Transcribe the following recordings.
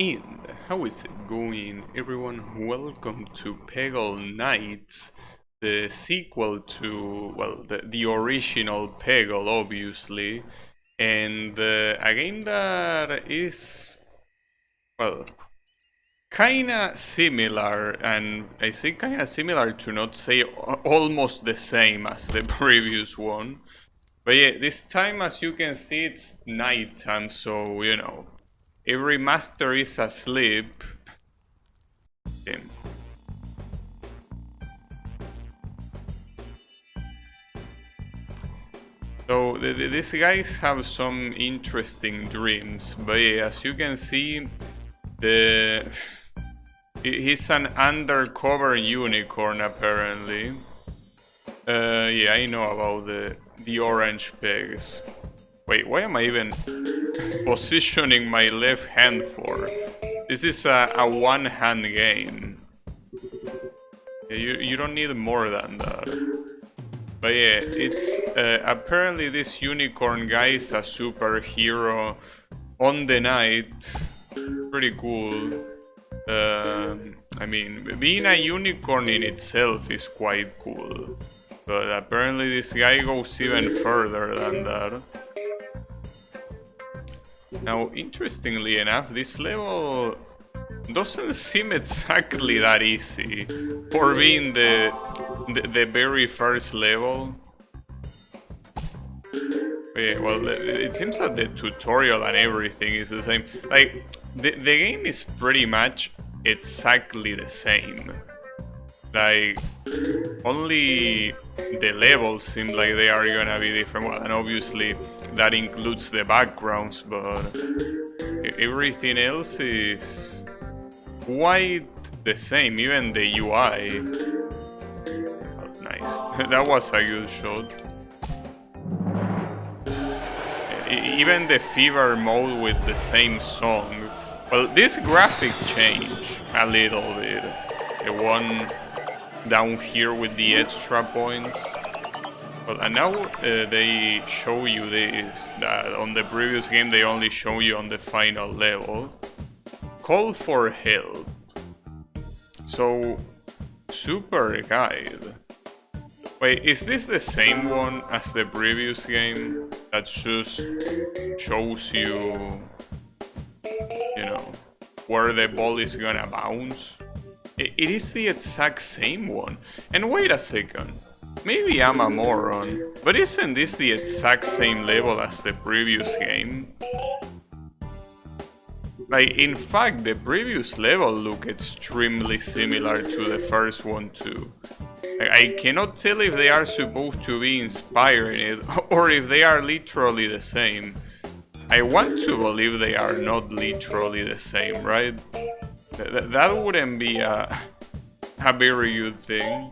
And how is it going, everyone? Welcome to Peggle Nights, the sequel to, well, the original Peggle, obviously, and a game that is, well, kinda similar, and I say kinda similar to not say almost the same as the previous one. But yeah, this time, as you can see, it's nighttime, so, every master is asleep. Okay. So these guys have some interesting dreams, but yeah, as you can see, he's an undercover unicorn apparently. Yeah, I know about the orange pegs. Wait, why am I even positioning my left hand for? This is a one-hand game. Yeah, you don't need more than that. But yeah, it's apparently this unicorn guy is a superhero on the night. Pretty cool. I mean, being a unicorn in itself is quite cool. But apparently this guy goes even further than that. Now, interestingly enough, this level doesn't seem exactly that easy for being the very first level. Yeah, well, it seems that the tutorial and everything is the same. Like, the game is pretty much exactly the same. Like, only the levels seem like they are gonna be different. Well, and obviously that includes the backgrounds, but everything else is quite the same, even the UI. Oh, nice. That was a good shot. Even the fever mode with the same song. Well, this graphic changed a little bit. The one down here with the extra points. Well, and now they show you this, that on the previous game they only show you on the final level. Call for help. So, super guide. Wait, is this the same one as the previous game that just shows you, where the ball is gonna bounce? It is the exact same one. And wait a second, maybe I'm a moron, but isn't this the exact same level as the previous game? Like, in fact, the previous level looked extremely similar to the first one too. I cannot tell if they are supposed to be inspiring it or if they are literally the same. I want to believe they are not literally the same, right? That wouldn't be a very good thing.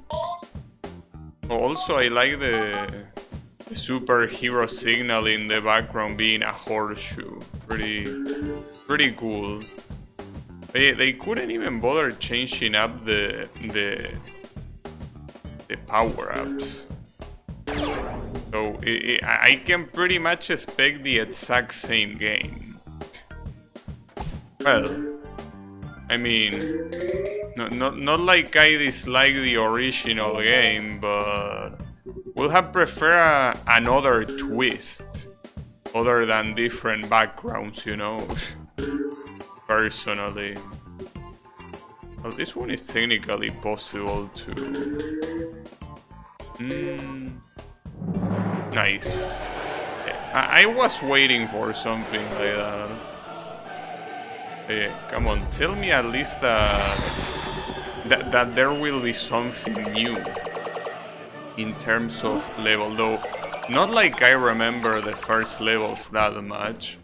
Also, I like the superhero signal in the background being a horseshoe. Pretty cool. They couldn't even bother changing up the power-ups. So I can pretty much expect the exact same game. Well, I mean, not like I dislike the original game, but would have preferred another twist other than different backgrounds, personally. Well, this one is technically possible too. Nice. I was waiting for something like that. Hey, come on, tell me at least that there will be something new in terms of level, though not like I remember the first levels that much,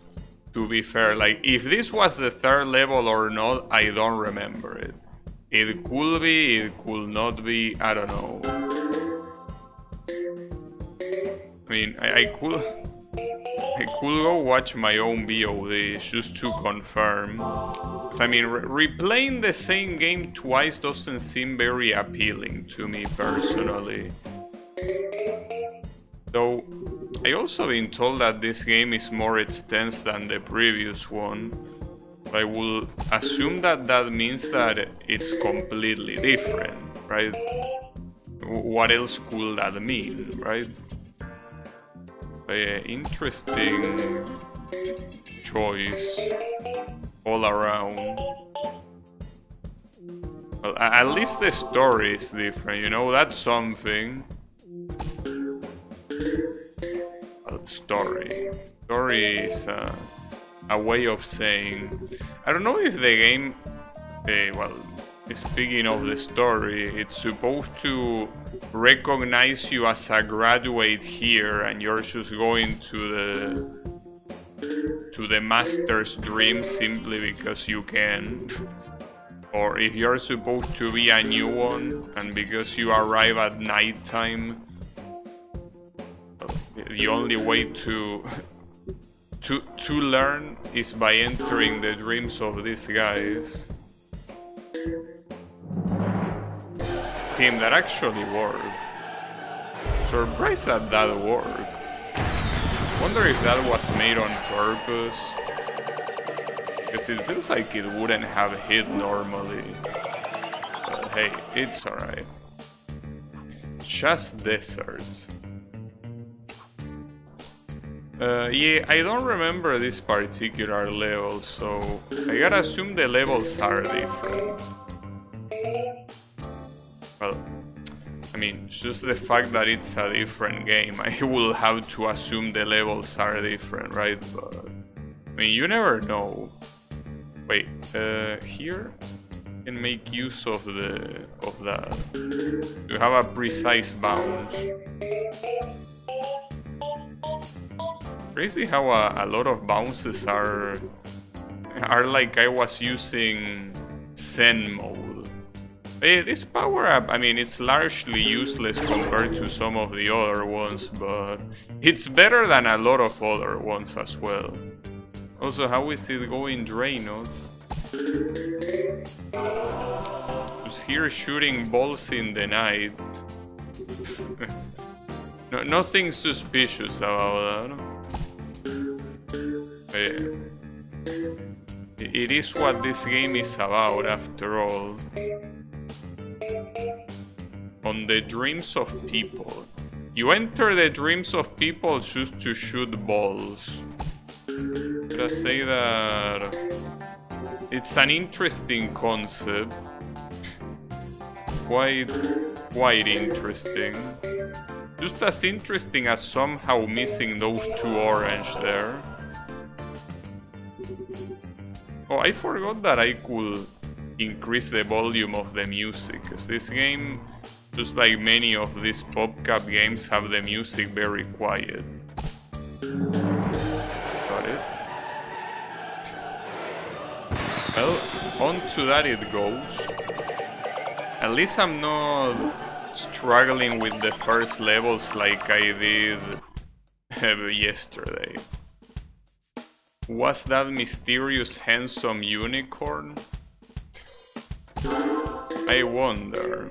to be fair. Like, if this was the third level or not, I don't remember it. It could be, it could not be, I don't know. I mean, I could go watch my own VOD just to confirm. I mean, replaying the same game twice doesn't seem very appealing to me personally. Though, I also been told that this game is more extensive than the previous one. I will assume that that means that it's completely different, right? What else could that mean, right? Interesting choice all around. Well, at least the story is different, you know, that's something. Well, story is a way of saying. I don't know if the game, well, speaking of the story, it's supposed to recognize you as a graduate here, and you're just going to the master's dream simply because you can. Or if you're supposed to be a new one, and because you arrive at nighttime, the only way to learn is by entering the dreams of these guys. Team, that actually worked. Surprised that that worked. Wonder if that was made on purpose. Because it feels like it wouldn't have hit normally. But hey, it's alright. Just deserts. Yeah, I don't remember this particular level, so I gotta assume the levels are different. Well, I mean, just the fact that it's a different game, I will have to assume the levels are different, right? But, I mean, you never know. Wait, here you can make use of that. You have a precise bounce. Crazy how a lot of bounces are like I was using Zen mode. This power-up, I mean, it's largely useless compared to some of the other ones, but it's better than a lot of other ones as well. Also, how is it going, Drainos? Just here shooting balls in the night. Nothing suspicious about that. It is what this game is about, after all. On the dreams of people. You enter the dreams of people just to shoot balls. Gotta say that it's an interesting concept. Quite interesting. Just as interesting as somehow missing those two orange there. Oh, I forgot that I could increase the volume of the music, because this game, just like many of these PopCap games, have the music very quiet. Got it. Well, onto that it goes. At least I'm not struggling with the first levels like I did yesterday. Was that mysterious handsome unicorn? I wonder.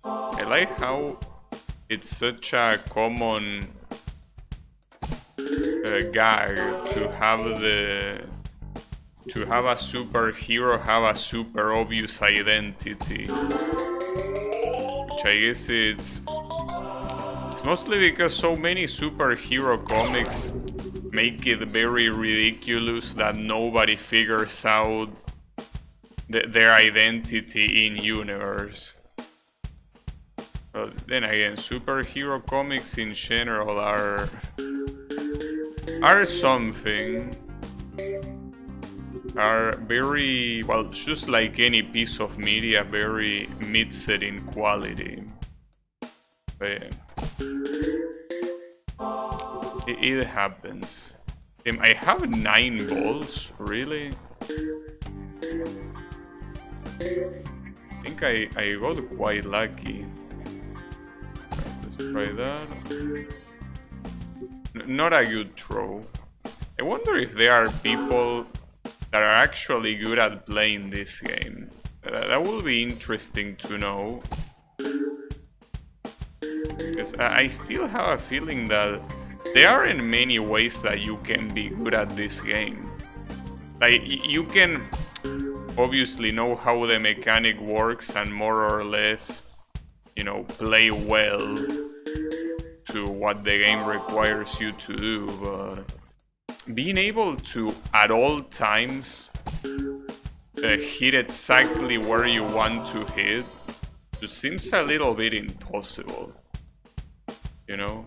I like how it's such a common gag to have a superhero have a super obvious identity, which I guess it's mostly because so many superhero comics make it very ridiculous that nobody figures out their identity in universe. But then again, superhero comics in general are something. Are very, well, just like any piece of media, very mid-set in quality. But it happens. I have 9 balls, really? I think I got quite lucky. Let's try that. Not a good throw. I wonder if there are people that are actually good at playing this game. That will be interesting to know. Because I still have a feeling that there aren't many ways that you can be good at this game. Like, you can obviously know how the mechanic works and more or less, you know, play well to what the game requires you to do, but being able to, at all times, hit exactly where you want to hit just seems a little bit impossible, you know?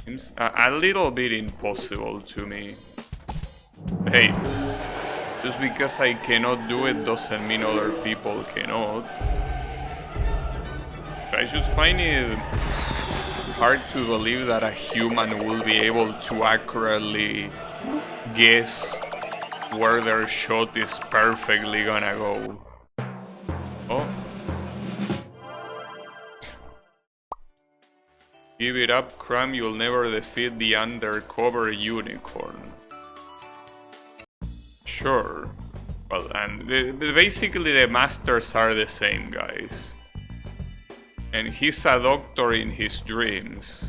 Seems a little bit impossible to me. Hey, just because I cannot do it doesn't mean other people cannot. I just find it hard to believe that a human will be able to accurately guess where their shot is perfectly gonna go. Oh. Give it up, Cram, you'll never defeat the undercover unicorn. Sure. Well, and basically the masters are the same, guys. And he's a doctor in his dreams.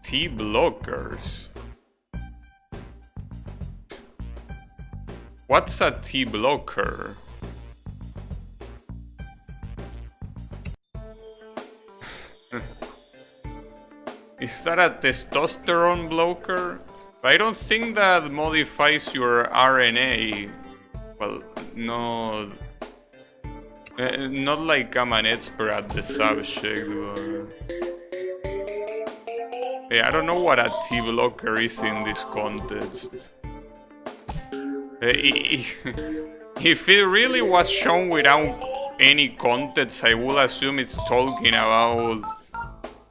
T-blockers. What's a T-blocker? Is that a testosterone blocker? I don't think that modifies your RNA. Well, no. Not like I'm an expert at the subject, but... Yeah, I don't know what a T-blocker is in this context. If it really was shown without any context, I would assume it's talking about...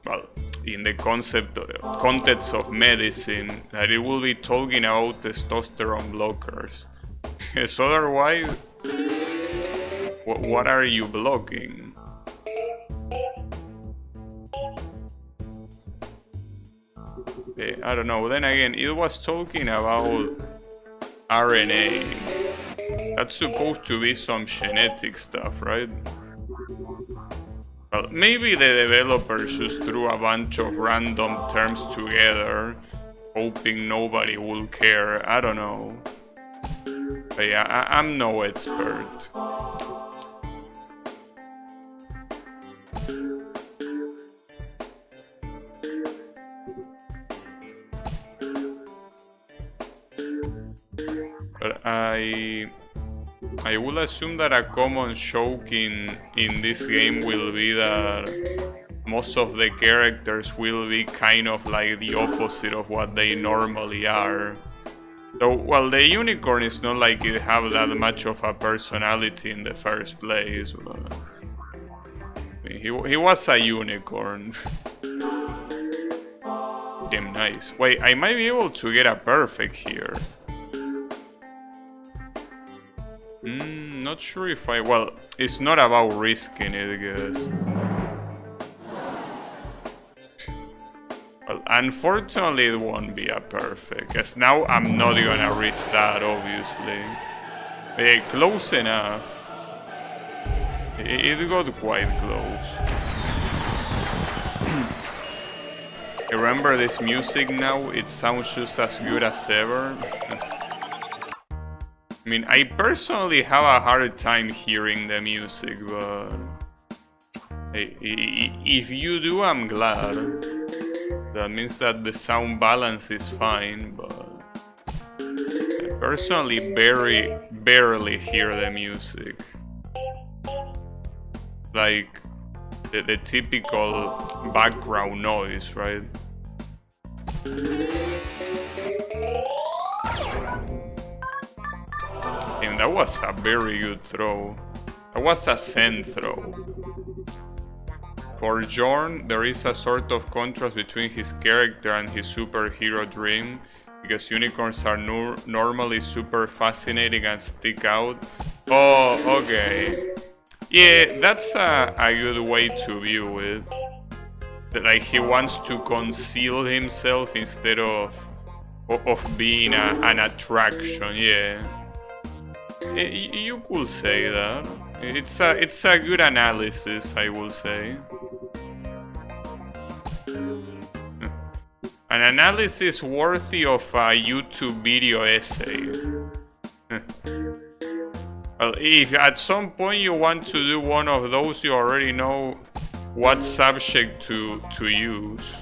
Well, in the context of medicine, that it will be talking about testosterone blockers. So otherwise... What are you blocking? I don't know. Then again, it was talking about RNA. That's supposed to be some genetic stuff, right? Well, maybe the developers just threw a bunch of random terms together, hoping nobody will care. I don't know. But yeah, I'm no expert. But I will assume that a common joke in this game will be that most of the characters will be kind of like the opposite of what they normally are. So, well, the unicorn is not like it have that much of a personality in the first place. But I mean, he was a unicorn. Damn nice. Wait, I might be able to get a perfect here. Not sure if I... Well, it's not about risking it, I guess. Well, unfortunately it won't be a perfect, because now I'm not gonna risk that, obviously. Close enough. It got quite close. Remember this music now? It sounds just as good as ever. I mean, I personally have a hard time hearing the music, but if you do, I'm glad. That means that the sound balance is fine, but I personally barely hear the music. Like the typical background noise, right? And that was a very good throw. That was a send throw. For Jorn, there is a sort of contrast between his character and his superhero dream, because unicorns are normally super fascinating and stick out. Oh, okay. Yeah, that's a good way to view it. Like, he wants to conceal himself instead of being an attraction, yeah. You could say that. It's a good analysis, I will say. An analysis worthy of a YouTube video essay. Well, if at some point you want to do one of those, you already know what subject to use.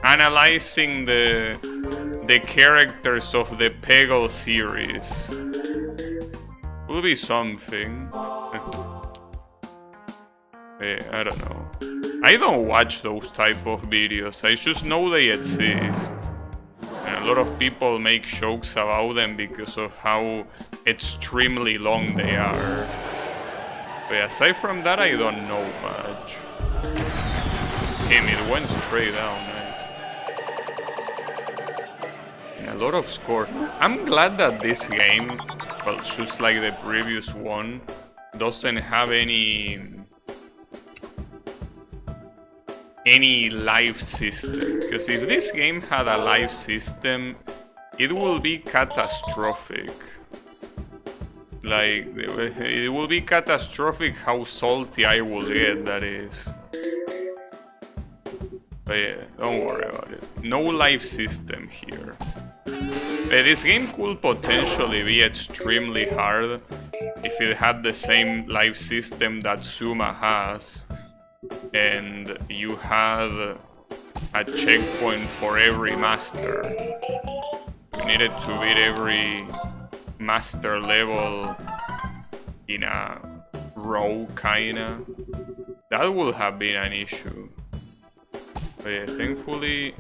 Analyzing the characters of the Peggle series will be something. I don't know. I don't watch those type of videos. I just know they exist. And a lot of people make jokes about them because of how extremely long they are. But aside from that, I don't know much. Damn, it went straight down, nice. And a lot of score. I'm glad that this game, well, just like the previous one, doesn't have any life system. Because if this game had a life system, it will be catastrophic. Like, it will be catastrophic how salty I will get, that is. But yeah, don't worry about it. No life system here. This game could potentially be extremely hard if it had the same life system that Zuma has, and you had a checkpoint for every master. You needed to beat every master level in a row, kinda. That would have been an issue. But yeah, thankfully,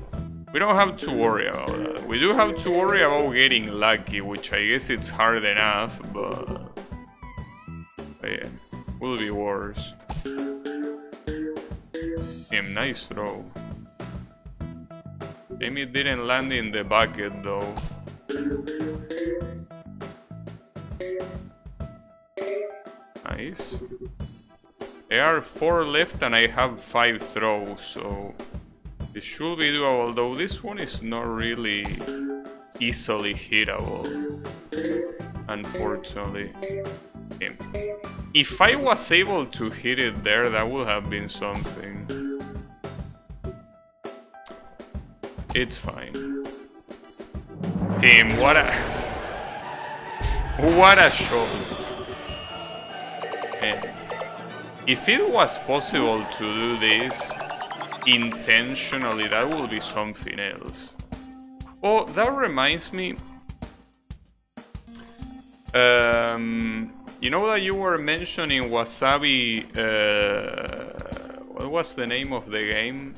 we don't have to worry about that. We do have to worry about getting lucky, which I guess it's hard enough, but yeah, will be worse. Damn, nice throw. Maybe it didn't land in the bucket though. Nice. There are 4 left and I have 5 throws, so it should be doable, though this one is not really easily hittable, unfortunately. Okay. If I was able to hit it there, that would have been something. It's fine. Damn, what a shot. Man. If it was possible to do this intentionally, that would be something else. Oh, that reminds me. You know that you were mentioning Wasabi. What was the name of the game?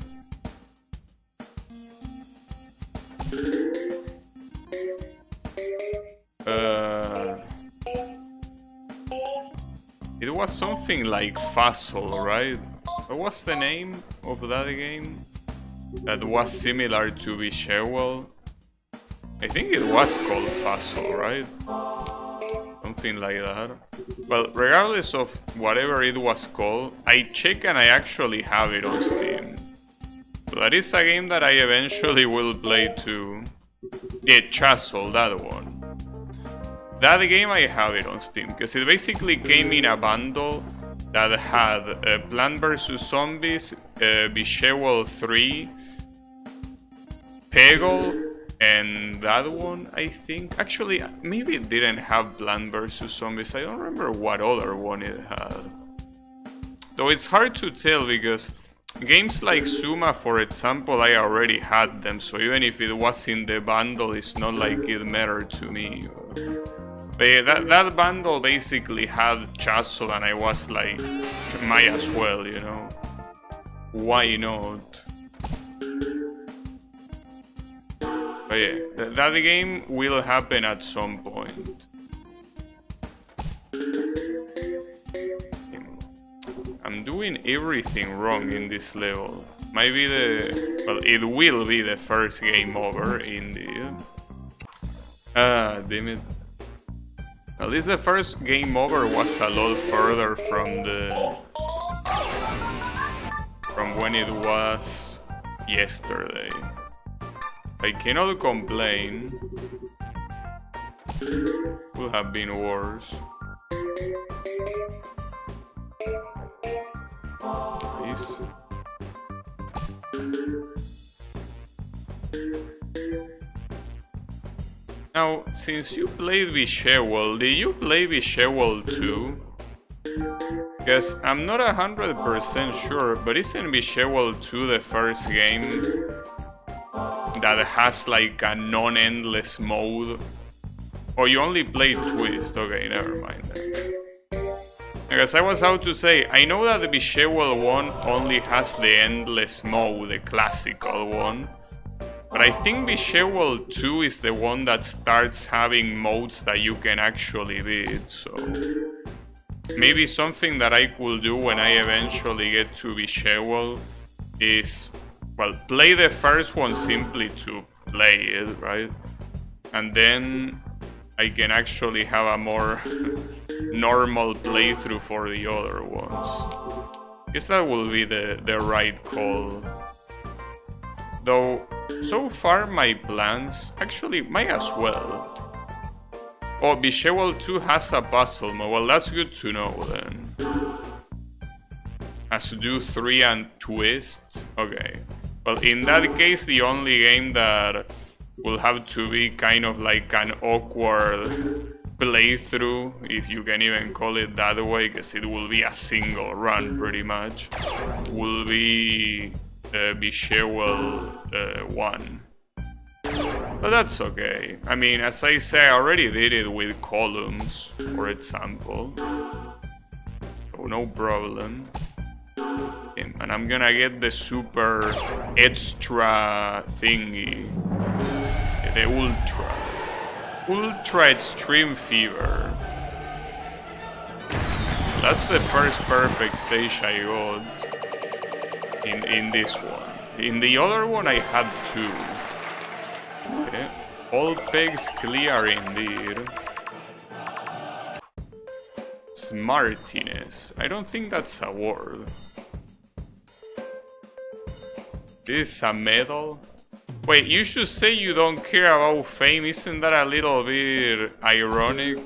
It was something like Fuzzle, right? What was the name of that game that was similar to Bishewell? I think it was called Fuzzle, right? Something like that. Well, regardless of whatever it was called, I check and I actually have it on Steam. So that is a game that I eventually will play too. Yeah, Chastle, that one. That game I have it on Steam, because it basically came in a bundle that had Plant vs. Zombies, Bishewell 3, Peggle, and that one, I think. Actually, maybe it didn't have Plant vs. Zombies. I don't remember what other one it had. Though it's hard to tell, because games like Zuma, for example, I already had them. So even if it was in the bundle, it's not like it mattered to me. But yeah, that bundle basically had Chastle, and I was like, might as well, you know? Why not? But yeah, that game will happen at some point. I'm doing everything wrong in this level. Might be well, it will be the first game over, indeed. Ah, damn it. At least the first game over was a lot further from when it was yesterday. I cannot complain. Could have been worse. Nice. Now, since you played Bishewell, did you play Bishewell too? Because I'm not 100% sure, but isn't Bishewell 2 the first game that has like a non-endless mode? Oh, you only played Twist. Okay, never mind then. Because I was about to say, I know that the Bishewell one only has the endless mode, the classical one. But I think Bishewell 2 is the one that starts having modes that you can actually beat, so... Maybe something that I could do when I eventually get to Bishewell is, well, play the first one simply to play it, right? And then I can actually have a more normal playthrough for the other ones. I guess that will be the right call. Though, so far my plans actually might as well. Oh, Bishewell 2 has a puzzle mode. Well, that's good to know then. Has to do 3 and Twist. Okay. Well, in that case, the only game that will have to be kind of like an awkward playthrough, if you can even call it that way, because it will be a single run pretty much, will be Bishewell 1. But that's okay. I mean, as I say, I already did it with columns, for example. So no problem. And I'm gonna get the super extra thingy. The Ultra. Ultra Extreme Fever. That's the first perfect stage I got in this one. In the other one I had 2. Okay. All pegs clear indeed. Smartiness. I don't think that's a word. This is a medal? Wait, you should say you don't care about fame. Isn't that a little bit ironic?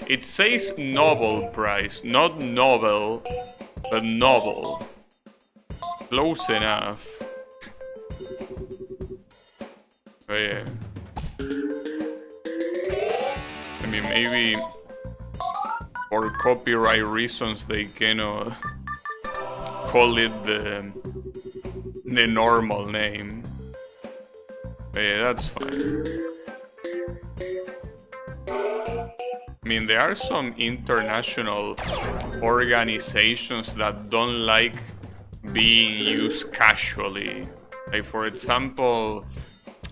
It says Nobel Prize, not Nobel, but Nobel. Close enough. Oh yeah. I mean, maybe for copyright reasons they cannot call it the normal name. Oh yeah, that's fine. I mean, there are some international organizations that don't like being used casually. Like, for example,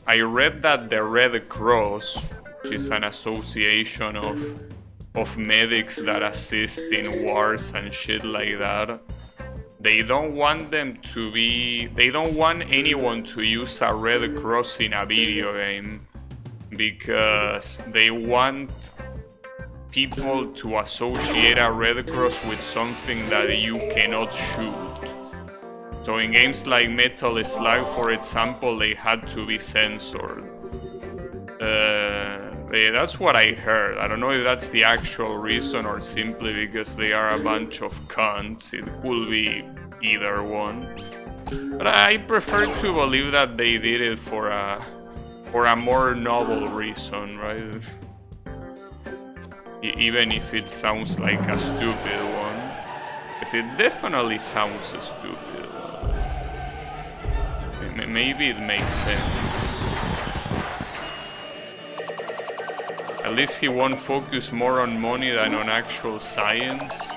I read that the Red Cross, which is an association of medics that assist in wars and shit like that, they don't want they don't want anyone to use a Red Cross in a video game because they want people to associate a Red Cross with something that you cannot shoot. So in games like Metal Slug, for example, they had to be censored. Yeah, that's what I heard. I don't know if that's the actual reason or simply because they are a bunch of cunts. It could be either one. But I prefer to believe that they did it for a more noble reason, right? Even if it sounds like a stupid one. Because it definitely sounds stupid. Maybe it makes sense. At least he won't focus more on money than on actual science.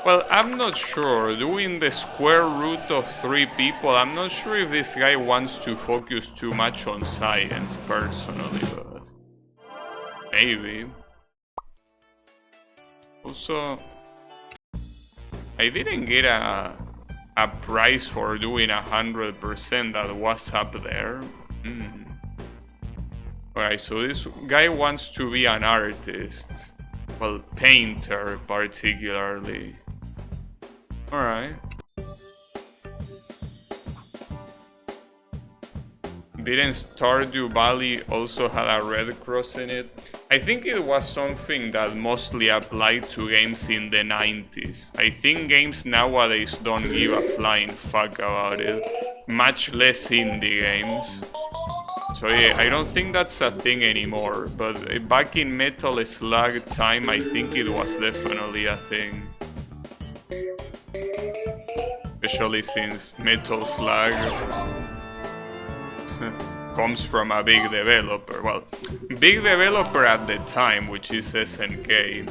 Well, I'm not sure. Doing the square root of 3 people, I'm not sure if this guy wants to focus too much on science personally, but maybe. Also, I didn't get a prize for doing 100% that was up there. Alright, so this guy wants to be an artist. Well, painter particularly. Alright. Didn't Stardew Valley also have a Red Cross in it? I think it was something that mostly applied to games in the 90s. I think games nowadays don't give a flying fuck about it. Much less indie games. So yeah, I don't think that's a thing anymore. But back in Metal Slug time, I think it was definitely a thing. Especially since Metal Slug comes from a big developer. Well, big developer at the time, which is SNK.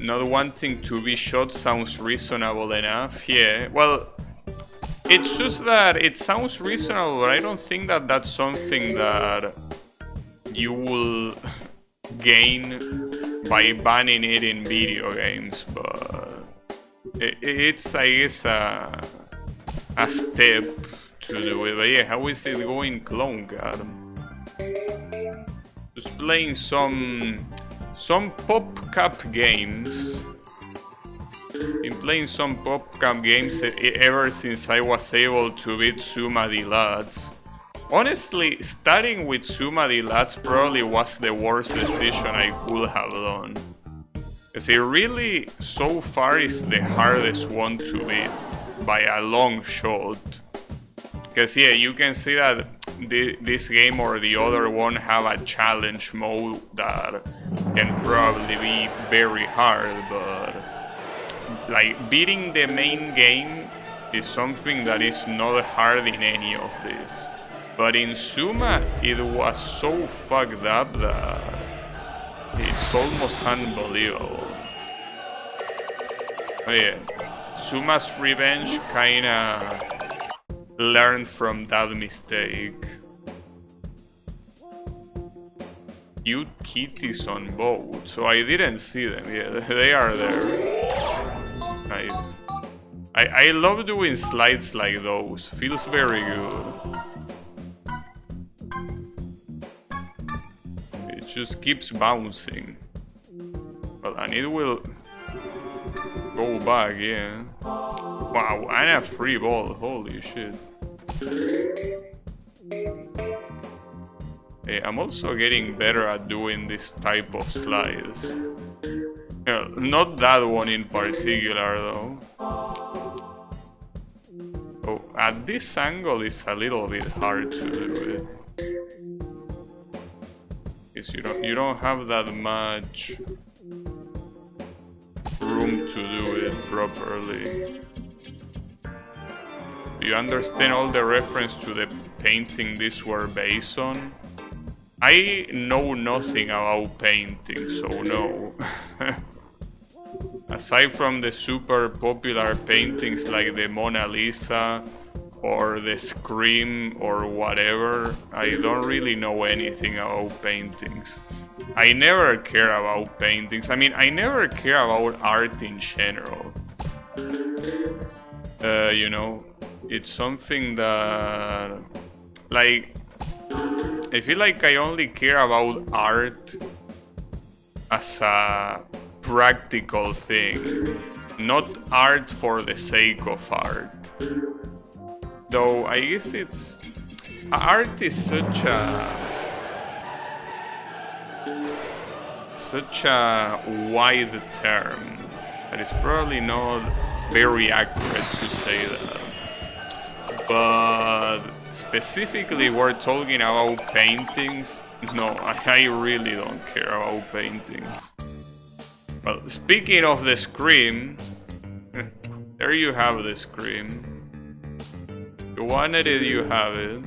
Not wanting to be shot sounds reasonable enough. Yeah, well, it's just that it sounds reasonable, but I don't think that that's something that you will gain by banning it in video games. But it's, I guess, a step to do it. But yeah, how is it going, Clone God? Just playing some PopCap games. Been playing some PopCap games ever since I was able to beat Suma Deluxe. Honestly, starting with Suma Deluxe probably was the worst decision I could have done. Because it really, so far, is the hardest one to beat by a long shot. Because yeah, you can see that this game or the other one have a challenge mode that can probably be very hard, but like beating the main game is something that is not hard in any of this. But in Suma, it was so fucked up that it's almost unbelievable. But yeah, Suma's Revenge kinda learned from that mistake. Cute kitties on boat. So I didn't see them. Yeah, they are there. Nice. I love doing slides like those. Feels very good. It just keeps bouncing. Well, and it will go back, yeah. Wow, and a free ball. Holy shit. Hey, I'm also getting better at doing this type of slides. Yeah, not that one in particular, though. Oh, at this angle it's a little bit hard to do it. Because you don't have that much room to do it properly. Do you understand all the reference to the painting these were based on? I know nothing about painting, so no. Aside from the super popular paintings like the Mona Lisa or the Scream or whatever, I don't really know anything about paintings. I never care about paintings. I mean, I never care about art in general. You know, it's something that, like, I feel like I only care about art as a practical thing, not art for the sake of art. Though I guess it's... art is such a wide term that it's probably not very accurate to say that. But specifically we're talking about paintings. No, I really don't care about paintings. Well, speaking of the Scream, there you have the Scream. You wanted it, you have it.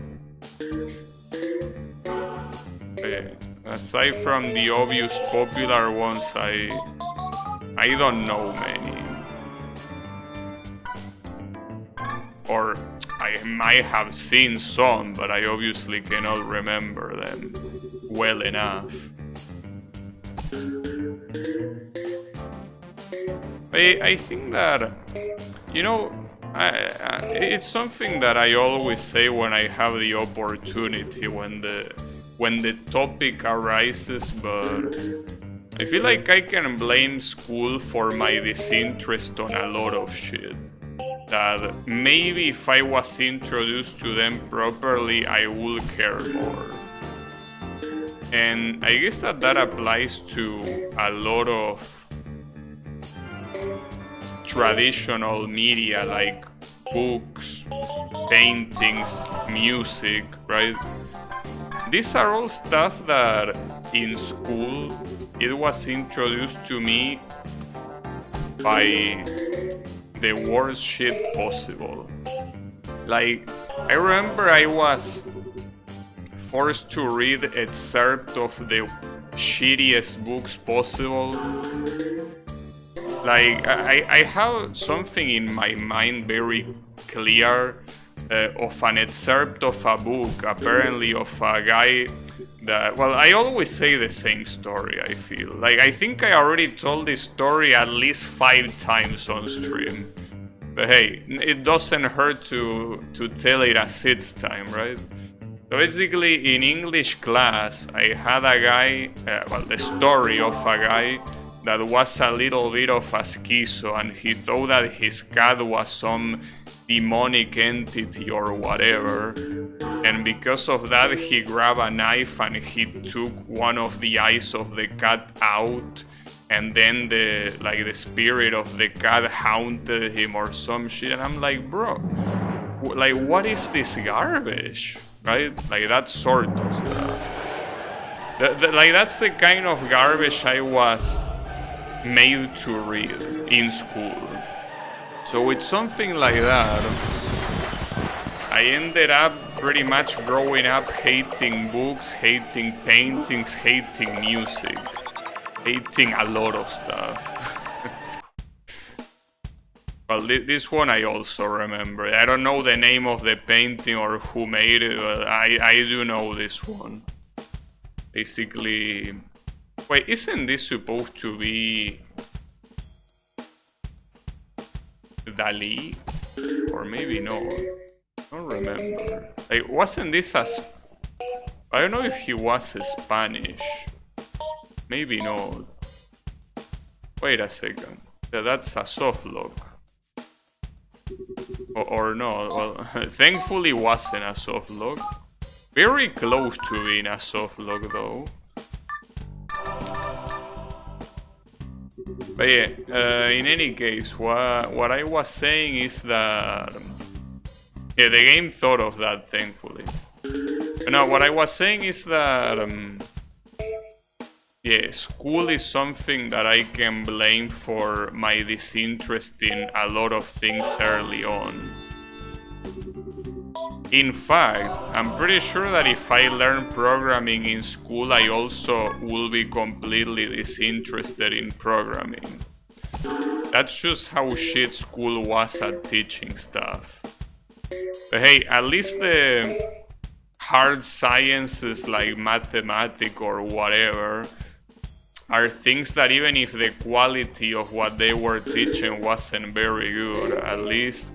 Okay. Aside from the obvious popular ones, I don't know many. Or I might have seen some, but I obviously cannot remember them well enough. I think that, you know, it's something that I always say when I have the opportunity, when the topic arises, but I feel like I can blame school for my disinterest on a lot of shit. That maybe if I was introduced to them properly, I would care more. And I guess that applies to a lot of traditional media like books, paintings, music, right? These are all stuff that in school it was introduced to me by the worst shit possible. Like, I remember I was forced to read excerpt of the shittiest books possible. Like, I have something in my mind very clear of an excerpt of a book, apparently of a guy that, well, I always say the same story, I feel. Like, I think I already told this story at least 5 times on stream. But hey, it doesn't hurt to tell it a 6th time, right? So basically, in English class, I had a guy, well, the story of a guy that was a little bit of a schizo, and he thought that his cat was some demonic entity or whatever. And because of that, he grabbed a knife and he took one of the eyes of the cat out. And then the spirit of the cat haunted him or some shit. And I'm like, bro, like, what is this garbage? Right? Like, that sort of stuff. Like, that's the kind of garbage I was made to read in school. So with something like that, I ended up pretty much growing up hating books, hating paintings, hating music, hating a lot of stuff. Well, this one I also remember. I don't know the name of the painting or who made it, but I do know this one. Basically... Wait, isn't this supposed to be... Dali? Or maybe no. I don't remember. Like, wasn't this as... I don't know if he was Spanish. Maybe no. Wait a second. That's a soft lock. Or no, well, thankfully wasn't a soft lock. Very close to being a soft lock though. But yeah, in any case, what I was saying is that... Yeah, the game thought of that, thankfully. But no, what I was saying is that... yeah, school is something that I can blame for my disinterest in a lot of things early on. In fact, I'm pretty sure that if I learn programming in school, I also will be completely disinterested in programming. That's just how shit school was at teaching stuff. But hey, at least the hard sciences like mathematics or whatever are things that even if the quality of what they were teaching wasn't very good, at least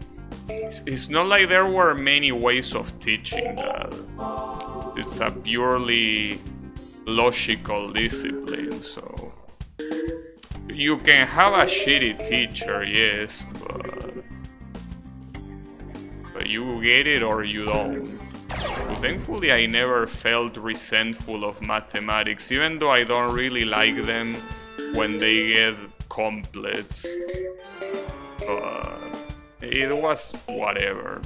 it's not like there were many ways of teaching that. It's a purely logical discipline, so you can have a shitty teacher, yes, but you get it or you don't. So thankfully I never felt resentful of mathematics, even though I don't really like them when they get complex. It was whatever.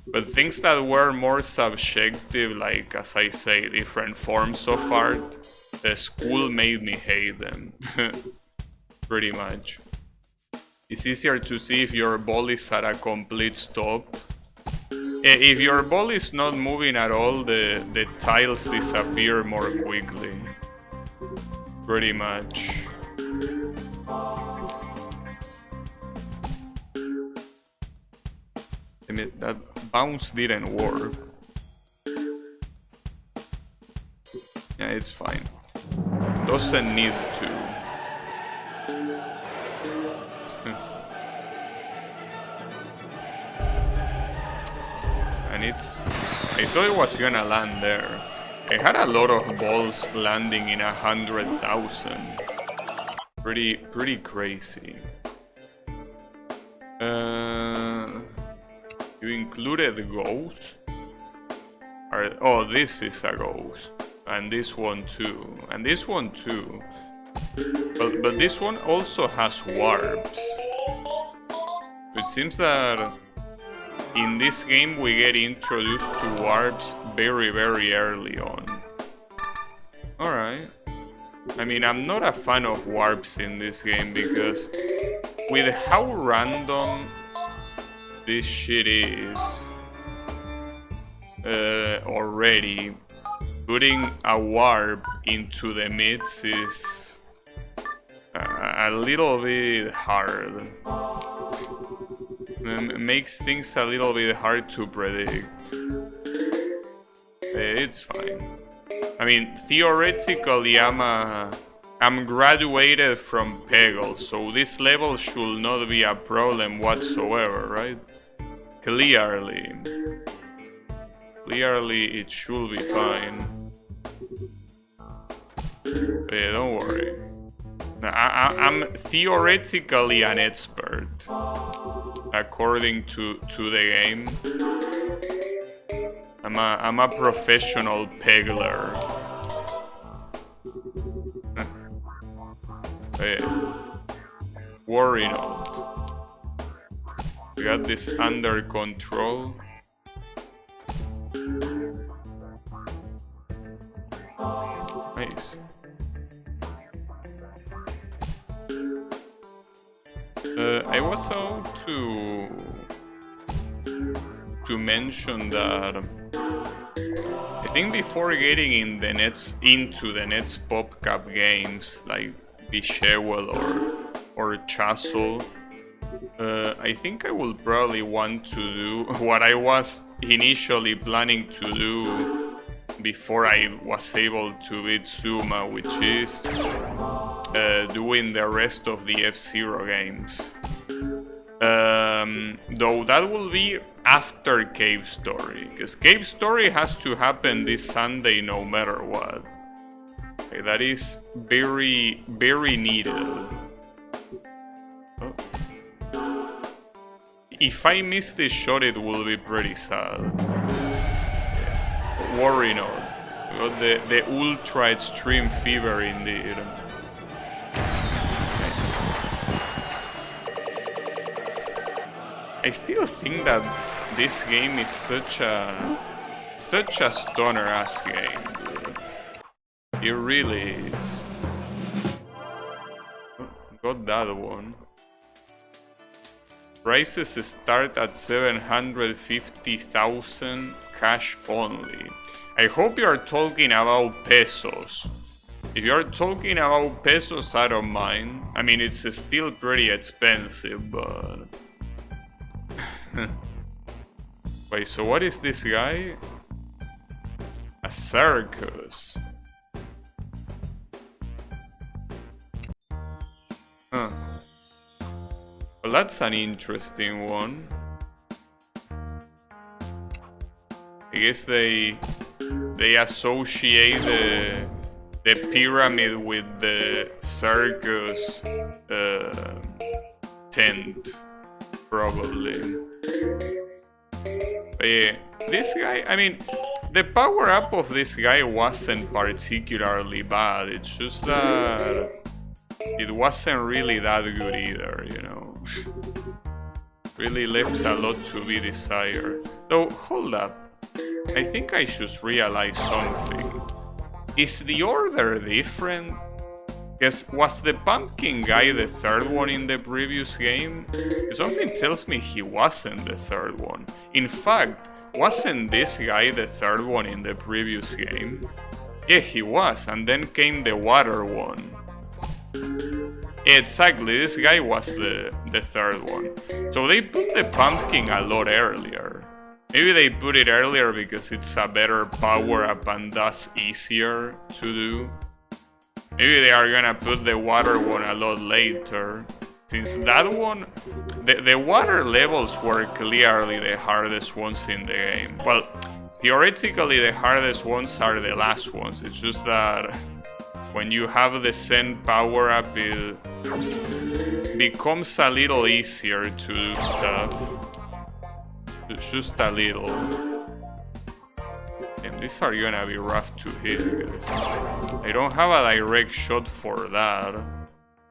But things that were more subjective, like, as I say, different forms of art, the school made me hate them. Pretty much. It's easier to see if your ball is at a complete stop. If your ball is not moving at all, the tiles disappear more quickly. Pretty much. And that bounce didn't work. Yeah, it's fine. Doesn't need to. And it's... I thought it was gonna land there. I had a lot of balls landing in 100,000. Pretty crazy. You included ghost? Oh, this is a ghost. and this one too, and this one too. But this one also has warps. It seems that in this game we get introduced to warps very early on. Alright. I mean, I'm not a fan of warps in this game because with how random this shit is already, putting a warp into the midst is a little bit hard. Makes things a little bit hard to predict. It's fine. I mean, theoretically, I'm graduated from Peggle, so this level should not be a problem whatsoever, right? Clearly, it should be fine. But yeah, don't worry. I'm theoretically an expert, according to the game. I'm a professional Peggler. Yeah. Worry not. We got this under control. Nice. I was out to mention that I think before getting into the next PopCap games like Peggle or Chasel, I think I will probably want to do what I was initially planning to do before I was able to beat Zuma, which is doing the rest of the F-Zero games. Though that will be after Cave Story, because Cave Story has to happen this Sunday no matter what. Okay, that is very needed. Oh. If I miss this shot, it will be pretty sad. Yeah. Worry not. We got the ultra extreme fever indeed. I still think that this game is such a stoner-ass game, dude. It really is. Oh, got that one. Prices start at 750,000 cash only. I hope you are talking about pesos. If you are talking about pesos, I don't mind. I mean, it's still pretty expensive, but... Wait, so what is this guy? A circus. Huh. Well, that's an interesting one. I guess they associate the pyramid with the circus tent, probably. But yeah, this guy, I mean, the power-up of this guy wasn't particularly bad, it's just that it wasn't really that good either, you know. Really left a lot to be desired. Though, hold up, I think I should realize something. Is the order different? Because was the pumpkin guy the third one in the previous game? Something tells me he wasn't the third one. In fact, wasn't this guy the third one in the previous game? Yeah, he was, and then came the water one. Exactly, this guy was the third one. So they put the pumpkin a lot earlier. Maybe they put it earlier because it's a better power-up and thus easier to do. Maybe they are gonna put the water one a lot later, since that one, the water levels were clearly the hardest ones in the game. Well, theoretically the hardest ones are the last ones, it's just that when you have the Zen power-up, it becomes a little easier to do stuff. Just a little. And These are gonna be rough to hit, guys. I don't have a direct shot for that.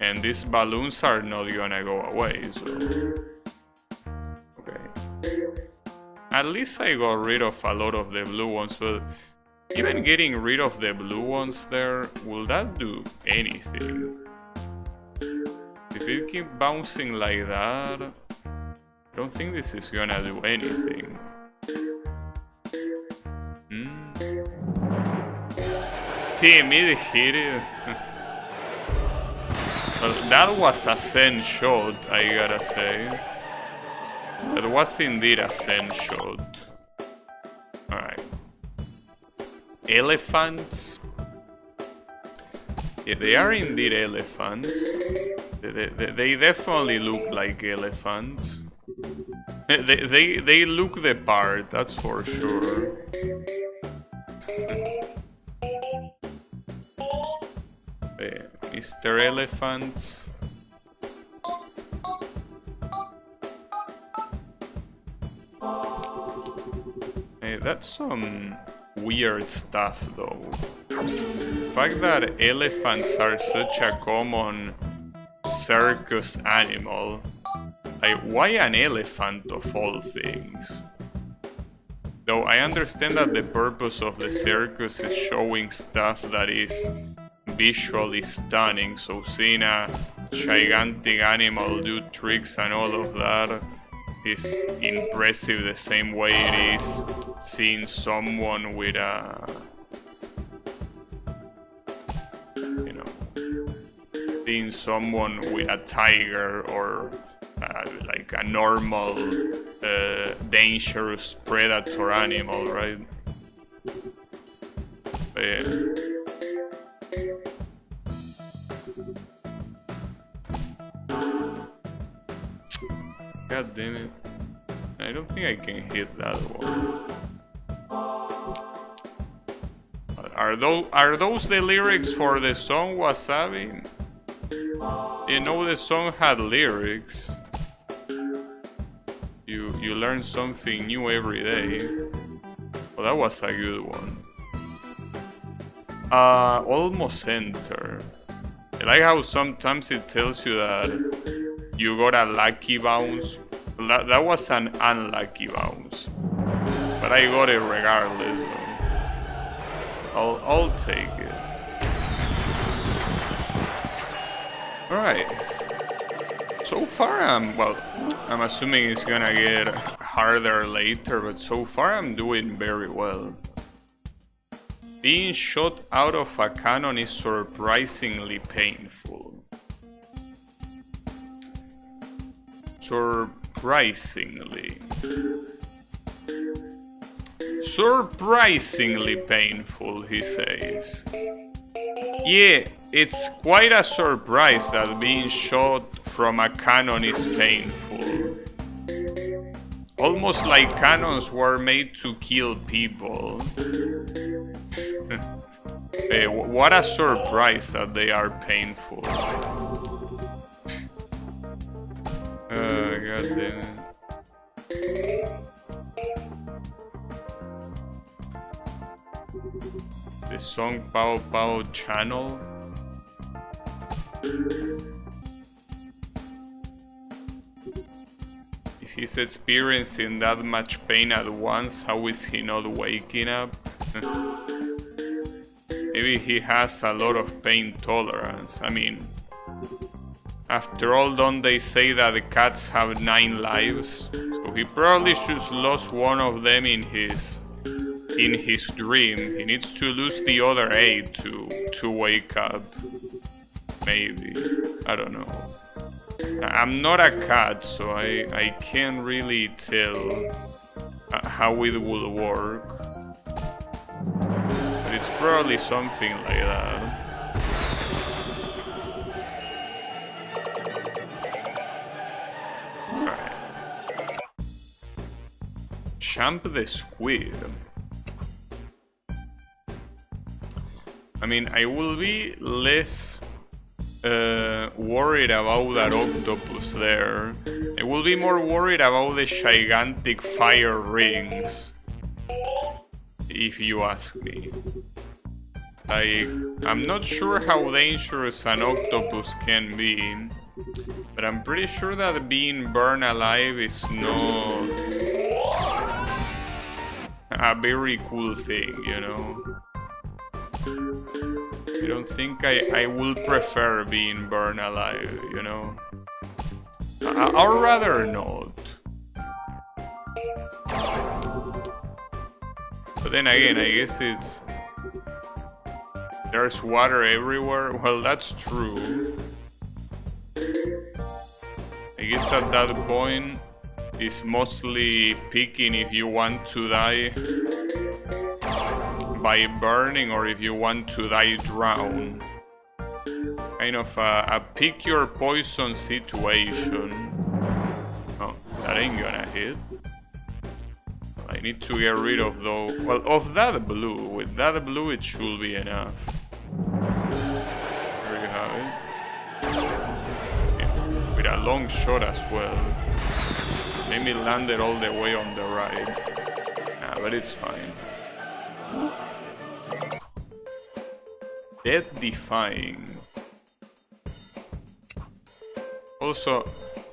And these balloons are not gonna go away, so... Okay. At least I got rid of a lot of the blue ones, but... Even getting rid of the blue ones there, will that do anything? If it keeps bouncing like that... I don't think this is gonna do anything. Team, it hit it. Well, that was a Zen shot, I gotta say. That was indeed a Zen shot. Alright. Elephants? Yeah, they are indeed elephants. They definitely look like elephants. They look the part, that's for sure. Mr. Elephants. Hey, that's some weird stuff though. The fact that elephants are such a common circus animal. Like, why an elephant of all things? Though I understand that the purpose of the circus is showing stuff that is visually stunning, so seeing a gigantic animal do tricks and all of that is impressive the same way it is seeing someone with a... you know, seeing someone with a tiger or like a normal dangerous predator animal, right? But yeah. God damn it. I don't think I can hit that one. Are those the lyrics for the song Wasabi? You know the song had lyrics. You learn something new every day. Well, that was a good one. Almost enter. I like how sometimes it tells you that you got a lucky bounce. That was an unlucky bounce. But I got it regardless, though. I'll take it. Alright. So far, I'm assuming it's gonna get harder later, but so far I'm doing very well. Being shot out of a cannon is surprisingly painful. Surprisingly painful, he says. Yeah, it's quite a surprise that being shot from a cannon is painful. Almost like cannons were made to kill people. What a surprise that they are painful. God damn it. The song Pao Pao channel. If he's experiencing that much pain at once, how is he not waking up? Maybe he has a lot of pain tolerance. I mean, after all, don't they say that the cats have 9 lives? So he probably just lost one of them in his dream. He needs to lose the other 8 to wake up. Maybe. I don't know. I'm not a cat, so I can't really tell how it will work. But it's probably something like that. Alright. Champ the squid. I mean, I will be less worried about that octopus there. I will be more worried about the gigantic fire rings. if you ask me. Like, I'm not sure how dangerous an octopus can be, but I'm pretty sure that being burned alive is not a very cool thing, you know? I don't think I would prefer being burned alive, you know? I'd rather not. But then again, I guess it's... There's water everywhere. Well, that's true. I guess at that point, it's mostly picking if you want to die by burning or if you want to die drowned. Kind of a pick your poison situation. Oh, that ain't gonna hit. I need to get rid of those. Well, of that blue. With that blue, it should be enough. There you have it. Yeah, with a long shot as well. Made me land it all the way on the right. Nah, but it's fine. Death defying. Also,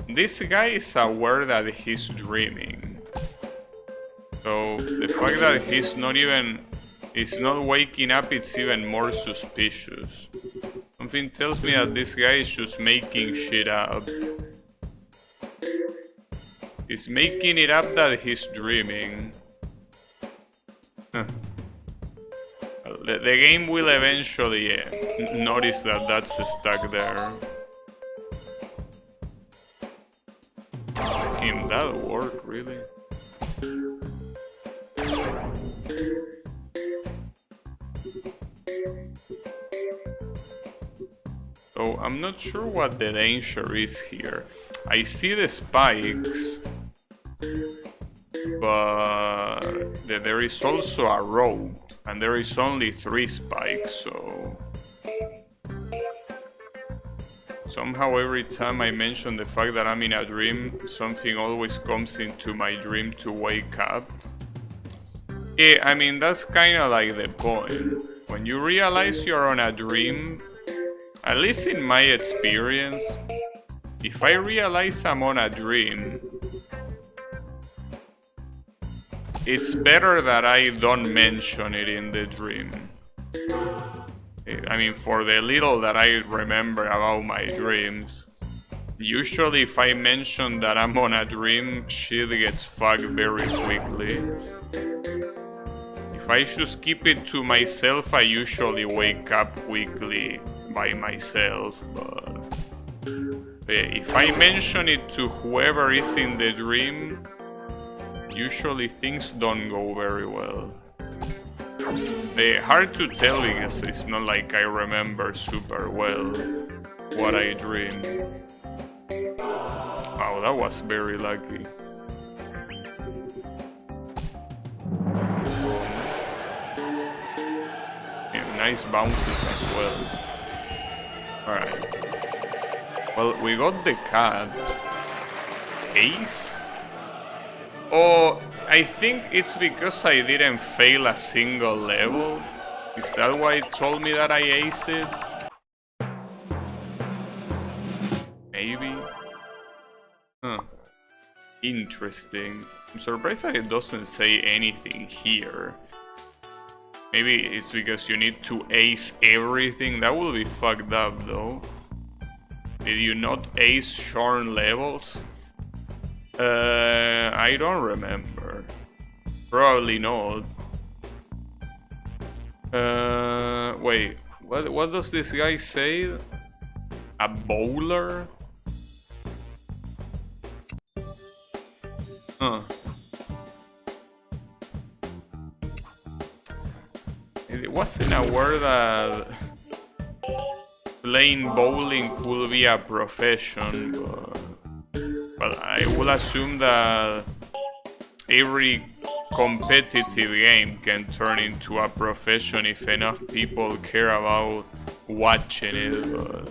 this guy is aware that he's dreaming. So the fact that he's not waking up, it's even more suspicious. Something tells me that this guy is just making shit up. He's making it up that he's dreaming. The game will eventually notice that that's stuck there. Team, that'll work, really. So I'm not sure what the danger is here. I see the spikes, but there is also a rope, and there is only 3 spikes, so... Somehow every time I mention the fact that I'm in a dream, something always comes into my dream to wake up. Yeah, I mean, that's kinda like the point. When you realize you're on a dream, at least in my experience, if I realize I'm on a dream, it's better that I don't mention it in the dream. I mean, for the little that I remember about my dreams, usually if I mention that I'm on a dream, shit gets fucked very quickly. If I just keep it to myself, I usually wake up quickly by myself, but if I mention it to whoever is in the dream, usually things don't go very well. Hard to tell because it's not like I remember super well what I dreamed. Wow, that was very lucky. Yeah, nice bounces as well. Alright. Well, we got the cat. Ace? Oh, I think it's because I didn't fail a single level. Is that why it told me that I aced it? Maybe? Huh. Interesting. I'm surprised that it doesn't say anything here. Maybe it's because you need to ace everything. That will be fucked up though. Did you not ace shorn levels? I don't remember. Probably not. Wait, what does this guy say? A bowler? Huh. It wasn't aware that playing bowling could be a profession, but... Well, I will assume that every competitive game can turn into a profession if enough people care about watching it, but...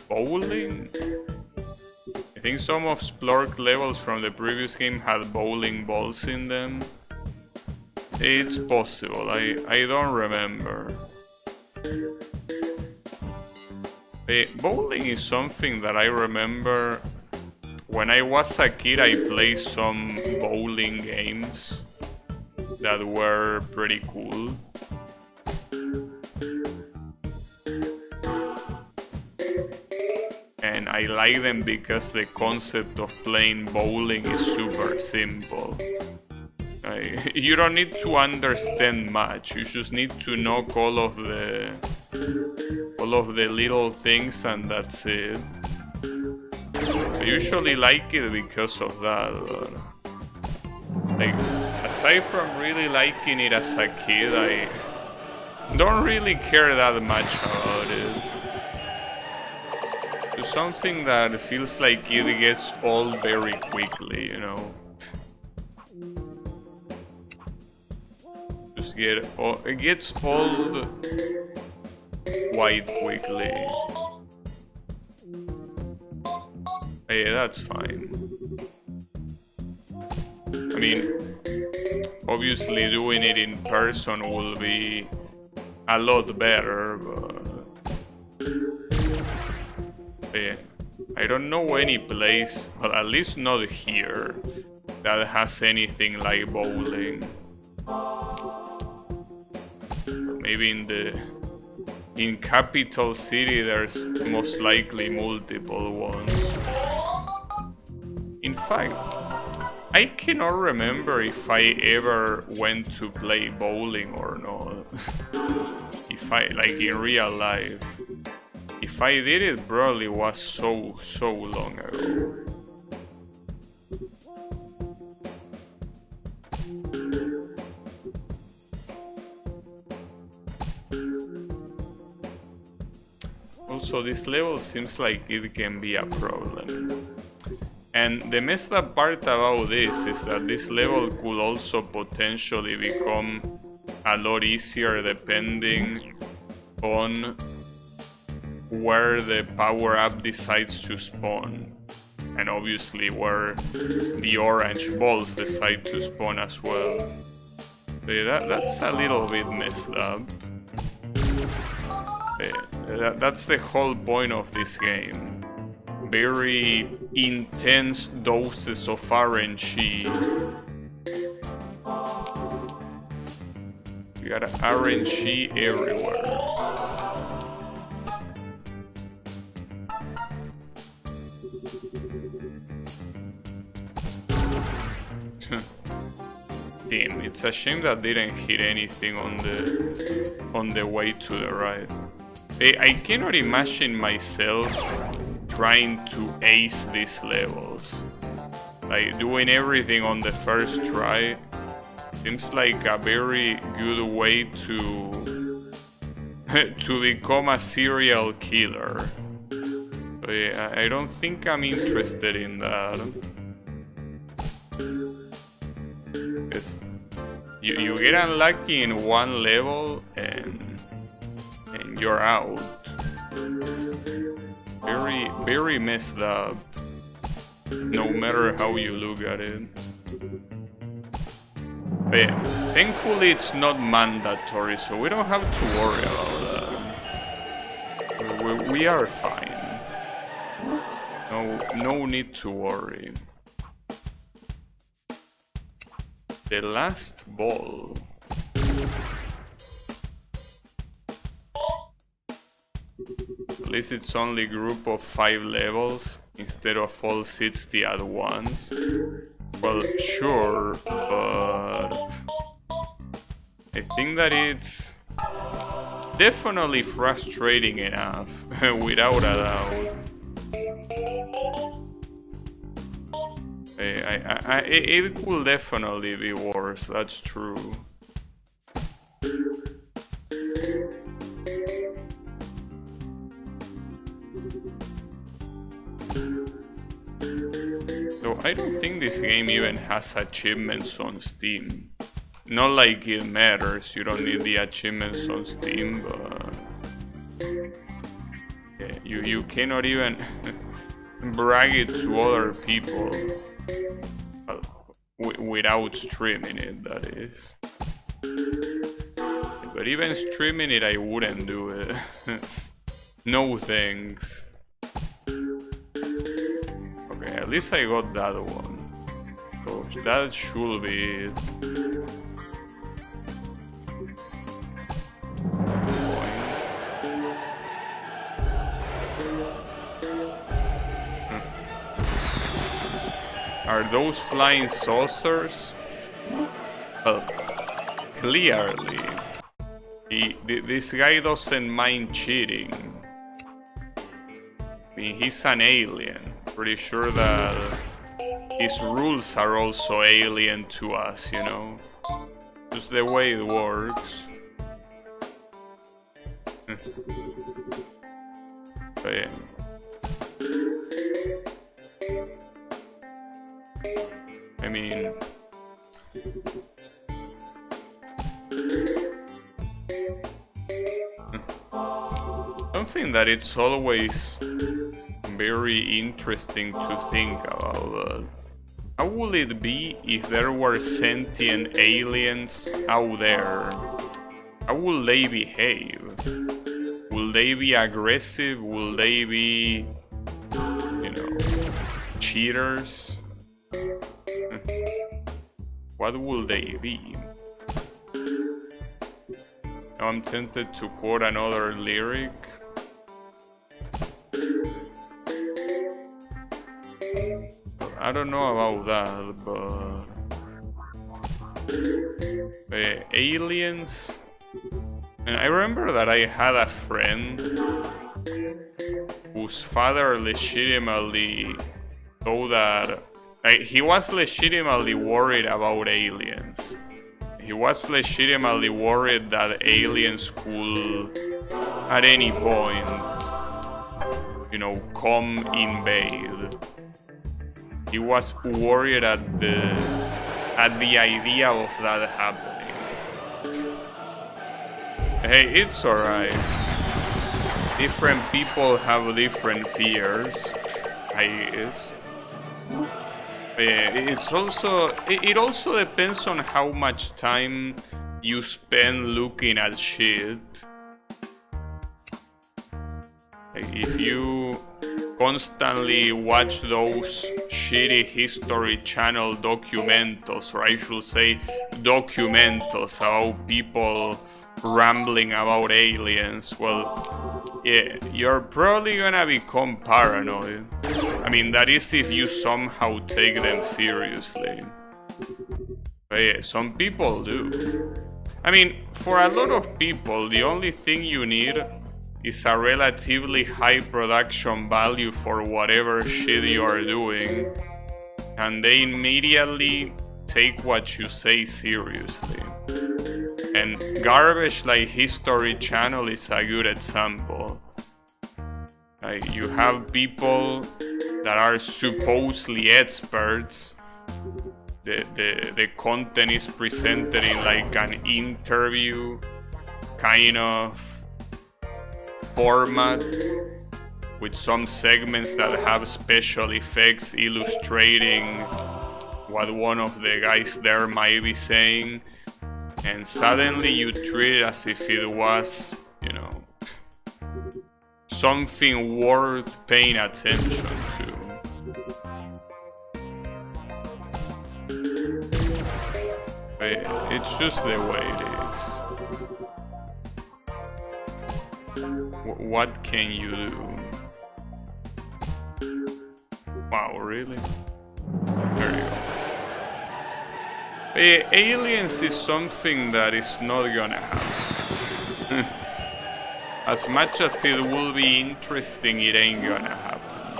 Bowling? I think some of Splork levels from the previous game had bowling balls in them. It's possible, I don't remember. Bowling is something that I remember. When I was a kid, I played some bowling games that were pretty cool. And I like them because the concept of playing bowling is super simple. You don't need to understand much, you just need to know all of the little things, and that's it. I usually like it because of that, but like, aside from really liking it as a kid, I don't really care that much about it. It's something that feels like it gets old very quickly, you know? It gets old quite quickly. Yeah, that's fine. I mean, obviously doing it in person will be a lot better, but yeah, I don't know any place, well, at least not here, that has anything like bowling. Maybe in capital city there's most likely multiple ones. In fact, I cannot remember if I ever went to play bowling or not. If I, like, in real life. If I did, it probably was so long ago. Also, this level seems like it can be a problem. And the messed up part about this is that this level could also potentially become a lot easier depending on where the power-up decides to spawn. And obviously where the orange balls decide to spawn as well. So that's a little bit messed up. That's the whole point of this game. Very intense doses of RNG. We got RNG everywhere. Damn, it's a shame that didn't hit anything on the way to the right. I cannot imagine myself trying to ace these levels. Like, doing everything on the first try seems like a very good way to become a serial killer. So yeah, I don't think I'm interested in that. Because you get unlucky in one level and you're out. Very messed up, no matter how you look at it. But yeah, thankfully it's not mandatory, so we don't have to worry about that. We are fine. No need to worry. The last ball. At least it's only group of 5 levels instead of all 60 at once. Well, sure, but I think that it's definitely frustrating enough, without a doubt. It will definitely be worse, that's true. So I don't think this game even has achievements on Steam. Not like it matters, you don't need the achievements on Steam, but yeah, you cannot even brag it to other people without streaming it, that is. But even streaming it, I wouldn't do it. No thanks. Okay, at least I got that one. So that should be it. Are those flying saucers? Well, clearly. This guy doesn't mind cheating. I mean, he's an alien. Pretty sure that his rules are also alien to us, you know? Just the way it works. But yeah. I mean... Something that it's always very interesting to think about. How would it be if there were sentient aliens out there? How will they behave? Will they be aggressive? Will they be, you know, cheaters? What will they be? Now I'm tempted to quote another lyric. I don't know about that, but aliens. And I remember that I had a friend whose father legitimately thought that, like, he was legitimately worried about aliens. He was legitimately worried that aliens could, at any point, you know, come invade. He was worried at the idea of that happening. Hey, it's alright. Different people have different fears, I guess. It also depends on how much time you spend looking at shit. If you constantly watch those shitty History Channel documentals, or I should say documentals about people rambling about aliens, well, yeah, you're probably gonna become paranoid. I mean, that is if you somehow take them seriously. But yeah, some people do. I mean, for a lot of people, the only thing you need is a relatively high production value for whatever shit you are doing, and they immediately take what you say seriously. And garbage like History Channel is a good example. Like, you have people that are supposedly experts. The content is presented in like an interview kind of format, with some segments that have special effects illustrating what one of the guys there might be saying, and suddenly you treat it as if it was, you know, something worth paying attention to. It's just the way it is. What can you do? Wow, really? There you go. Aliens is something that is not gonna happen. As much as it will be interesting, it ain't gonna happen.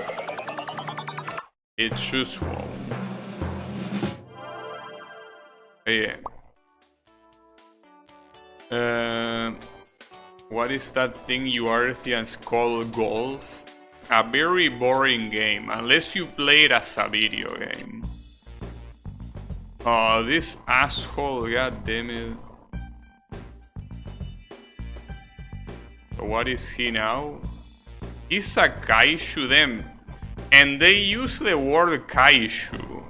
It just won't. Yeah. What is that thing you Earthians call golf? A very boring game, unless you play it as a video game. Oh, this asshole, god damn it. So what is he now? He's a kaiju them, and they use the word kaiju.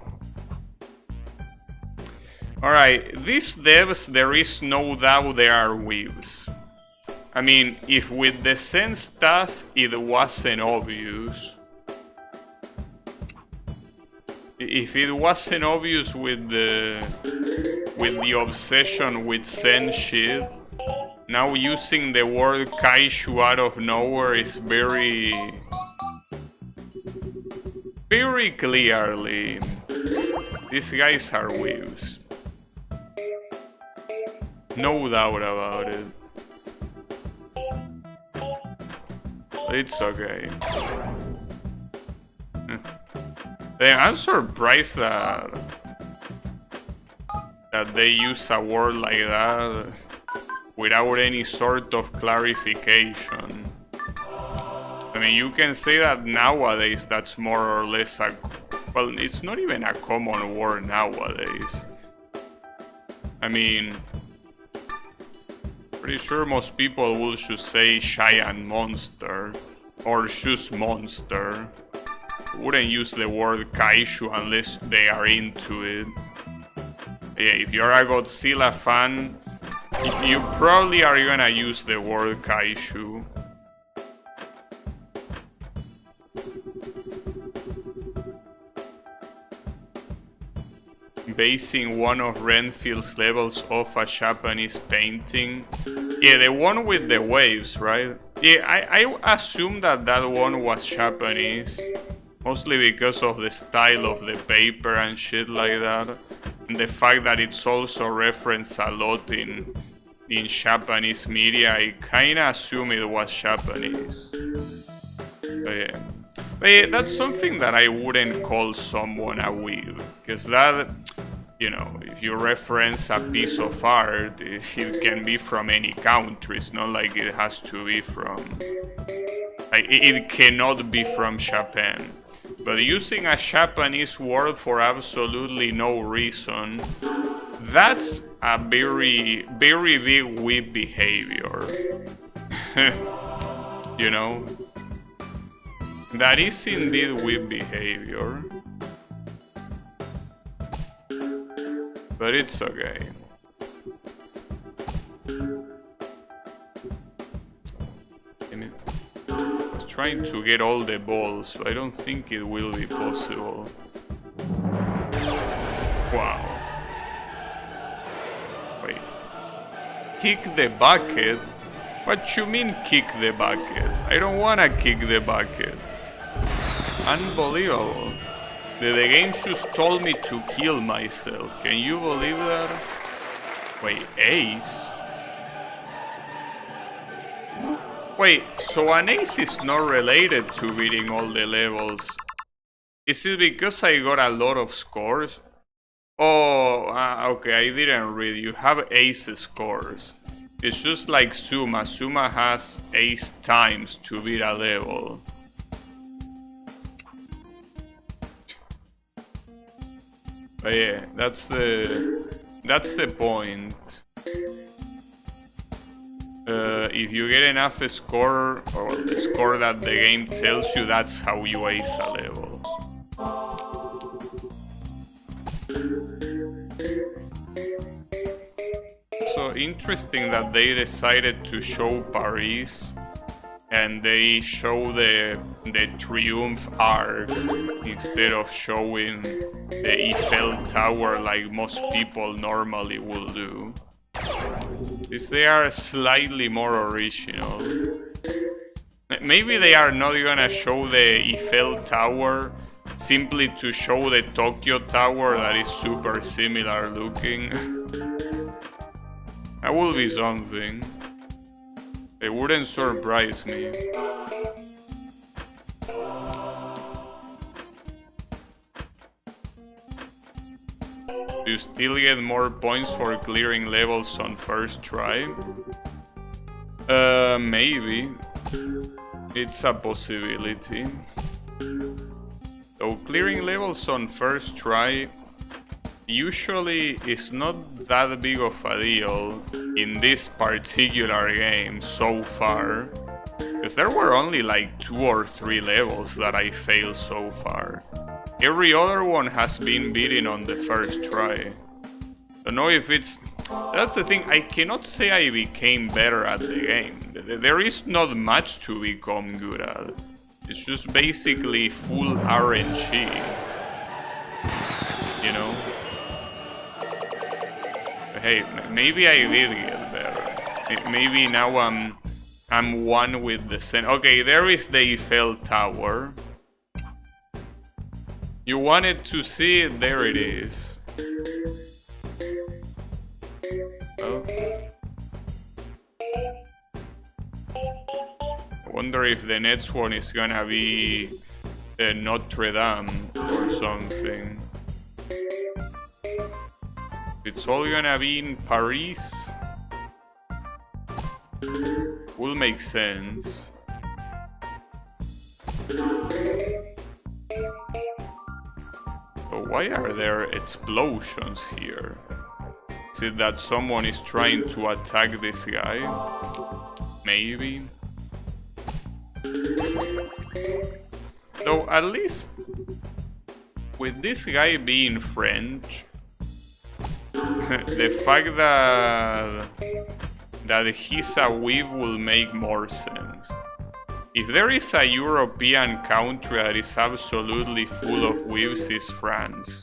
Alright, these devs, there is no doubt they are weebs. I mean, if with the Zen stuff it wasn't obvious. If it wasn't obvious with the obsession with Zen shit, now using the word kaiju out of nowhere is very clearly. These guys are weebs. No doubt about it. It's okay. I'm surprised that they use a word like that without any sort of clarification. I mean, you can say that nowadays that's more or less a... Well, it's not even a common word nowadays. I mean... Pretty sure most people will just say giant monster or just monster. Wouldn't use the word kaiju unless they are into it. Yeah, if you're a Godzilla fan, you probably are gonna use the word kaiju. Basing one of Renfield's levels off a Japanese painting. Yeah, the one with the waves, right? Yeah, I assume that one was Japanese. Mostly because of the style of the paper and shit like that. And the fact that it's also referenced a lot in Japanese media, I kinda assume it was Japanese. But yeah. But yeah, that's something that I wouldn't call someone a weeb. Because that, you know, if you reference a piece of art, it can be from any country. It's not like it has to be from... Like, it cannot be from Japan. But using a Japanese word for absolutely no reason, that's a very, very big weeb behavior. You know? That is indeed weeb behavior. But it's okay. Trying to get all the balls, but I don't think it will be possible. Wow. Wait. Kick the bucket? What you mean kick the bucket? I don't wanna kick the bucket. Unbelievable. The game just told me to kill myself. Can you believe that? Wait, ace? Wait, so an ace is not related to beating all the levels. Is it because I got a lot of scores? Oh, okay, I didn't read. You have ace scores. It's just like Suma. Suma has ace times to beat a level. But yeah, that's the point. If you get enough score, or the score that the game tells you, that's how you ace a level. So interesting that they decided to show Paris and they show the Triumph Arc instead of showing the Eiffel Tower like most people normally will do. They are slightly more original. Maybe they are not gonna show the Eiffel Tower simply to show the Tokyo Tower that is super similar looking. That will be something. It wouldn't surprise me. Do you still get more points for clearing levels on first try? Maybe. It's a possibility. So clearing levels on first try usually is not that big of a deal in this particular game so far. Because there were only like 2 or 3 levels that I failed so far. Every other one has been beaten on the first try. Don't know if it's... That's the thing, I cannot say I became better at the game. There is not much to become good at. It's just basically full RNG. You know? Hey, maybe I did get better. Maybe now I'm one with the Sen. Okay, there is the Eiffel Tower. You wanted to see it, there it is. Well, I wonder if the next one is gonna be Notre Dame or something. It's all gonna be in Paris. Will make sense. So why are there explosions here? Is it that someone is trying to attack this guy? Maybe. Though at least with this guy being French, the fact that he's a weeb will make more sense. If there is a European country that is absolutely full of weebs, it's France.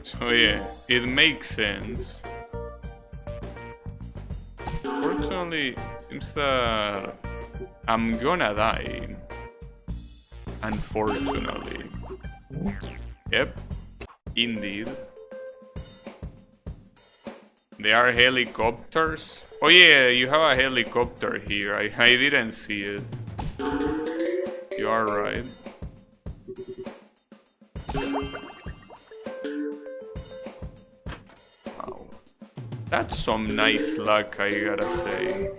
So yeah, it makes sense. Fortunately, it seems that I'm gonna die. Unfortunately. Yep, indeed. There are helicopters. Oh yeah, you have a helicopter here. I didn't see it. You are right. Wow. That's some nice luck, I gotta say.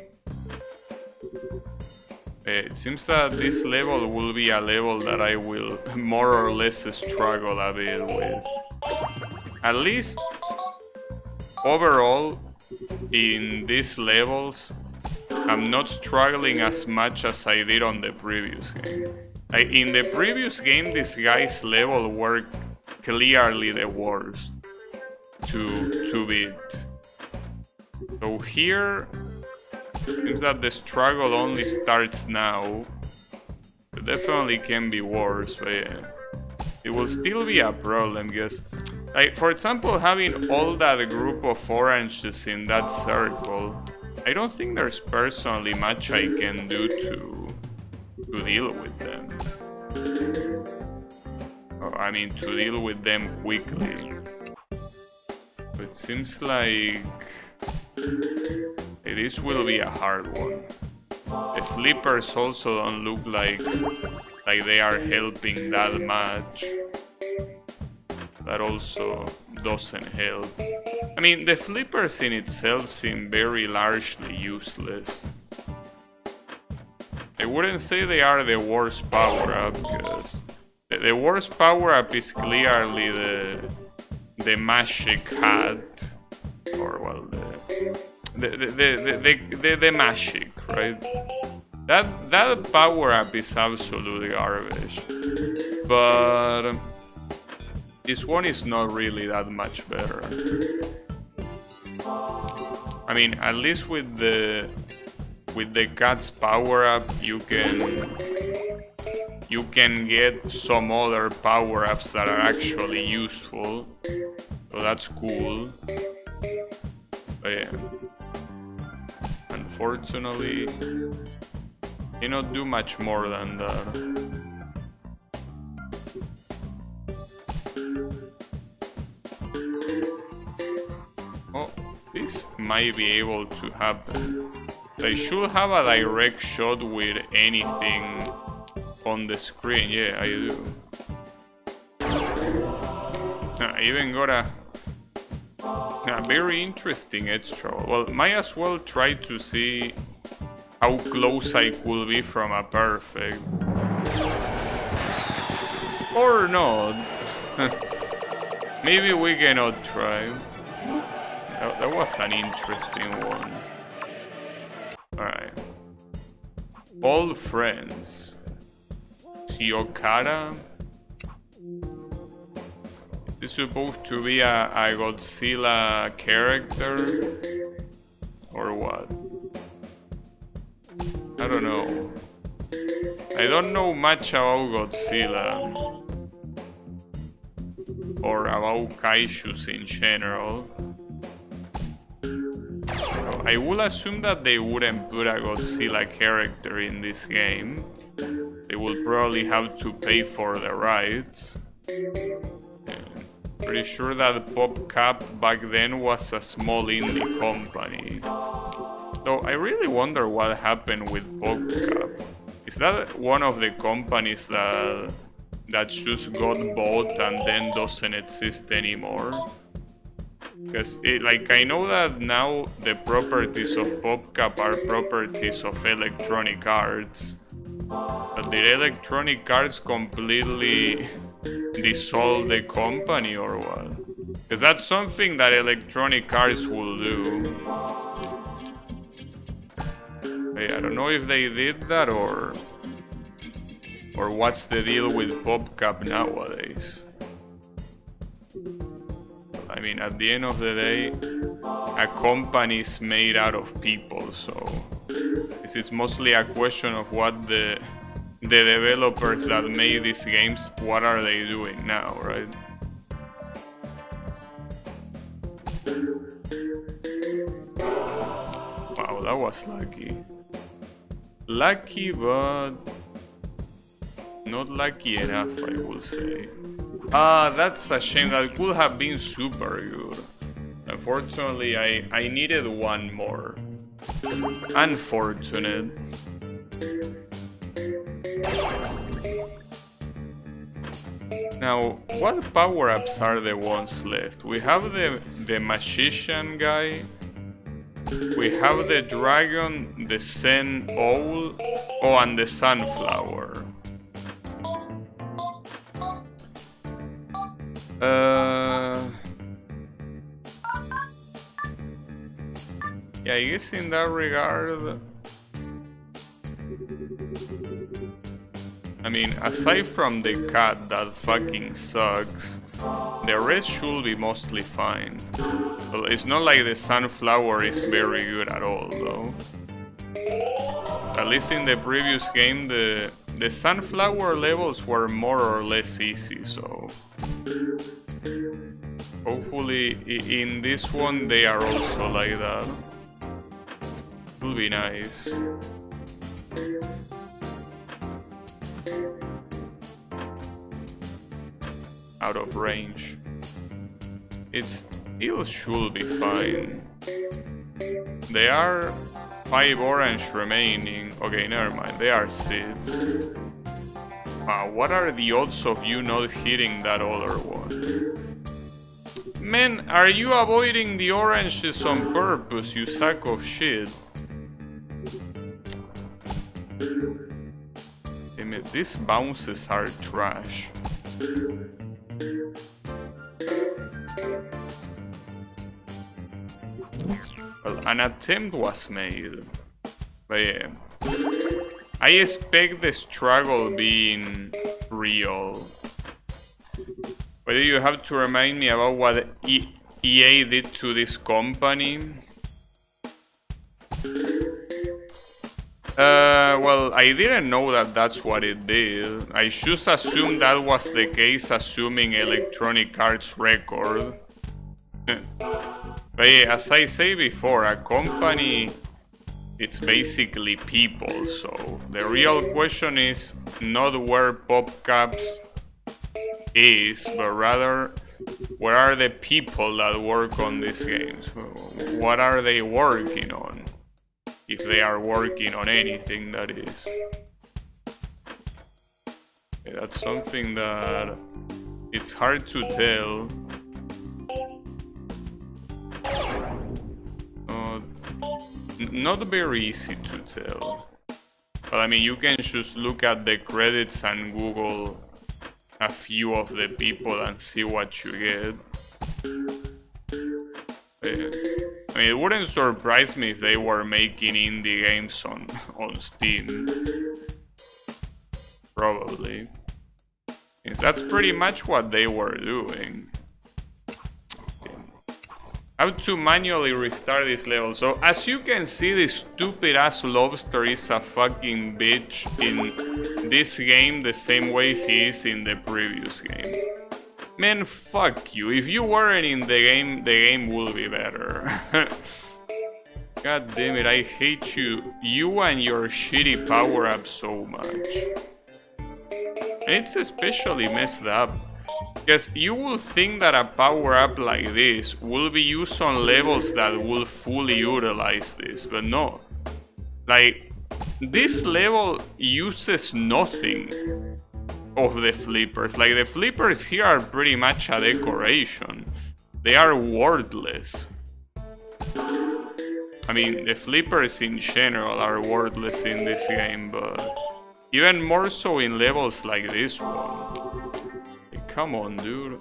It seems that this level will be a level that I will more or less struggle a bit with. At least overall, in these levels, I'm not struggling as much as I did on the previous game. In the previous game, this guy's level were clearly the worst to beat. So here, seems that the struggle only starts now. It definitely can be worse, but yeah. It will still be a problem, because, like, for example, having all that group of oranges in that circle, I don't think there's personally much I can do to deal with them. Or, I mean, to deal with them quickly. It seems like this will be a hard one. The flippers also don't look like they are helping that much. That also doesn't help. I mean, the flippers in itself seem very largely useless. I wouldn't say they are the worst power-up, because the worst power-up is clearly the magic hat, or well, the magic, right? That power-up is absolutely garbage, but this one is not really that much better. I mean, at least with the cat's power-up, you can get some other power-ups that are actually useful, so that's cool. But yeah, unfortunately, cannot do much more than that. Oh, this might be able to happen. I should have a direct shot with anything on the screen. Yeah, I do. I even got a very interesting edge throw. Well, might as well try to see how close I could be from a perfect. Or not. Maybe we cannot try. That was an interesting one. Alright. Old friends. Siokara. It's supposed to be a Godzilla character? Or what? I don't know. I don't know much about Godzilla. Or about kaijus in general. I would assume that they wouldn't put a Godzilla character in this game. They will probably have to pay for the rights. Pretty sure that PopCap back then was a small indie company. Though I really wonder what happened with PopCap. Is that one of the companies that just got bought and then doesn't exist anymore? Because like I know that now the properties of PopCap are properties of Electronic Arts. But did Electronic Arts completely dissolve the company or what? Because that's something that Electronic Arts will do. Hey, I don't know if they did that or what's the deal with PopCap nowadays. I mean, at the end of the day, a company is made out of people, so it's mostly a question of what the developers that made these games, what are they doing now, right? Wow, that was lucky. Lucky, but not lucky enough, I will say. That's a shame. That could have been super good. Unfortunately, I needed one more. Unfortunate. Now, what power-ups are the ones left? We have the magician guy. We have the dragon, the Zen owl, and the sunflower. Yeah, I guess in that regard, I mean, aside from the cat that fucking sucks, the rest should be mostly fine. Well, it's not like the sunflower is very good at all, though. At least in the previous game, the sunflower levels were more or less easy, so hopefully in this one they are also like that. Will be nice. Out of range. It still should be fine. There are 5 orange remaining. Okay, never mind. They are 6. Wow, what are the odds of you not hitting that other one? Man, are you avoiding the oranges on purpose, you sack of shit? Damn it, these bounces are trash. Well, an attempt was made. But yeah, I expect the struggle being real. But you have to remind me about what EA did to this company. Well, I didn't know that that's what it did. I just assumed that was the case, assuming Electronic Arts record. But yeah, as I say before, a company, it's basically people, so the real question is not where PopCap's is, but rather where are the people that work on these games? What are they working on? If they are working on anything, that is. Yeah, that's something that it's hard to tell. Not very easy to tell. But I mean, you can just look at the credits and Google a few of the people and see what you get. I mean, it wouldn't surprise me if they were making indie games on Steam. Probably. That's pretty much what they were doing. How to manually restart this level. So as you can see, this stupid ass lobster is a fucking bitch in this game the same way he is in the previous game. Man, fuck you. If you weren't in the game will be better. God damn it, I hate you. You and your shitty power-up so much. And it's especially messed up. Because you will think that a power-up like this will be used on levels that will fully utilize this, but no. Like, this level uses nothing of the flippers. Like, the flippers here are pretty much a decoration. They are worthless. I mean, the flippers in general are worthless in this game, but even more so in levels like this one. Like, come on, dude.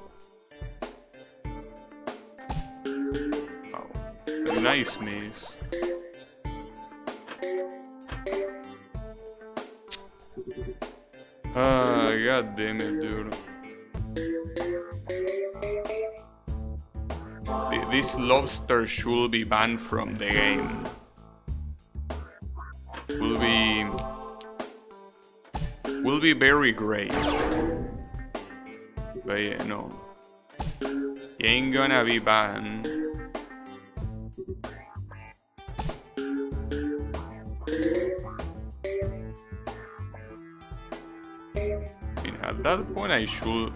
Wow. A nice miss. God damn it, dude. This lobster should be banned from the game. Will be very great. But yeah, no. He ain't gonna be banned. I mean, at that point I should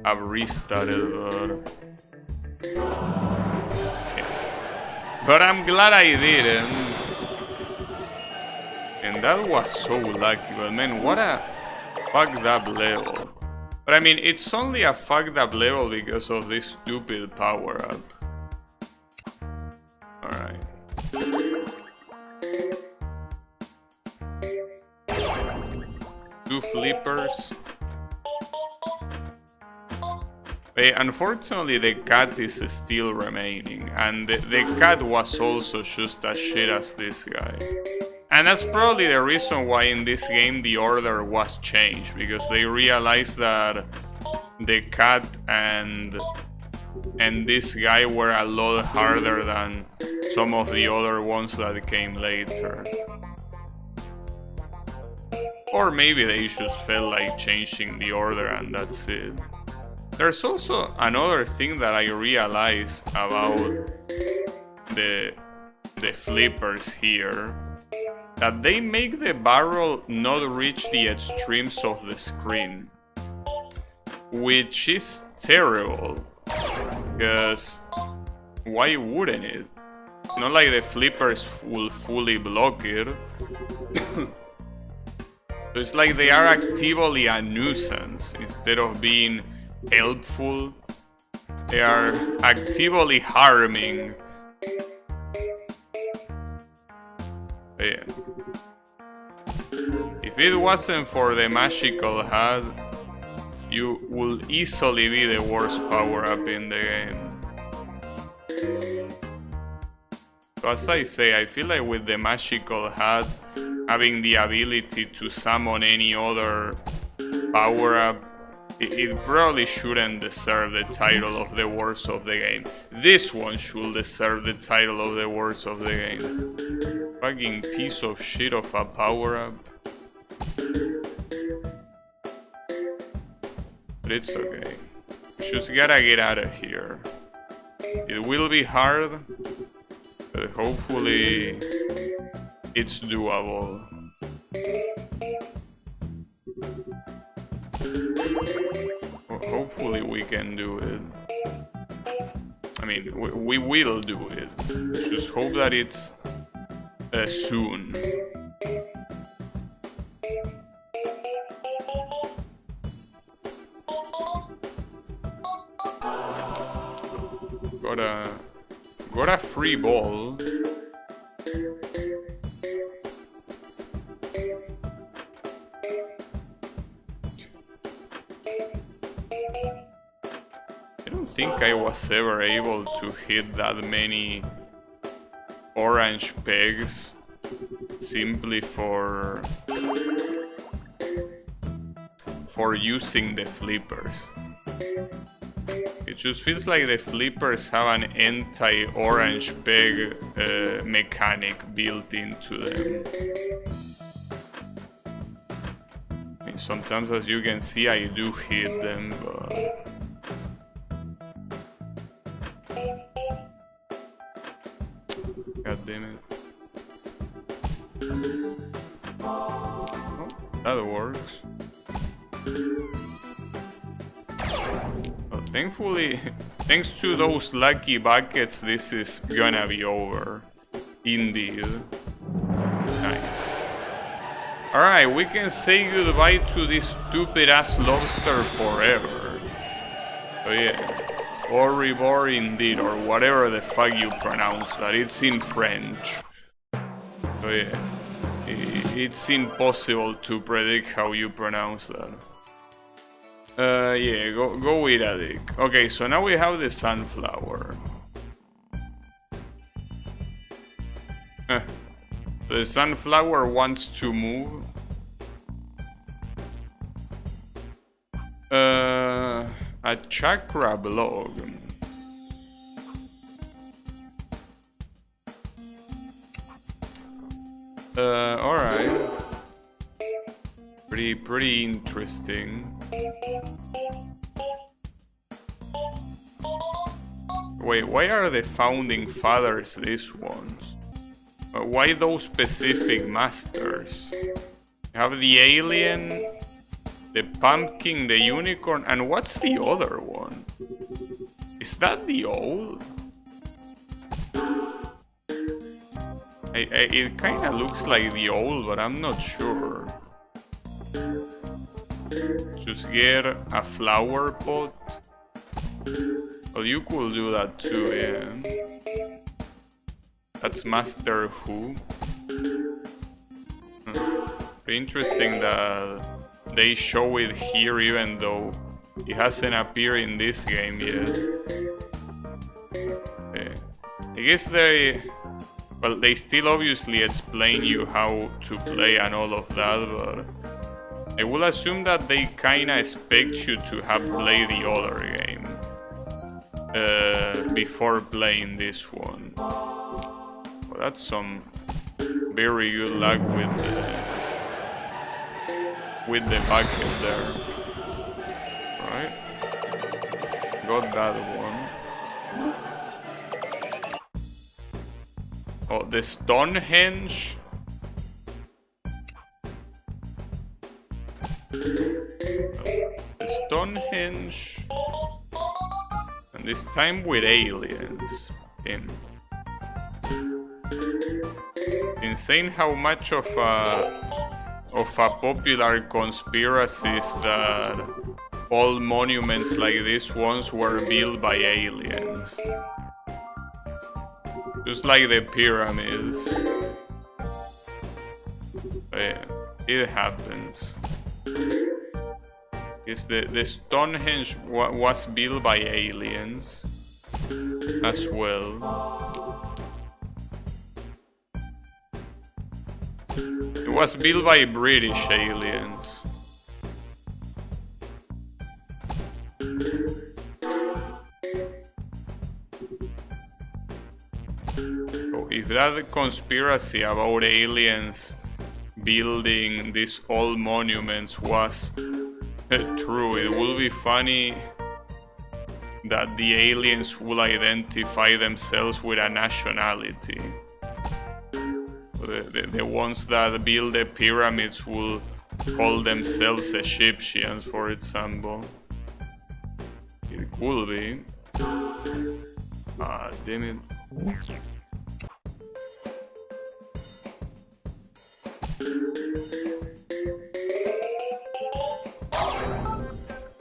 have restarted, but... But I'm glad I didn't. And that was so lucky, but man, what a fucked up level. But I mean, it's only a fucked up level because of this stupid power-up. Alright. 2 flippers. Unfortunately, the cat is still remaining, and the cat was also just as shit as this guy. And that's probably the reason why in this game the order was changed, because they realized that the cat and this guy were a lot harder than some of the other ones that came later. Or maybe they just felt like changing the order and that's it. There's also another thing that I realized about the flippers here, that they make the barrel not reach the extremes of the screen, which is terrible, because why wouldn't it? It's not like the flippers will fully block it. It's like they are actively a nuisance instead of being helpful. They are actively harming. But yeah. If it wasn't for the magical hat, you would easily be the worst power-up in the game. So as I say, I feel like with the magical hat, having the ability to summon any other power-up, it probably shouldn't deserve the title of the worst of the game. This one should deserve the title of the worst of the game. Fucking piece of shit of a power-up. But it's okay. Just gotta get out of here. It will be hard, but hopefully it's doable. Hopefully we can do it. I mean, we will do it. Just hope that it's soon. Got a free ball. I don't think I was ever able to hit that many orange pegs simply for using the flippers. It just feels like the flippers have an anti-orange peg mechanic built into them. I mean, sometimes, as you can see, I do hit them, but... God damn it. Oh, that works. Well, thankfully, thanks to those lucky buckets, this is gonna be over. Indeed. Nice. Alright, we can say goodbye to this stupid-ass lobster forever. So yeah. Au revoir indeed, or whatever the fuck you pronounce that. It's in French. So yeah. It's impossible to predict how you pronounce that. Yeah, go with a dick. Okay, so now we have the sunflower. The sunflower wants to move. A chakra blog. Alright. Pretty interesting. Wait, why are the founding fathers these ones? Why those specific masters? You have the alien, the pumpkin, the unicorn, and what's the other one? Is that the owl? It kinda looks like the owl, but I'm not sure. Just get a flower pot. Well, you could do that too, yeah. That's Master Who. Interesting that they show it here even though it hasn't appeared in this game yet. Yeah. I guess they still obviously explain you how to play and all of that, but I will assume that they kinda expect you to have played the other game before playing this one. Well, that's some very good luck with the bucket there. Right? Got that one. Oh, the Stonehenge. The Stonehenge. And this time with aliens. Insane how much of a popular conspiracy is that all monuments like this ones were built by aliens. Just like the pyramids. But yeah, it happens. The Stonehenge was built by aliens as well. It was built by British aliens. So if that conspiracy about aliens building these old monuments was true, it will be funny that the aliens will identify themselves with a nationality. The ones that build the pyramids will call themselves Egyptians, for example. It could be. Ah, damn it.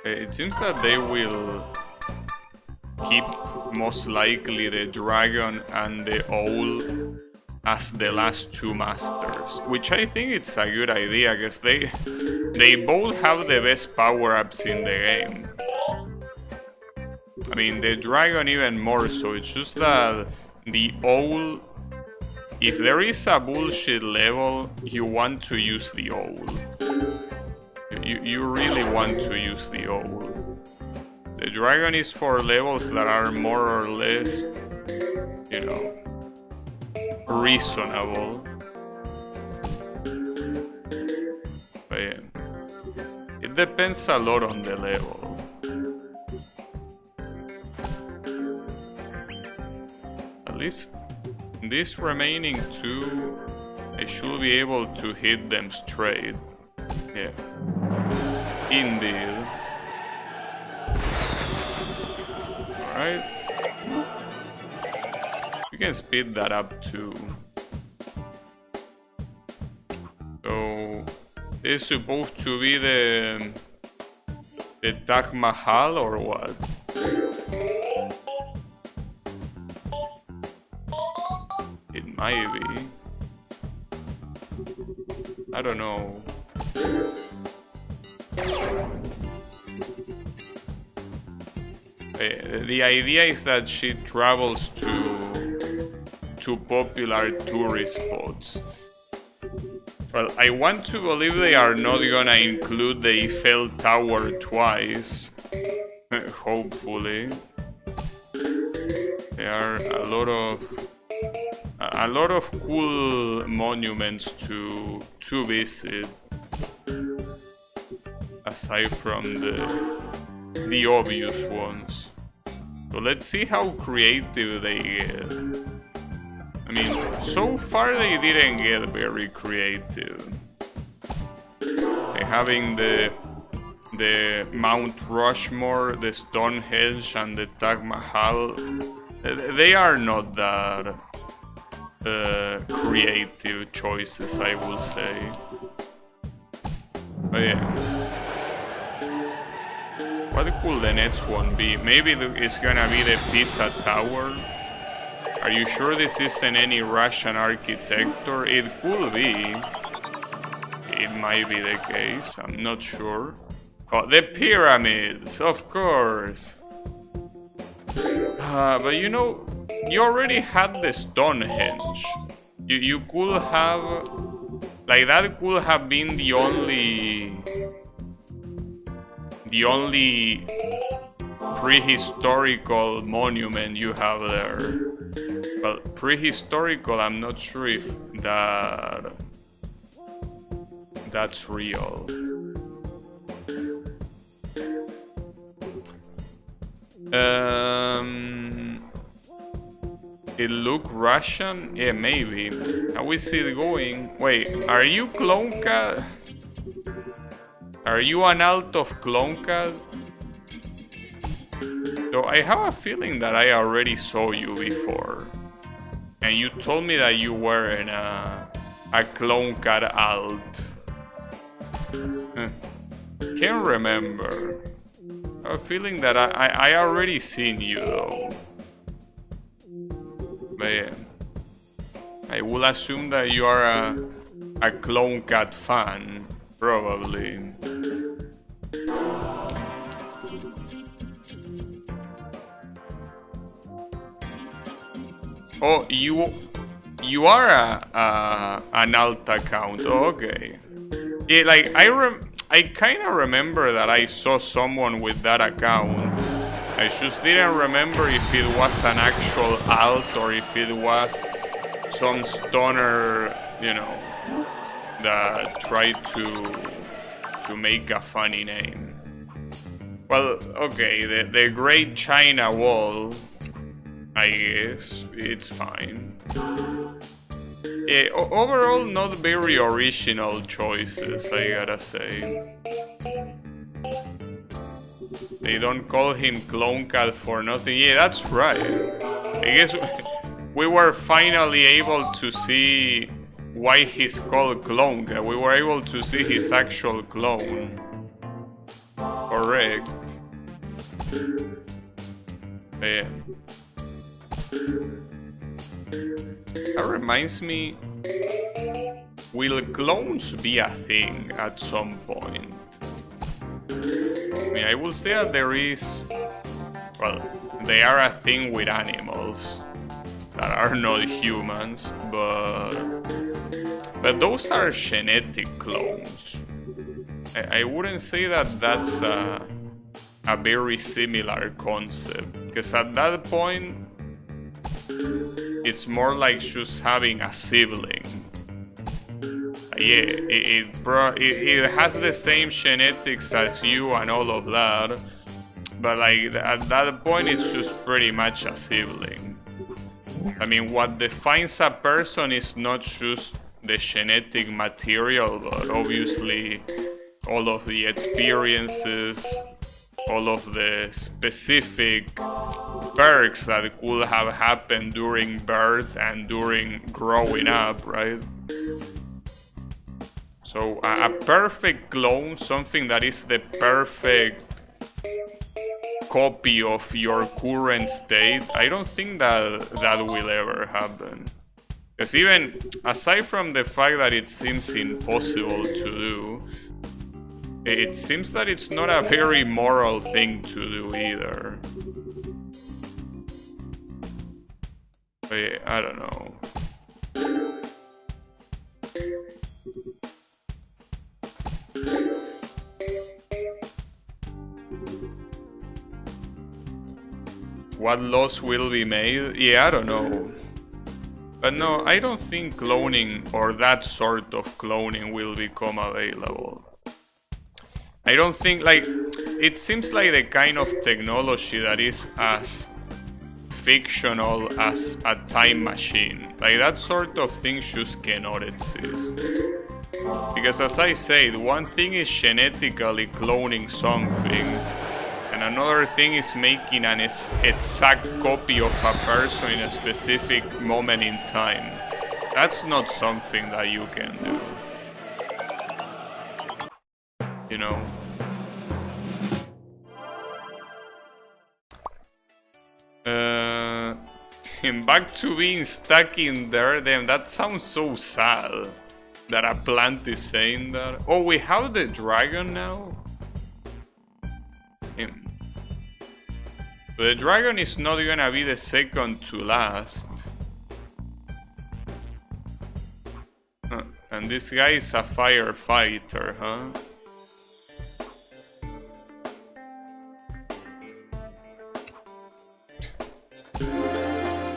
It seems that they will keep most likely the dragon and the owl as the last two masters, which I think it's a good idea because they both have the best power-ups in the game. I mean, the dragon even more so. It's just that the owl, if there is a bullshit level, you want to use the owl. You really want to use the owl. The dragon is for levels that are more or less, you know, reasonable. But yeah, it depends a lot on the level. At least these remaining two, I should be able to hit them straight. Yeah. Indeed. Alright. We can speed that up too. So this is supposed to be the Taj Mahal or what? It might be. I don't know. The idea is that she travels to popular tourist spots. Well, I want to believe they are not gonna include the Eiffel Tower twice. Hopefully. There are a lot of cool monuments to visit, aside from the obvious ones. So let's see how creative they get. I mean, so far they didn't get very creative. Having the Mount Rushmore, the Stonehenge, and the Taj Mahal, they are not that creative choices, I will say. But yeah. What could the next one be? Maybe it's gonna be the Pisa Tower. Are you sure this isn't any Russian architecture? It could be. It might be the case, I'm not sure. Oh, the pyramids, of course. But you know, you already had the Stonehenge. You could have... Like, that could have been the only prehistorical monument you have there. Well, prehistorical, I'm not sure if that's real. It look Russian? Yeah, maybe. How is it going? Wait, are you Clonka? Are you an alt of Clonka? So I have a feeling that I already saw you before. And you told me that you were in a Clonka alt. Can't remember. I have a feeling that I already seen you though. But yeah. I will assume that you are a Clone Cat fan, probably. Oh, you are an alt account. Oh, okay. Yeah, like I kind of remember that I saw someone with that account. I just didn't remember if it was an actual alt or if it was some stoner, you know, that tried to make a funny name. Well, okay, the Great China Wall, I guess, it's fine. Yeah, overall, not very original choices, I gotta say. They don't call him Clone Cat for nothing. Yeah, that's right. I guess we were finally able to see why he's called Clone Cat. We were able to see his actual clone. Correct. Yeah. That reminds me, will clones be a thing at some point? I mean, I will say that there is... Well, they are a thing with animals that are not humans, but those are genetic clones. I wouldn't say that that's a very similar concept, because at that point it's more like just having a sibling. Yeah, it has the same genetics as you and all of that, but like at that point it's just pretty much a sibling. I mean, what defines a person is not just the genetic material, but obviously all of the experiences, all of the specific perks that could have happened during birth and during growing up, right? So a perfect clone, something that is the perfect copy of your current state, I don't think that will ever happen. Because even aside from the fact that it seems impossible to do, it seems that it's not a very moral thing to do either. I don't know. What laws will be made? Yeah, I don't know. But no, I don't think cloning or that sort of cloning will become available. I don't think, like, it seems like the kind of technology that is as fictional as a time machine. Like, that sort of thing just cannot exist. Because as I said, one thing is genetically cloning something, and another thing is making an exact copy of a person in a specific moment in time. That's not something that you can do. You know? Back to being stuck in there, damn, that sounds so sad. That a plant is saying that. Oh, we have the dragon now? The dragon is not gonna be the second to last. And this guy is a firefighter, huh?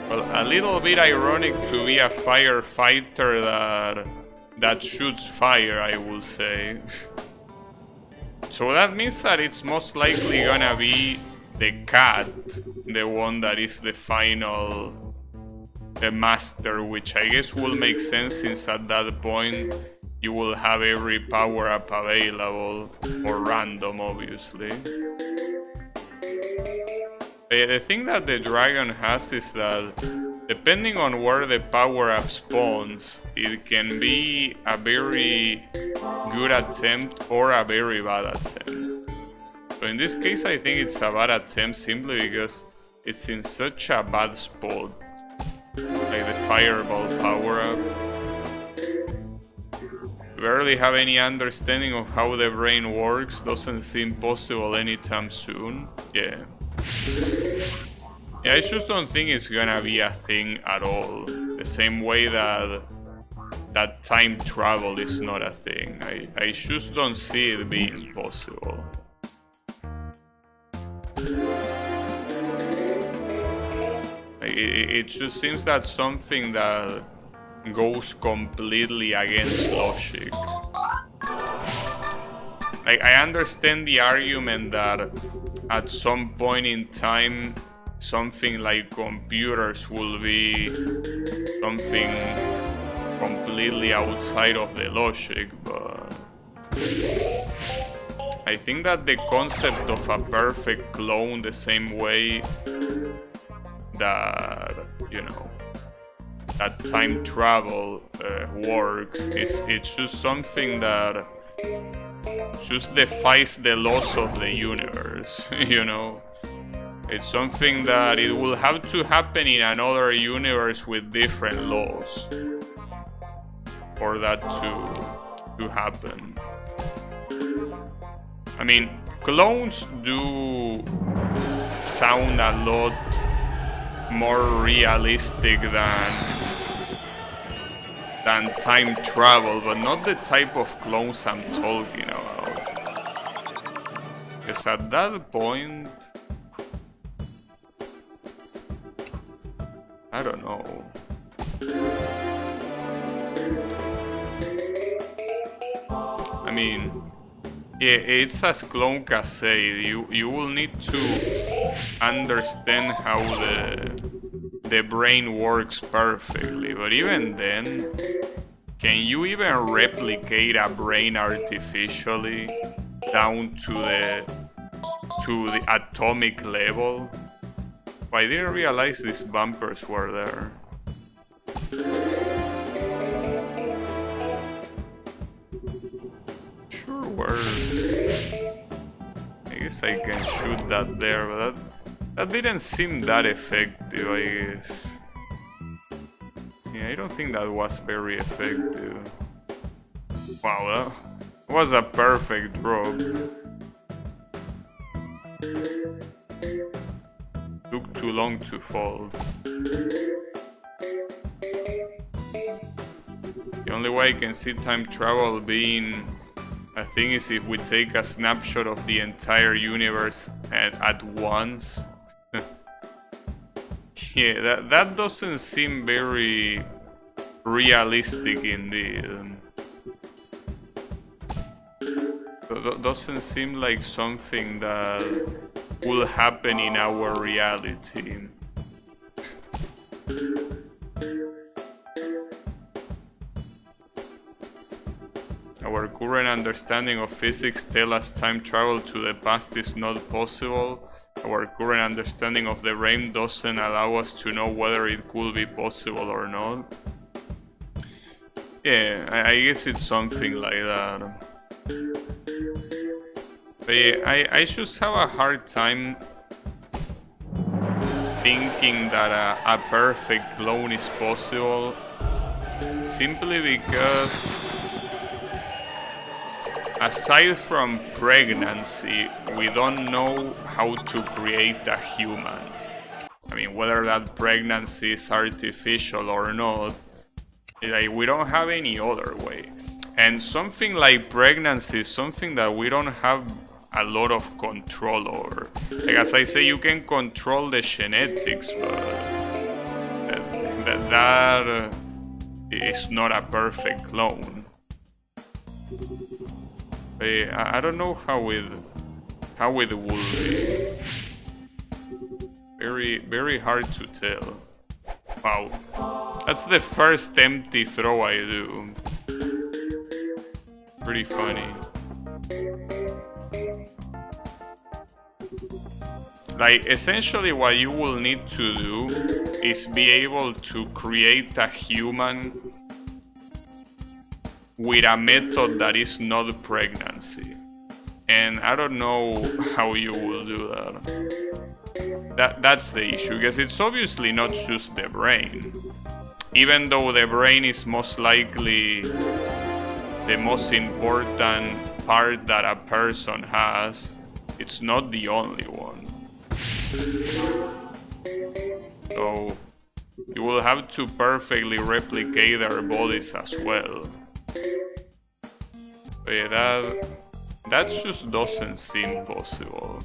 Well, a little bit ironic to be a firefighter that shoots fire, I will say. So that means that it's most likely gonna be the cat, the one that is the final master, which I guess will make sense since at that point you will have every power-up available, or random, obviously. The thing that the dragon has is that, depending on where the power-up spawns, it can be a very good attempt or a very bad attempt. So in this case, I think it's a bad attempt simply because it's in such a bad spot. Like the fireball power-up. Barely have any understanding of how the brain works, doesn't seem possible anytime soon. Yeah, I just don't think it's gonna be a thing at all. The same way that time travel is not a thing. I just don't see it being possible. It just seems that something that goes completely against logic. Like, I understand the argument that at some point in time something like computers will be something completely outside of the logic, but I think that the concept of a perfect clone, the same way that, you know, that time travel works, it's just something that just defies the laws of the universe, you know? It's something that it will have to happen in another universe with different laws for that to happen. I mean, clones do sound a lot more realistic than time travel, but not the type of clones I'm talking about. Because at that point, I don't know. I mean, yeah, it's as Clone can say. You will need to understand how the brain works perfectly. But even then, can you even replicate a brain artificially down to the atomic level? I didn't realize these bumpers were there. Sure were. I guess I can shoot that there, but that didn't seem that effective, I guess. Yeah, I don't think that was very effective. Wow, that was a perfect drop. Took too long to fall. The only way I can see time travel being a thing is if we take a snapshot of the entire universe at once. Yeah, that doesn't seem very realistic indeed. Doesn't seem like something that will happen in our reality. Our current understanding of physics tells us time travel to the past is not possible. Our current understanding of the brain doesn't allow us to know whether it could be possible or not. Yeah, I guess it's something like that. But yeah, I just have a hard time thinking that a perfect clone is possible, simply because aside from pregnancy, we don't know how to create a human. I mean, whether that pregnancy is artificial or not, like, we don't have any other way. And something like pregnancy is something that we don't have a lot of control over. Like, as I say, you can control the genetics, but that is not a perfect clone. I don't know how it will be. Very hard to tell. Wow, that's the first empty throw I do. Pretty funny. Like, essentially what you will need to do is be able to create a human with a method that is not pregnancy. And I don't know how you will do that. That's the issue, because it's obviously not just the brain. Even though the brain is most likely the most important part that a person has, it's not the only one. So you will have to perfectly replicate their bodies as well. But yeah, that just doesn't seem possible.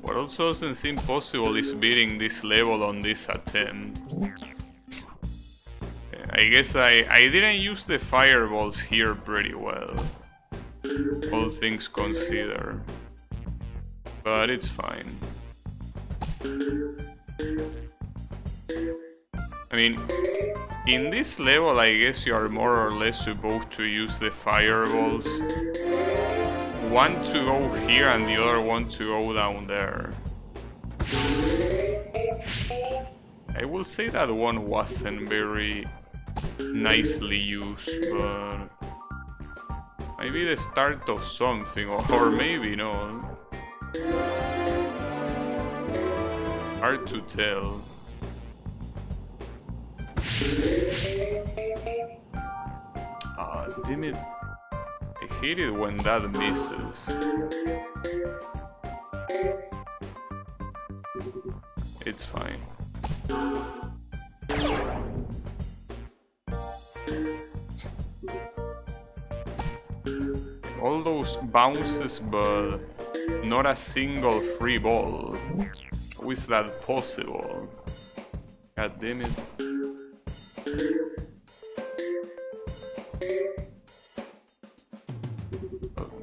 What also doesn't seem possible is beating this level on this attempt. I guess I didn't use the fireballs here pretty well, all things considered, but it's fine. I mean, in this level I guess you are more or less supposed to use the fireballs. One to go here and the other one to go down there. I will say that one wasn't very nicely used, but maybe the start of something, or maybe not. Hard to tell. Ah, damn it. I hate it when that misses. It's fine. all those bounces, but not a single free ball. How is that possible? God damn it.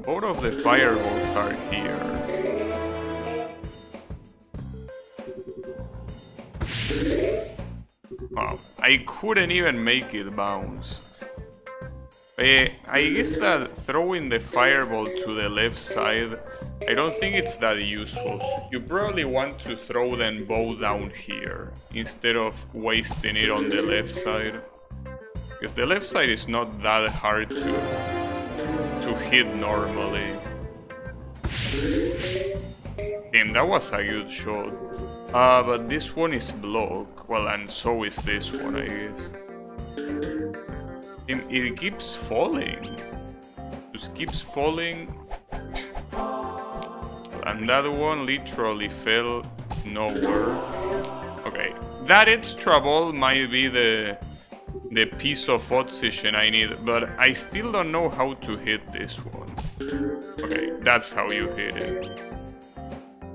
Both of the fireballs are here. Oh, I couldn't even make it bounce. I guess that throwing the fireball to the left side, I don't think it's that useful. You probably want to throw them both down here, instead of wasting it on the left side. Because the left side is not that hard to hit normally. Damn, that was a good shot. But this one is blocked. Well, and so is this one, I guess. It keeps falling. Just keeps falling. And that one literally fell nowhere. Okay, that extra ball might be the piece of oxygen I need, but I still don't know how to hit this one. Okay, that's how you hit it.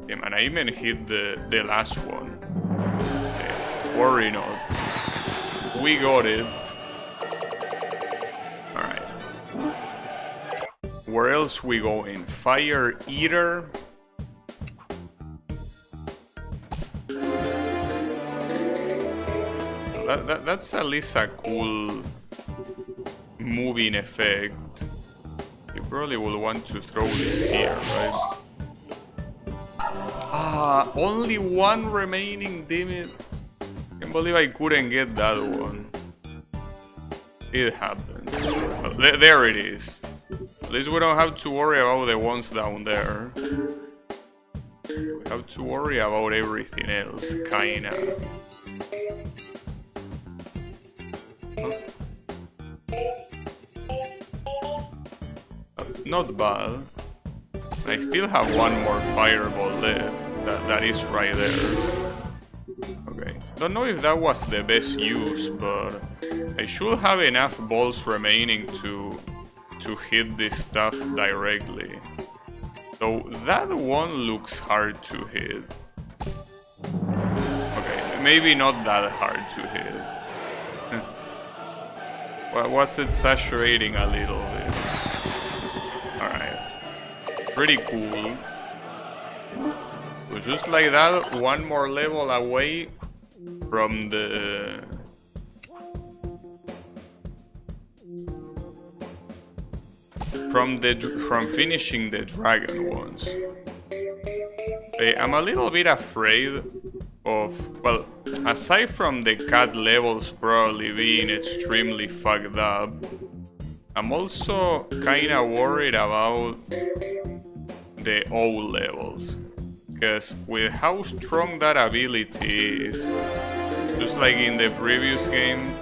Damn, and I even hit the last one. Okay, worry not. We got it. Alright. Where else we going? Fire Eater. That's at least a cool moving effect. You probably will want to throw this here, right? Ah, only one remaining, damn it. Can't believe I couldn't get that one. It happens. Well, there it is. At least we don't have to worry about the ones down there. We have to worry about everything else, kinda. Not bad. I still have one more fireball left. That is right there. Okay. Don't know if that was the best use, but I should have enough balls remaining to hit this stuff directly. So that one looks hard to hit. Okay, maybe not that hard to hit. Well, was it saturating a little bit? Alright. Pretty cool. So just like that, one more level away from the... From finishing the dragon ones. I'm a little bit afraid of, well, aside from the cat levels probably being extremely fucked up, I'm also kinda worried about the O levels. Because with how strong that ability is, just like in the previous game,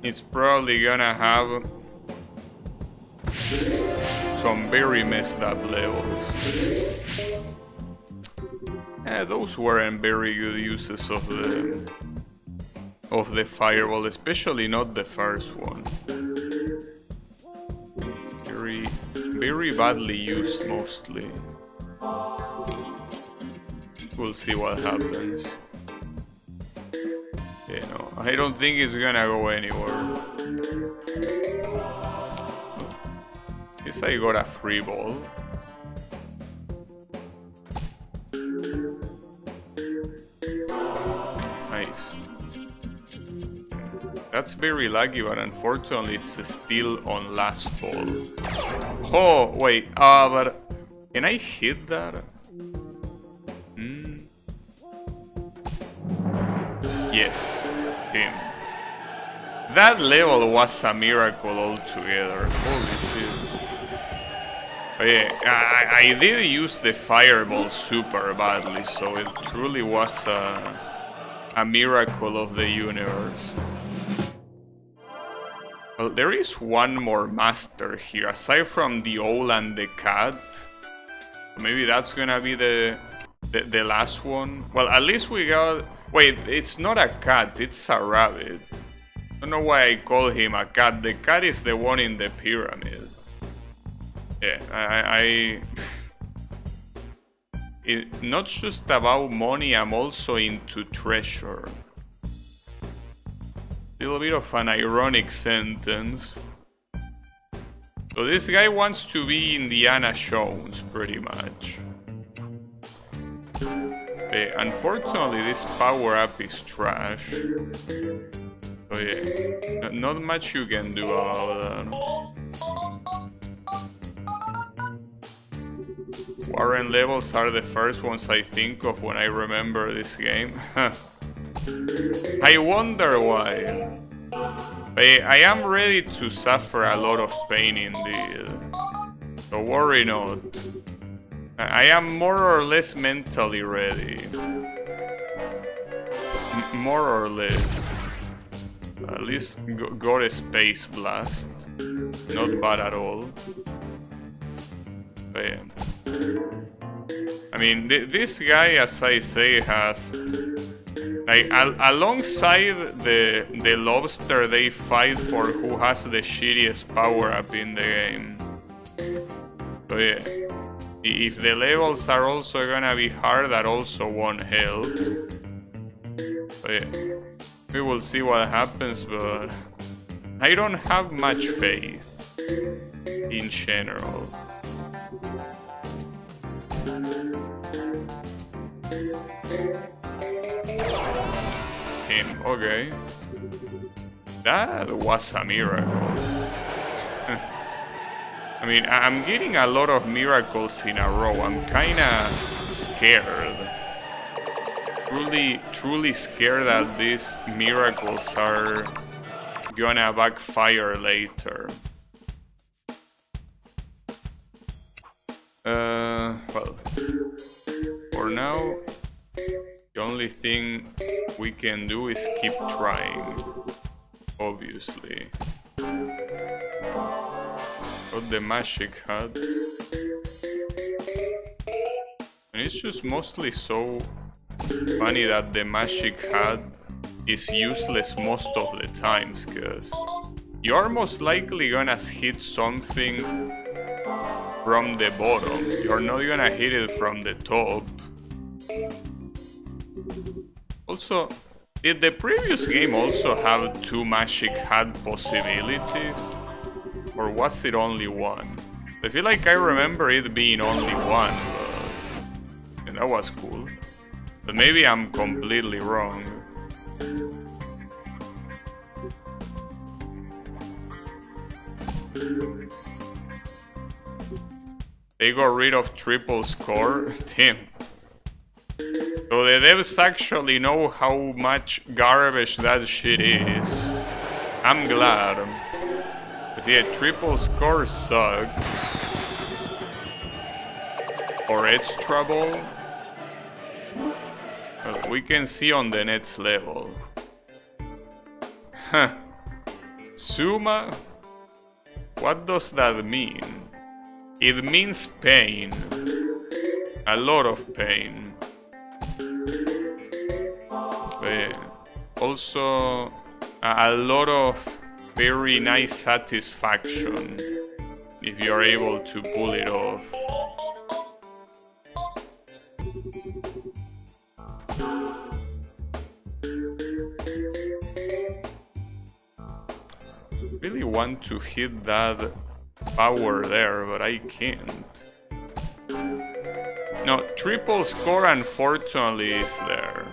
it's probably gonna have some very messed up levels. Those weren't very good uses of the fireball, especially not the first one. Very badly used mostly. We'll see what happens. You know, I don't think it's gonna go anywhere. Guess I got a free ball. Nice. That's very lucky, but unfortunately it's still on last ball. Oh, wait, but can I hit that? Yes, damn. That level was a miracle altogether. Holy shit. But yeah, I did use the fireball super badly, so it truly was a miracle of the universe. Well, there is one more master here, aside from the owl and the cat. Maybe that's gonna be the last one. Well, at least we got... Wait, it's not a cat, it's a rabbit. I don't know why I call him a cat. The cat is the one in the pyramid. Yeah, it's not just about money, I'm also into treasure. Little bit of an ironic sentence. So this guy wants to be Indiana Jones, pretty much. Unfortunately, this power-up is trash. So yeah, not much you can do about that. Warren levels are the first ones I think of when I remember this game. I wonder why. I am ready to suffer a lot of pain indeed. So worry not. I am more or less mentally ready. More or less. At least got a space blast. Not bad at all. But yeah. I mean, this guy, as I say, has... Like, alongside the lobster, they fight for who has the shittiest power-up in the game. So yeah, if the levels are also gonna be hard, that also won't help. So yeah, we will see what happens, but I don't have much faith in general. Okay. That was a miracle. I mean, I'm getting a lot of miracles in a row. I'm kinda scared. Truly scared that these miracles are gonna backfire later. Well, for now, the only thing we can do is keep trying, obviously. Got the magic hat. And it's just mostly so funny that the magic hat is useless most of the times, because you're most likely gonna hit something from the bottom. You're not gonna hit it from the top. Also, did the previous game also have 2 magic hat possibilities? Or was it only one? I feel like I remember it being only one, but yeah, that was cool. But maybe I'm completely wrong. They got rid of triple score? Damn. So the devs actually know how much garbage that shit is. I'm glad. But yeah, triple score sucks. Or it's trouble. Well, we can see on the next level. Huh. Suma? What does that mean? It means pain. A lot of pain. But also a lot of very nice satisfaction if you're able to pull it off. Really want to hit that power there, but I can't. No, triple score unfortunately is there.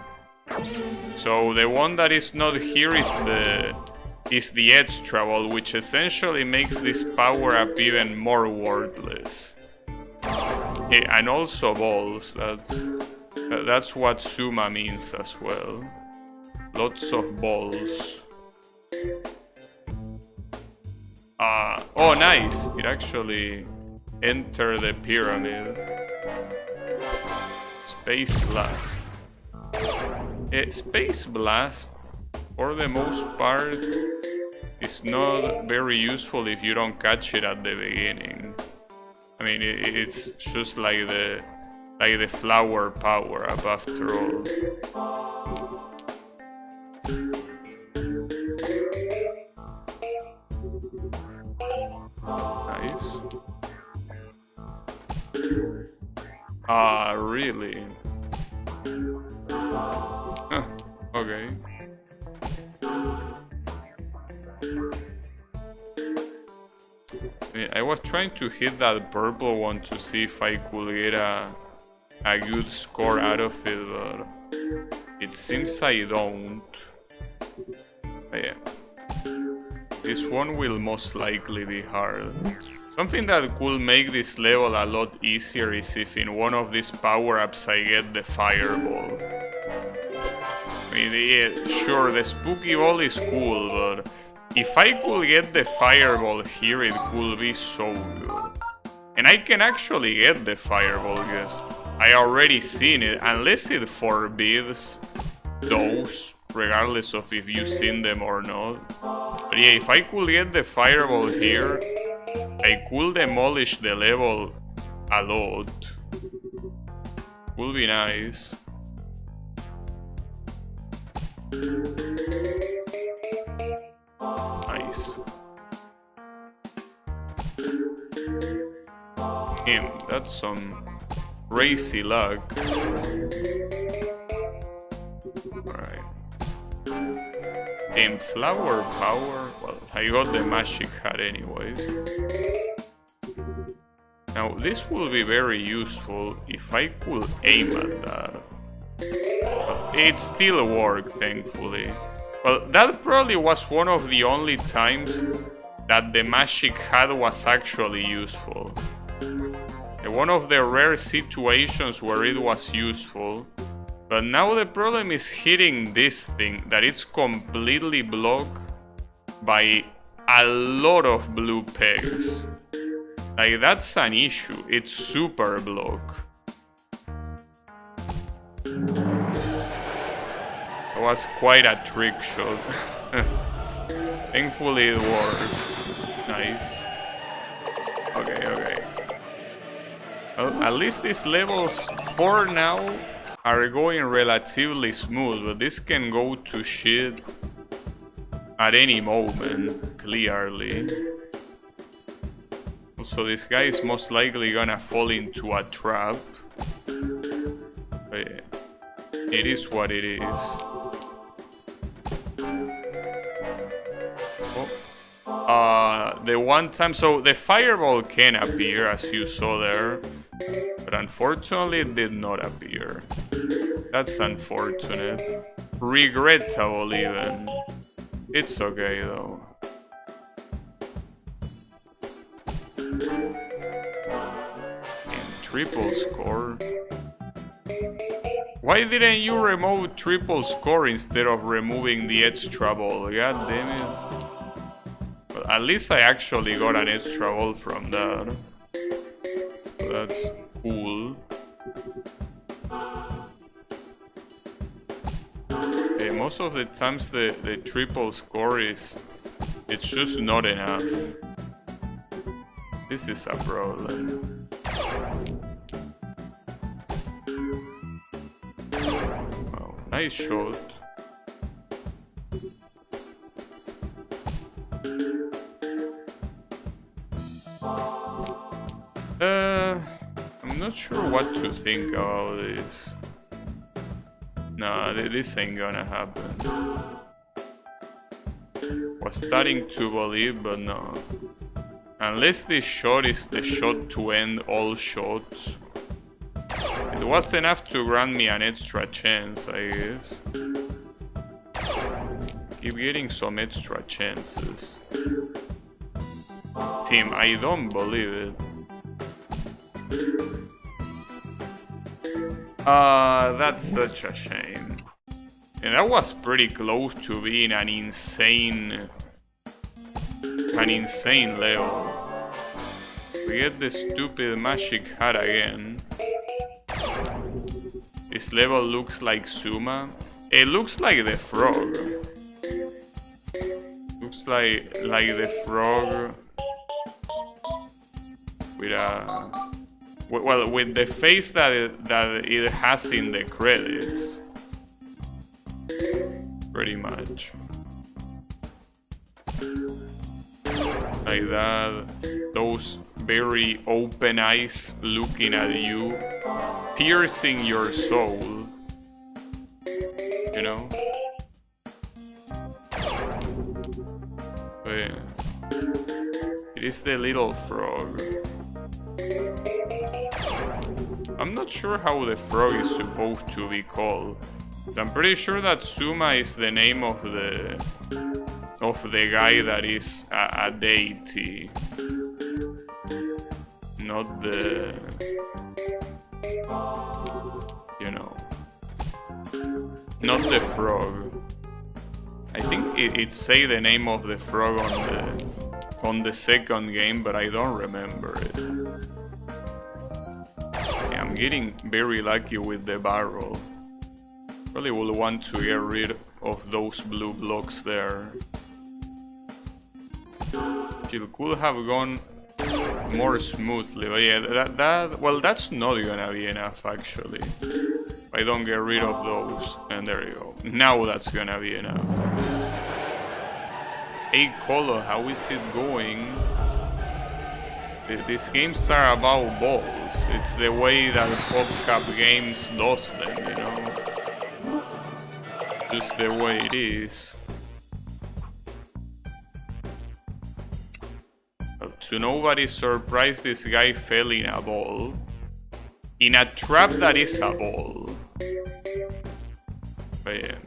So the one that is not here is the edge travel, which essentially makes this power up even more worthless. Yeah, and also balls. That's what Suma means as well. Lots of balls. Oh, nice! It actually entered the pyramid. Space Blast. Space Blast, for the most part, is not very useful if you don't catch it at the beginning. I mean, it's just like the flower power up after all. Nice. Ah, really? Huh, okay. I was trying to hit that purple one to see if I could get a good score out of it, but it seems I don't. But yeah. This one will most likely be hard. Something that could make this level a lot easier is if in one of these power-ups I get the fireball. I mean, yeah, sure, the spooky ball is cool, but if I could get the fireball here, it could be so good. And I can actually get the fireball, because I already seen it, unless it forbids those, regardless of if you've seen them or not. But yeah, if I could get the fireball here, I could demolish the level a lot. Would be nice. Nice. That's some crazy luck. Alright. Flower power. Well, I got the magic hat anyways. Now, this will be very useful if I could aim at that. But it still worked, thankfully. Well, that probably was one of the only times that the magic hat was actually useful. One of the rare situations where it was useful. But now the problem is hitting this thing, that it's completely blocked by a lot of blue pegs. Like, that's an issue. It's super blocked. It was quite a trick shot. Thankfully it worked. Nice. Okay. Well, at least these levels 4 now are going relatively smooth, but this can go to shit at any moment, clearly. Also, this guy is most likely gonna fall into a trap. But yeah, it is what it is. The one time, so the fireball can appear, as you saw there, but unfortunately it did not appear. That's unfortunate. Regrettable even. It's okay though. And triple score. Why didn't you remove triple score instead of removing the extra ball? God damn it. But at least I actually got an extra ball from that. So that's cool. Okay, most of the times the triple score it's just not enough. This is a problem. Wow, nice shot. I'm not sure what to think about this. Nah, this ain't gonna happen. Was starting to believe, but no. Unless this shot is the shot to end all shots. It was enough to grant me an extra chance, I guess. Keep getting some extra chances. Team, I don't believe it. That's such a shame. And that was pretty close to being an insane level. We get the stupid magic hat again. This level looks like Suma. It looks like the frog. Looks like the frog with a with the face that it has in the credits. Pretty much. Like that. Those very open eyes looking at you, piercing your soul. You know? But yeah. It is the little frog. I'm not sure how the frog is supposed to be called. I'm pretty sure that Suma is the name of the guy that is a deity. Not the... you know... not the frog. I think it say the name of the frog on the second game, but I don't remember it. Yeah, I'm getting very lucky with the barrel. Probably will want to get rid of those blue blocks there. It could have gone more smoothly, but yeah, well, that's not gonna be enough actually. If I don't get rid of those, and there you go. Now that's gonna be enough. Hey Colo, how is it going? These games are about balls. It's the way that PopCap Games does them, you know? Just the way it is. But to nobody's surprise, this guy fell in a ball. In a trap that is a ball. But yeah.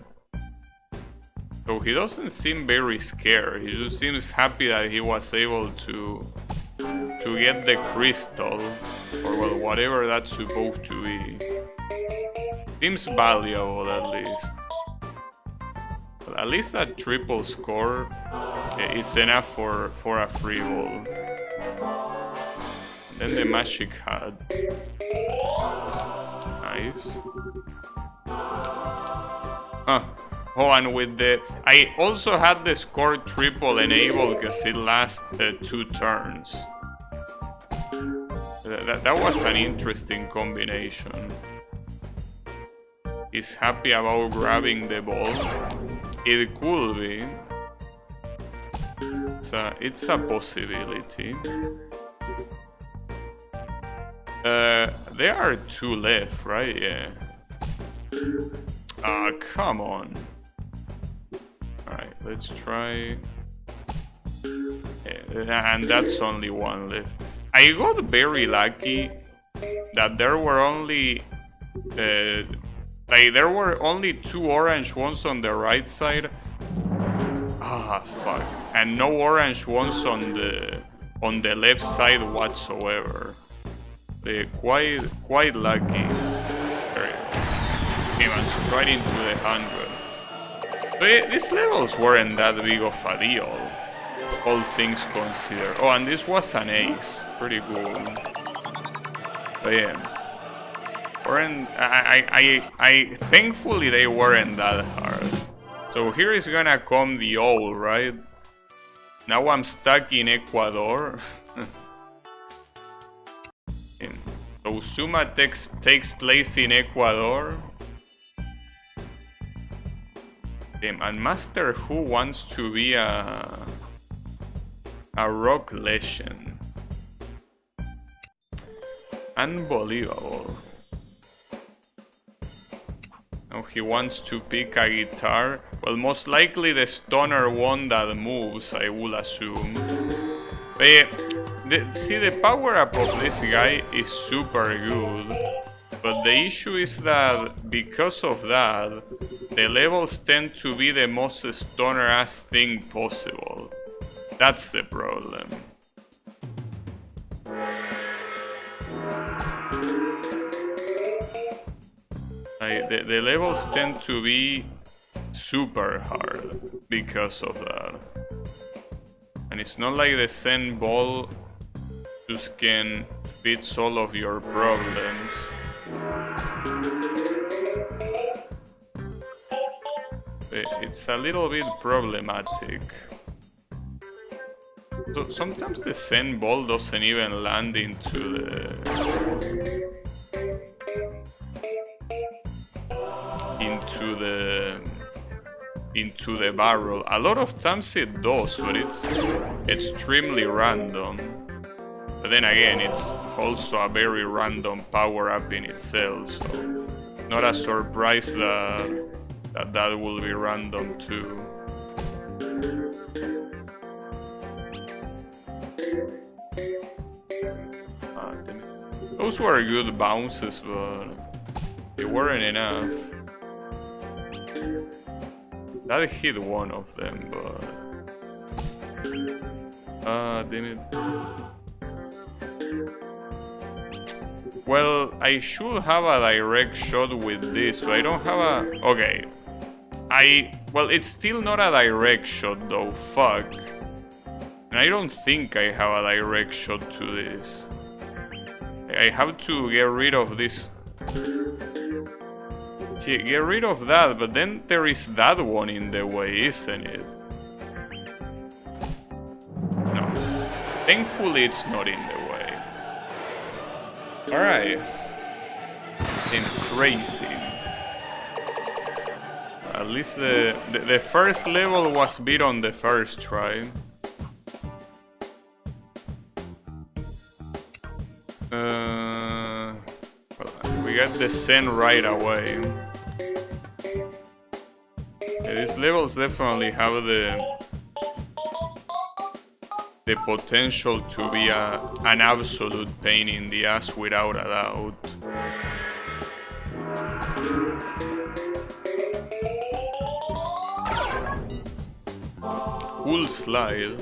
So he doesn't seem very scared. He just seems happy that he was able to get the crystal, or well, whatever that's supposed to be. Seems valuable at least. Well, at least that triple score is enough for a free ball. Then the magic hat. Nice. Oh, and with the... I also had the score triple enabled because it lasts 2 turns. That was an interesting combination. He's happy about grabbing the ball. It could be. It's a possibility. There are 2 left, right? Yeah. Ah, come on. Alright, let's try... Yeah, and that's only 1 left. I got very lucky that there were only... there were only 2 orange ones on the right side. Ah, fuck. And no orange ones on the left side whatsoever. They're quite lucky. There you go. Came on straight into the 100. But these levels weren't that big of a deal, all things considered. Oh, and this was an ace. Pretty cool. But yeah. I thankfully they weren't that hard. So here is gonna come the owl, right? Now I'm stuck in Ecuador. So Suma takes place in Ecuador. Damn, and Master Who wants to be a rock legend. Unbelievable. Now he wants to pick a guitar. Well, most likely the stoner one that moves, I will assume. But see, the power-up of this guy is super good. But the issue is that, because of that, the levels tend to be the most stoner-ass thing possible. That's the problem. The levels tend to be super hard because of that. And it's not like the Zen ball just can fix all of your problems. It's a little bit problematic. So sometimes the Zen ball doesn't even land into the barrel. A lot of times it does, but it's extremely random. But then again, it's also a very random power-up in itself, so not a surprise that will be random too. Those were good bounces, but they weren't enough. That hit one of them, but... damn it. Well, I should have a direct shot with this, but I don't have a... Okay. Well, it's still not a direct shot though, fuck. And I don't think I have a direct shot to this. I have to get rid of this. Get rid of that, but then there is that one in the way, isn't it? No. Thankfully, it's not in the way. Alright. Then crazy. At least the first level was beat on the first try. We got the Zen right away. Yeah, these levels definitely have the potential to be an absolute pain in the ass without a doubt. Cool slide.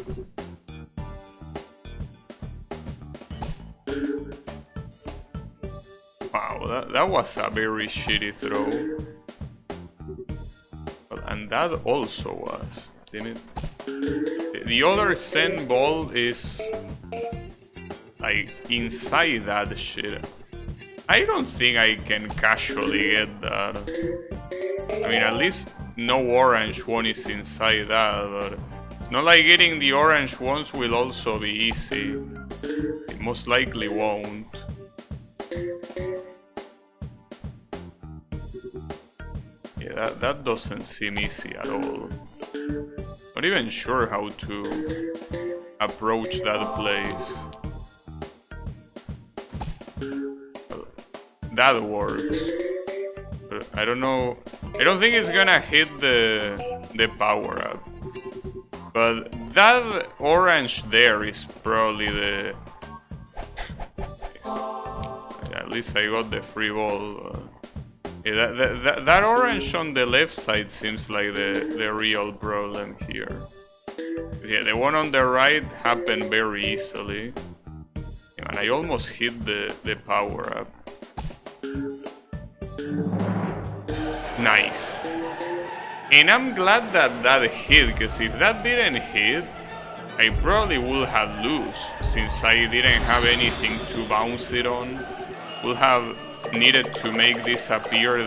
Wow, that was a very shitty throw. And that also was, didn't it? The other Zen ball is like inside that shit. I don't think I can casually get that. I mean, at least no orange one is inside that, but it's not like getting the orange ones will also be easy. It most likely won't. Yeah, that doesn't seem easy at all. Not even sure how to approach that place. That works. But I don't know. I don't think it's gonna hit the power up. But that orange there is probably the... At least I got the free ball. Yeah, that orange on the left side seems like the real problem here. Yeah, the one on the right happened very easily. Yeah, and I almost hit the power up. Nice. And I'm glad that hit, because if that didn't hit, I probably would have lost, since I didn't have anything to bounce it on. Would have needed to make this appear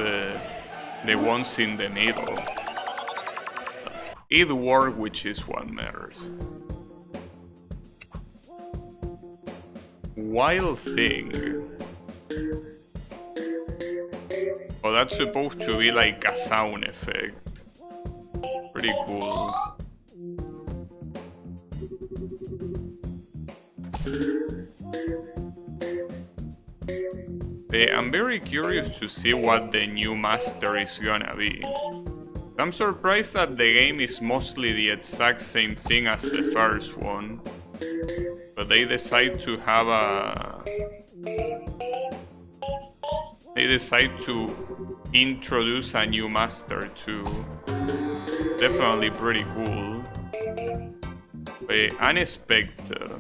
the ones in the middle. It worked, which is what matters. Wild thing. Oh, that's supposed to be like a sound effect. Pretty cool. I'm very curious to see what the new master is gonna be. I'm surprised that the game is mostly the exact same thing as the first one, but they decide to have they decide to introduce a new master too. Definitely pretty cool. Unexpected.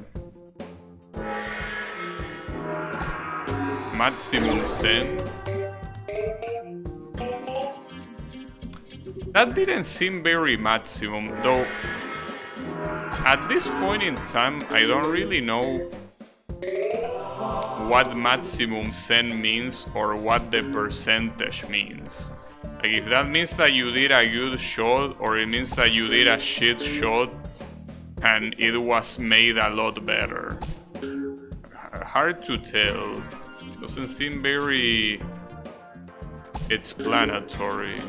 Maximum Zen. That didn't seem very maximum, though. At this point in time, I don't really know what maximum Zen means or what the percentage means. Like, if that means that you did a good shot, or it means that you did a shit shot and it was made a lot better. Hard to tell. Doesn't seem very explanatory.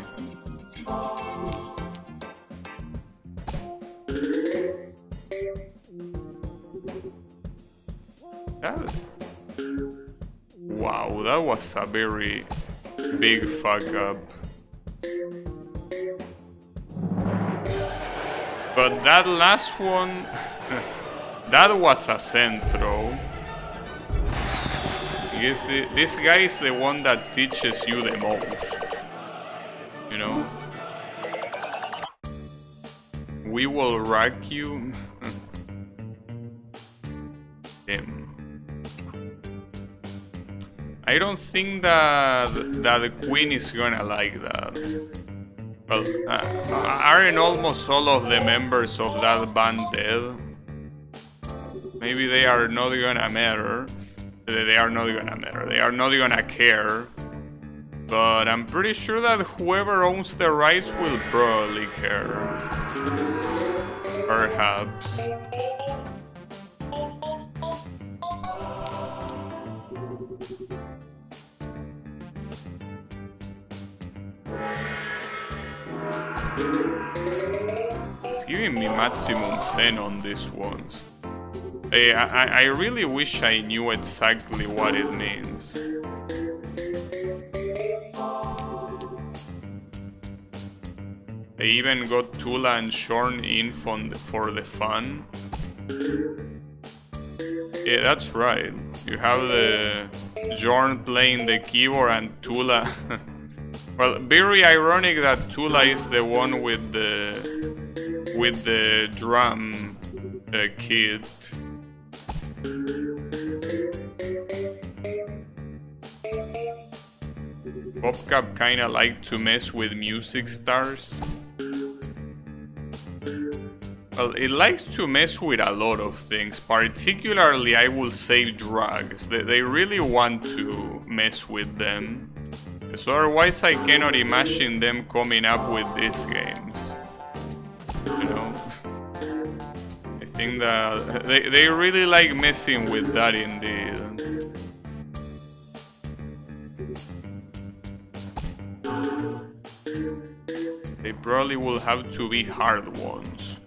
That... Wow, that was a very big fuck up. But that last one, that was a send throw. I guess this guy is the one that teaches you the most. You know? We will rack you. Damn. I don't think that the queen is gonna like that. Well, aren't almost all of the members of that band dead? Maybe they are not gonna matter. They are not gonna matter. They are not gonna care. But I'm pretty sure that whoever owns the rights will probably care. Perhaps. It's giving me maximum zen on these ones. I really wish I knew exactly what it means. They even got Tula and Shorn in for the fun. Yeah, that's right. You have the Jorn playing the keyboard and Tula. Well, very ironic that Tula is the one with the drum kit. PopCap kinda like to mess with music stars. Well, it likes to mess with a lot of things, particularly I will say drugs. They really want to mess with them. So otherwise I cannot imagine them coming up with these games. You know? I think that they really like messing with that indeed. They probably will have to be hard ones.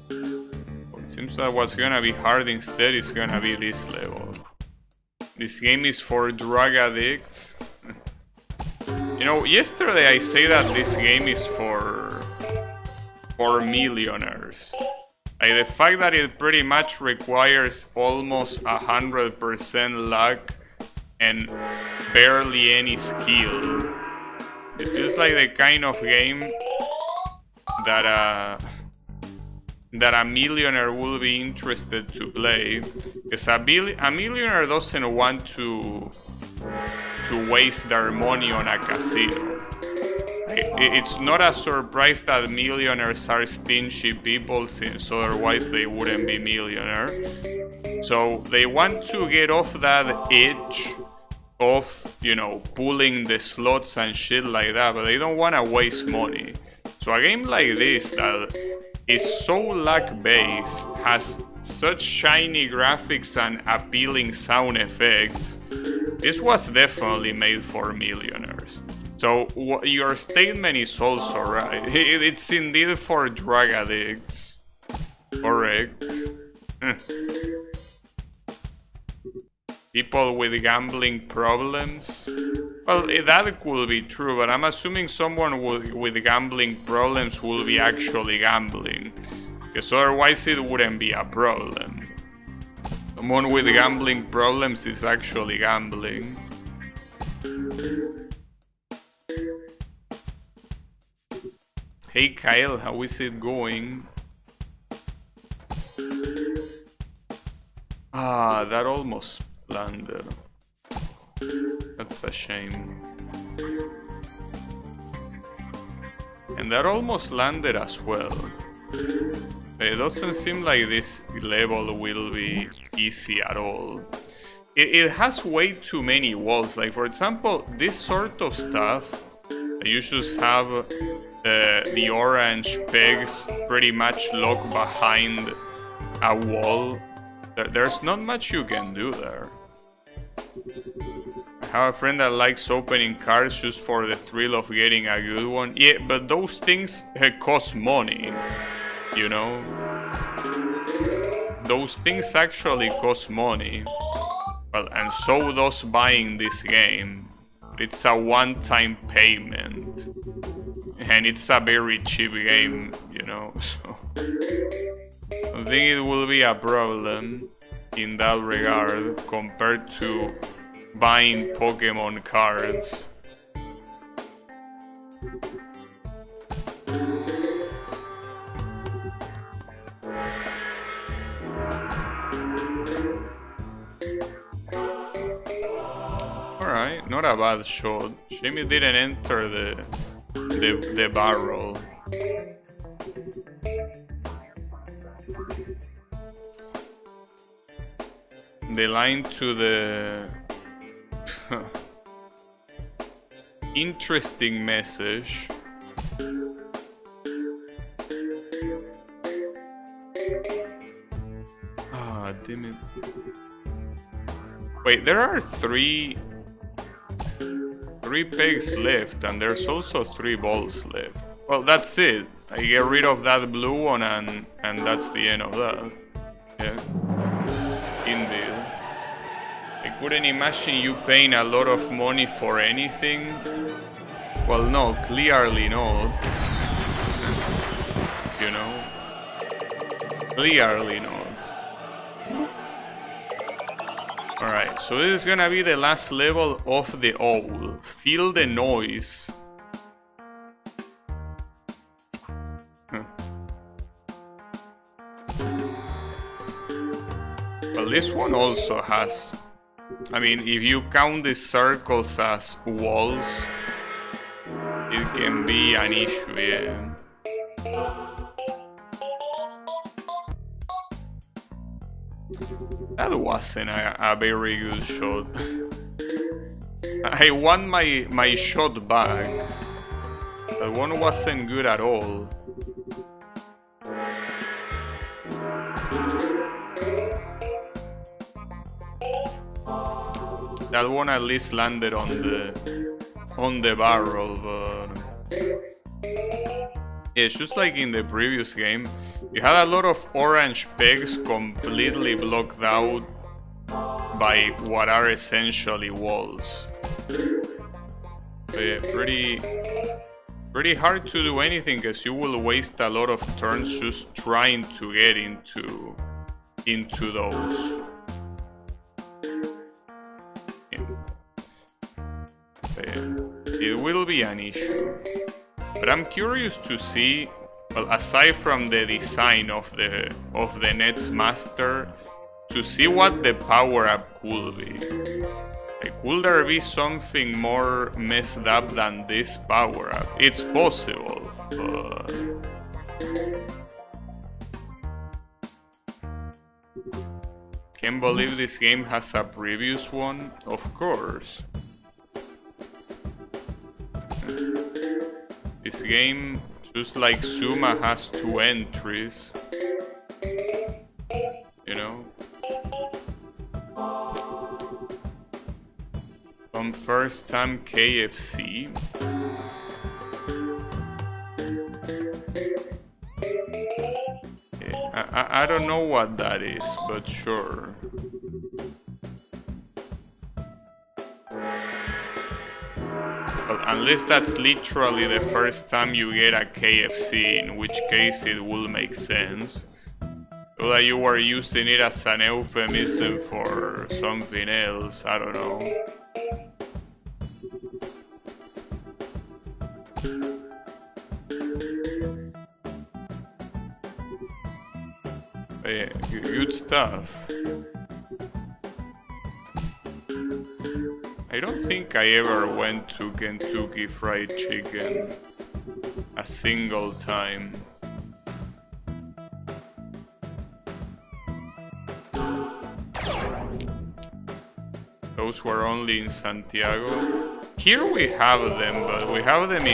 It seems that what's gonna be hard instead is gonna be this level. This game is for drug addicts. You know, yesterday I say that this game is for millionaires. Like the fact that it pretty much requires almost 100% luck and barely any skill. It feels like the kind of game that a millionaire will be interested to play. Because a millionaire doesn't want to waste their money on a casino. It's not a surprise that millionaires are stingy people, since otherwise they wouldn't be millionaire. So they want to get off that itch of, you know, pulling the slots and shit like that, but they don't want to waste money. So a game like this that is so luck-based, has such shiny graphics and appealing sound effects, this was definitely made for millionaires. So your statement is also right. It's indeed for drug addicts. Correct. People with gambling problems? Well, that could be true, but I'm assuming someone with gambling problems will be actually gambling. Because otherwise it wouldn't be a problem. Someone with gambling problems is actually gambling. Hey Kyle, how is it going? Ah, that almost landed. That's a shame. And that almost landed as well. It doesn't seem like this level will be easy at all. It has way too many walls. Like, for example, this sort of stuff, you just have the orange pegs pretty much locked behind a wall. There's not much you can do there. I have a friend that likes opening cards just for the thrill of getting a good one. Yeah, but those things cost money, you know? those things actually cost money. Well, and so does buying this game. It's a one-time payment. And it's a very cheap game, you know, so... I think it will be a problem in that regard compared to buying Pokemon cards. Alright, not a bad shot. Shame it didn't enter the barrel. The line to the interesting message. Ah, damn it. Wait, there are three pegs left, and there's also 3 balls left. Well, that's it. I get rid of that blue one, and that's the end of that. Yeah. Indeed. I couldn't imagine you paying a lot of money for anything. Well, no, clearly not. You know? Clearly not. Alright, so this is gonna be the last level of the owl. Feel the noise. Well, this one also has... I mean, if you count the circles as walls, it can be an issue, yeah. That wasn't a very good shot. I want my shot back. That one wasn't good at all. That one at least landed on the barrel, but yeah, it's just like in the previous game. You had a lot of orange pegs completely blocked out by what are essentially walls. So yeah, pretty hard to do anything, because you will waste a lot of turns just trying to get into those. It will be an issue, but I'm curious to see, well, aside from the design of the Nets Master, to see what the power-up could be. Like, will there be something more messed up than this power-up? It's possible, but... Can't believe this game has a previous one, of course. This game, just like Zuma, has 2 entries. You know? From first time KFC. Yeah, I don't know what that is, but sure. Well, unless that's literally the first time you get a KFC, in which case it will make sense. So that you were using it as an euphemism for something else, I don't know. But yeah, good stuff. I don't think I ever went to Kentucky Fried Chicken a single time. Those were only in Santiago. Here we have them, but we have them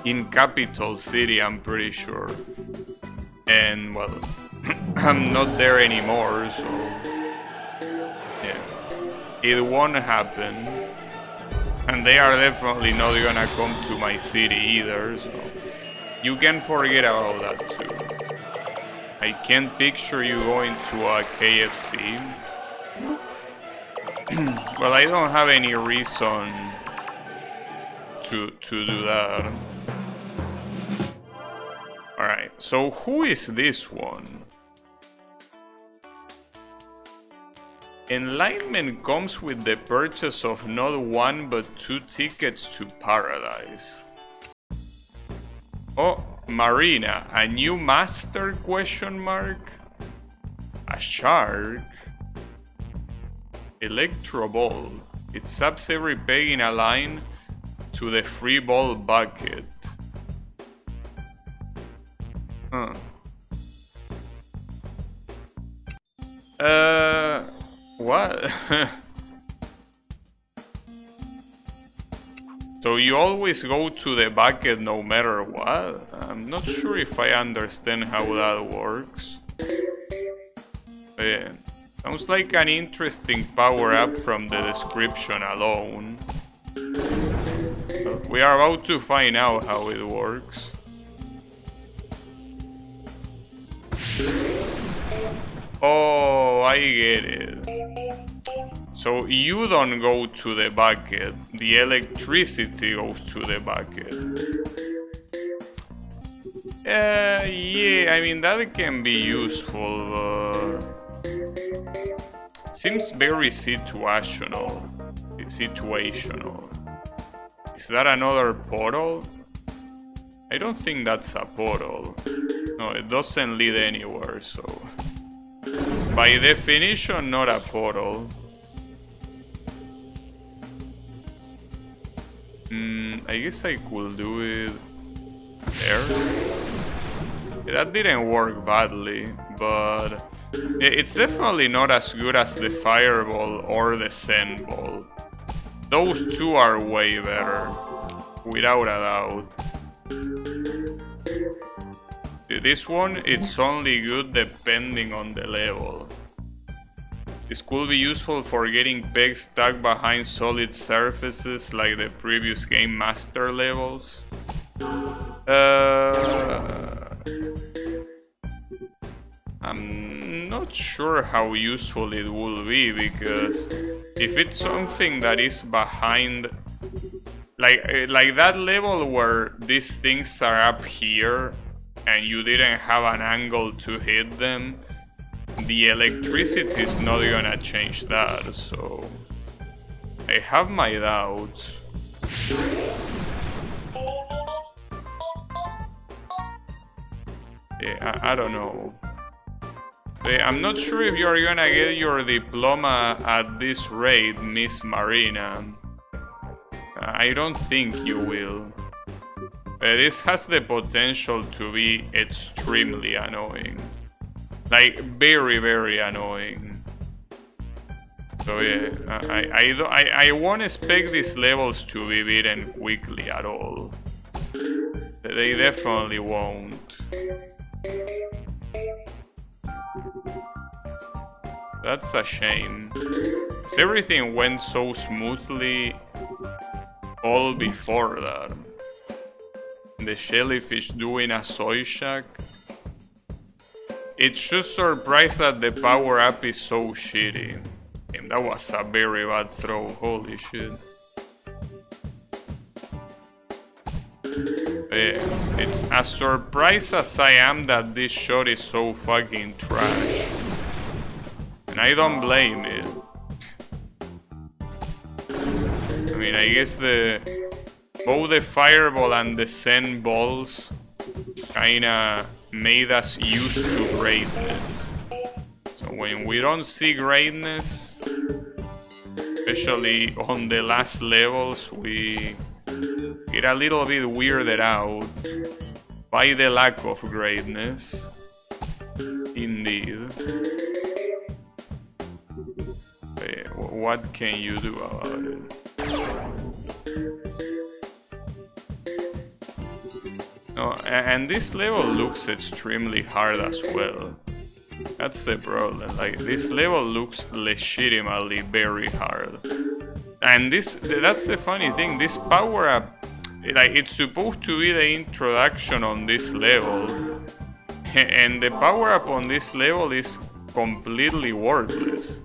in Capital City, I'm pretty sure. And, well, I'm not there anymore, so... yeah. It won't happen. And they are definitely not gonna come to my city either, so... you can forget about that too. I can't picture you going to a KFC. Well, I don't have any reason to do that. Alright, so who is this one? Enlightenment comes with the purchase of not 1 but 2 tickets to paradise. Oh, Marina, a new master question mark? A shark? Electro ball. It saps every peg in a line to the free ball bucket. Huh. What? So you always go to the bucket no matter what? I'm not sure if I understand how that works. Yeah. Sounds like an interesting power-up from the description alone. We are about to find out how it works. Oh, I get it. So you don't go to the bucket, the electricity goes to the bucket. Yeah, I mean that can be useful, but seems very situational. Is that another portal? I don't think that's a portal. No, it doesn't lead anywhere, so by definition, not a portal. I guess I could do it there. That didn't work badly, but it's definitely not as good as the fireball or the sand ball. Those two are way better, without a doubt. This one, it's only good depending on the level. This could be useful for getting pegs stuck behind solid surfaces like the previous Game Master levels. I'm not sure how useful it will be, because if it's something that is behind, like that level where these things are up here and you didn't have an angle to hit them, the electricity is not gonna change that, so I have my doubts. Yeah, I don't know. I'm not sure if you're gonna get your diploma at this rate, Miss Marina. I don't think you will. This has the potential to be extremely annoying. Like, very, very annoying. So yeah, I won't expect these levels to be beaten quickly at all. They definitely won't. That's a shame. 'Cause everything went so smoothly all before that. The jellyfish doing a soy shack. It's just surprised that the power-up is so shitty. And that was a very bad throw, holy shit. It's as surprised as I am that this shot is so fucking trash. And I don't blame it. I mean, I guess both the fireball and the sand balls kinda made us used to greatness. So when we don't see greatness, especially on the last levels, we get a little bit weirded out by the lack of greatness. Indeed. What can you do about it? No, and this level looks extremely hard as well. That's the problem. Like, this level looks legitimately very hard. And that's the funny thing. This power-up, like, it's supposed to be the introduction on this level. And the power-up on this level is completely worthless.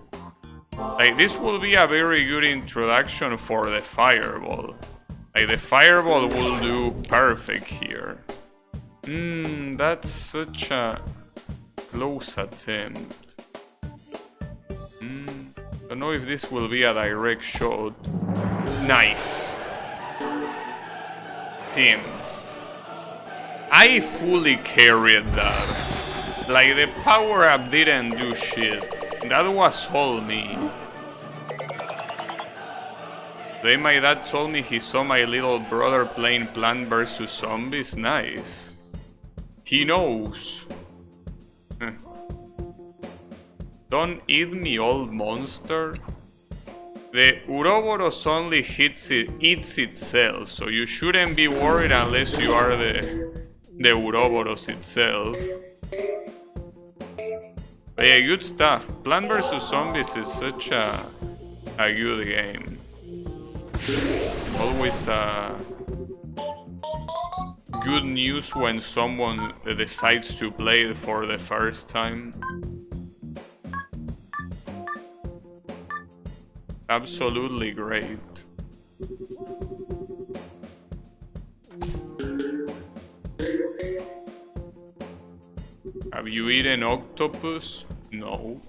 Like, this will be a very good introduction for the fireball. Like, the fireball will do perfect here. That's such a close attempt. Don't know if this will be a direct shot. Nice. Team. I fully carried that. Like, the power-up didn't do shit. That was all me. Today my dad told me he saw my little brother playing Plant vs. Zombies. Nice. He knows. Don't eat me, old monster. The Ouroboros only eats itself, so you shouldn't be worried unless you are the Ouroboros itself. But yeah, good stuff. Plant vs. Zombies is such a good game. Always good news when someone decides to play it for the first time. Absolutely great. Have you eaten octopus? No.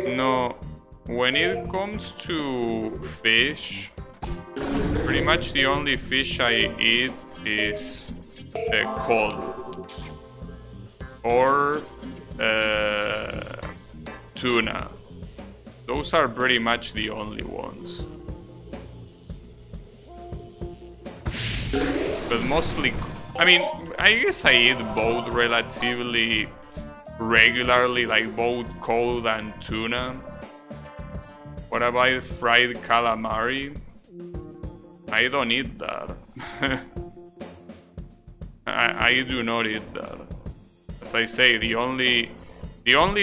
No. When it comes to fish, pretty much the only fish I eat is cod or tuna. Those are pretty much the only ones. But mostly, I mean, I guess I eat both relatively regularly, like both cod and tuna. What about fried calamari? I don't eat that. I do not eat that. As I say, the only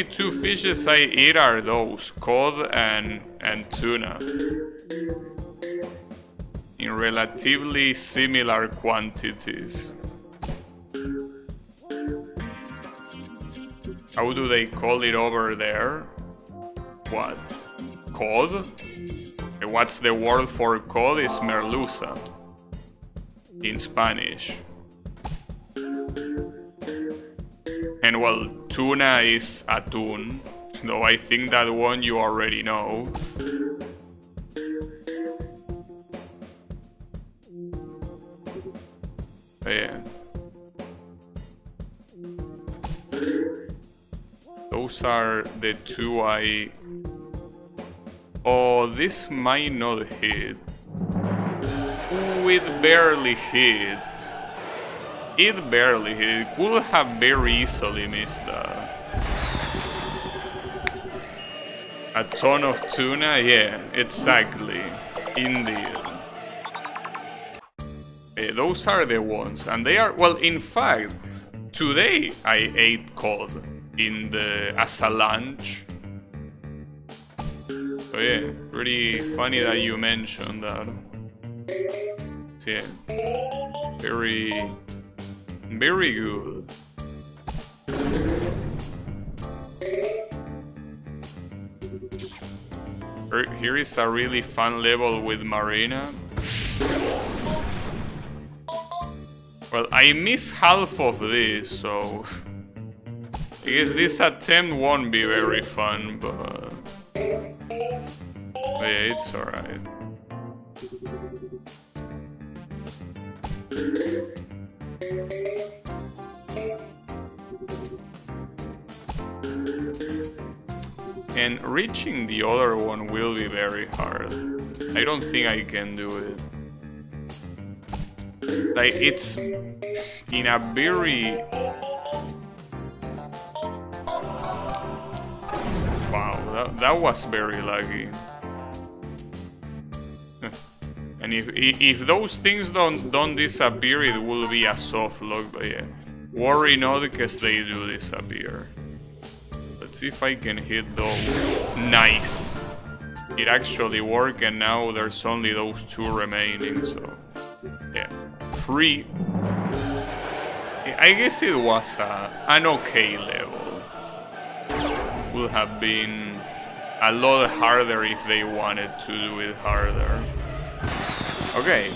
two fishes I eat are those, cod and tuna. In relatively similar quantities. How do they call it over there? What? Cod? What's the word for cod? Is merluza in Spanish. And well, tuna is atún, though I think that one you already know. But yeah. Those are the two I... Oh, this might not hit. Ooh, it barely hit. It barely hit. It could have very easily missed that. A ton of tuna? Yeah, exactly. Indeed. Those are the ones. And they are... Well, in fact, today I ate cod as a lunch. So yeah, pretty funny that you mentioned that. So yeah, very good. Here is a really fun level with Marina. Well, I missed half of this, so I guess this attempt won't be very fun, but yeah, it's alright. And reaching the other one will be very hard. I don't think I can do it. Like, it's in a very... Wow, that was very lucky. And if those things don't disappear, it will be a soft lock, but yeah. Worry not, because they do disappear. Let's see if I can hit those. Nice! It actually worked, and now there's only those two remaining, so... Yeah. 3. I guess it was an okay level. Would have been a lot harder if they wanted to do it harder. Okay.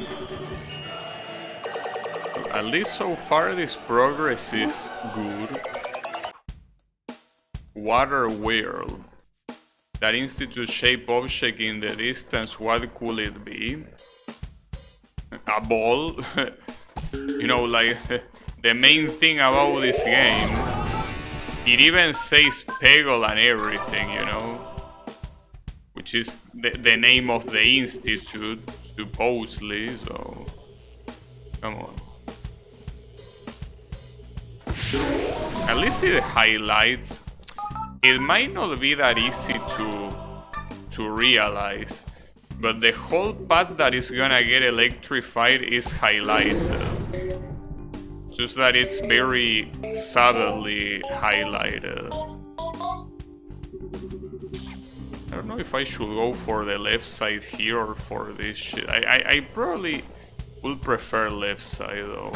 At least so far this progress is good. Water World. That institute-shaped object in the distance, what could it be? A ball? You know, like, the main thing about this game, it even says Peggle and everything, you know? Which is the name of the institute, supposedly, so... Come on. At least it highlights. It might not be that easy to realize, but the whole path that is gonna get electrified is highlighted. Just that it's very subtly highlighted. I don't know if I should go for the left side here or for this shit. I probably would prefer left side though.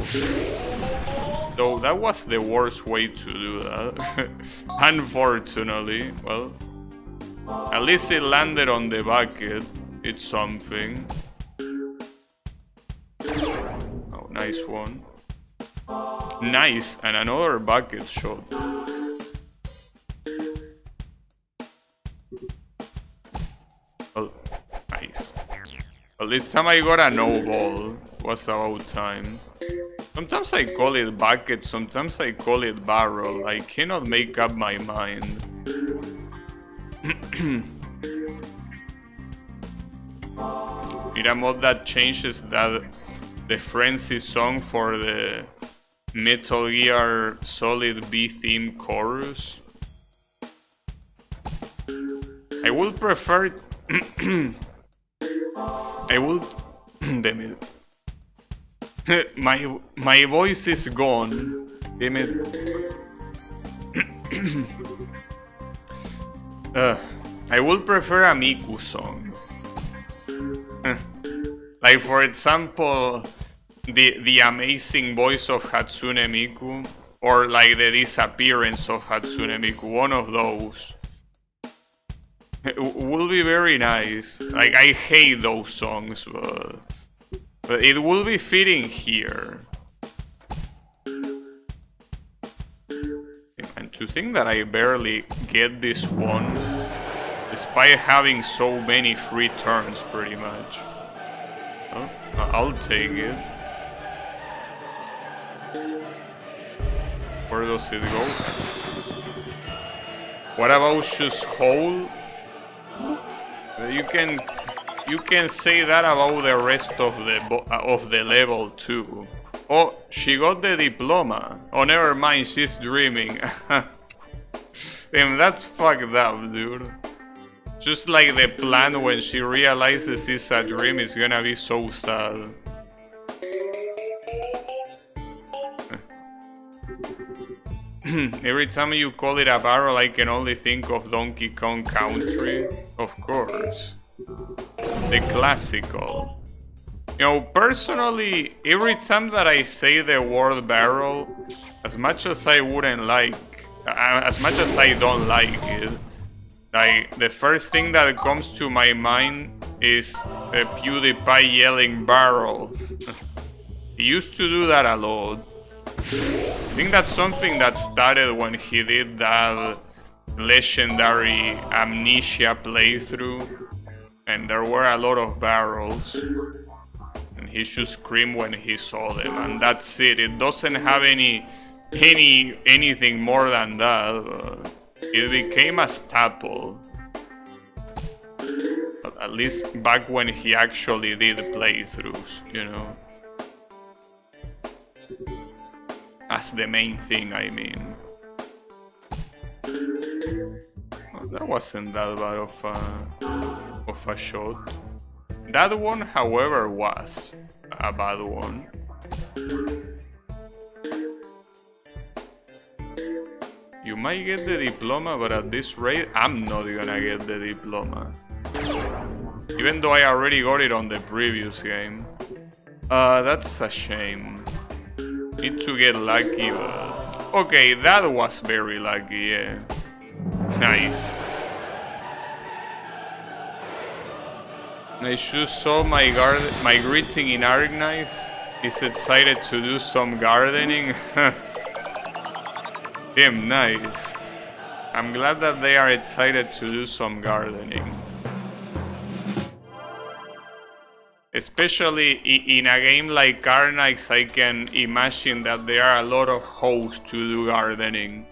Though that was the worst way to do that. Unfortunately, well, at least it landed on the bucket. It's something. Oh, nice one. Nice, and another bucket shot. Well, nice. Well, this time I got a no ball. Was about time. Sometimes I call it bucket, sometimes I call it barrel. I cannot make up my mind. Need a mod that changes that the Frenzy song for the Metal Gear Solid B theme chorus. I would prefer. I would. Damn it. My voice is gone. Damn it. I would prefer a Miku song. Like for example, the amazing voice of Hatsune Miku, or like the disappearance of Hatsune Miku. One of those. It will be very nice. Like I hate those songs, but it will be fitting here. And to think that I barely get this one, despite having so many free turns, pretty much. Oh, I'll take it. Where does it go? What about just hole? You can say that about the rest of the level too. Oh, she got the diploma. Oh, never mind, she's dreaming. Damn, that's fucked up, dude. Just like the plan when she realizes it's a dream is gonna be so sad. Every time you call it a barrel, I can only think of Donkey Kong Country. Of course. The classical. You know, personally, every time that I say the word barrel, as much as I wouldn't like, as much as I don't like it, like, the first thing that comes to my mind is PewDiePie yelling barrel. He used to do that a lot. I think that's something that started when he did that legendary Amnesia playthrough, and there were a lot of barrels, and he should scream when he saw them, and that's it. It doesn't have anything more than that. It became a staple, but at least back when he actually did playthroughs, you know. As the main thing, I mean. Well, that wasn't that bad of a shot. That one, however, was a bad one. You might get the diploma, but at this rate, I'm not gonna get the diploma. Even though I already got it on the previous game. That's a shame. Need to get lucky, but... Okay, that was very lucky, yeah. Nice. I just saw my greeting in Arknights. Is excited to do some gardening. Damn nice. I'm glad that they are excited to do some gardening. Especially in a game like Arknights, I can imagine that there are a lot of hosts to do gardening.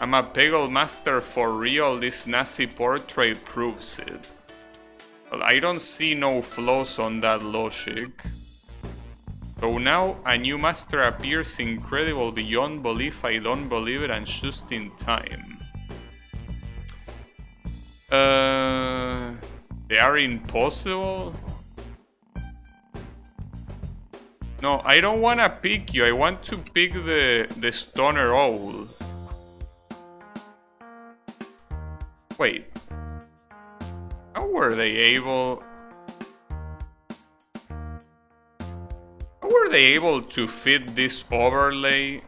I'm a Peggle master for real, this Nazi portrait proves it. Well, I don't see no flaws on that logic. So now a new master appears incredible beyond belief, I don't believe it, and just in time. They are impossible? No, I don't wanna pick you, I want to pick the Stoner Owl. Wait. How were they able... How were they able to fit this overlay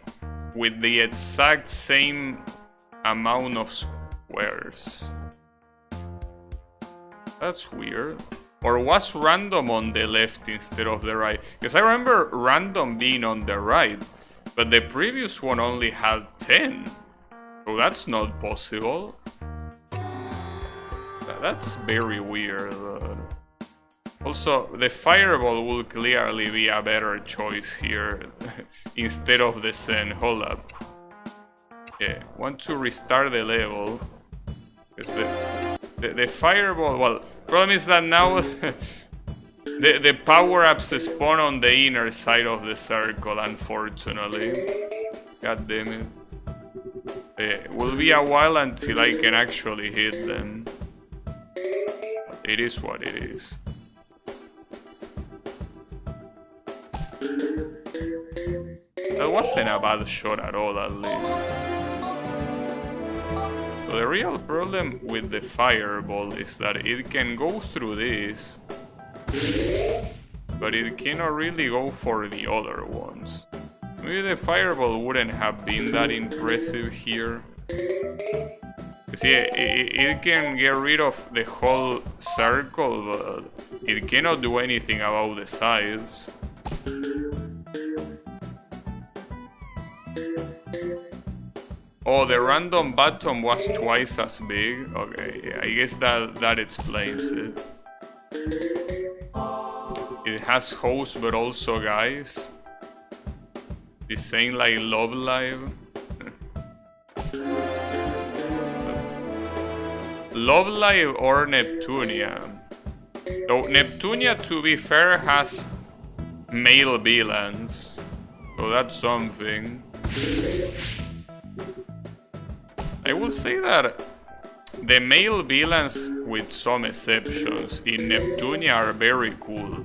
with the exact same amount of squares? That's weird. Or was random on the left instead of the right? Because I remember random being on the right, but the previous one only had 10. So that's not possible. That's very weird. Also, the fireball will clearly be a better choice here instead of the Zen. Hold up. Yeah, want to restart the level. Because the fireball, well, problem is that now the power-ups spawn on the inner side of the circle, unfortunately. God damn it. It will be a while until I can actually hit them. It is what it is. That wasn't a bad shot at all, at least. So the real problem with the fireball is that it can go through this, but it cannot really go for the other ones. Maybe the fireball wouldn't have been that impressive here. Because yeah, it can get rid of the whole circle, but it cannot do anything about the sides. Oh, the random button was twice as big. Okay, I guess that explains it. It has hosts, but also guys. It's saying like Love Live. Love Live or Neptunia. Though Neptunia, to be fair, has male villains. So that's something. I will say that the male villains, with some exceptions, in Neptunia are very cool.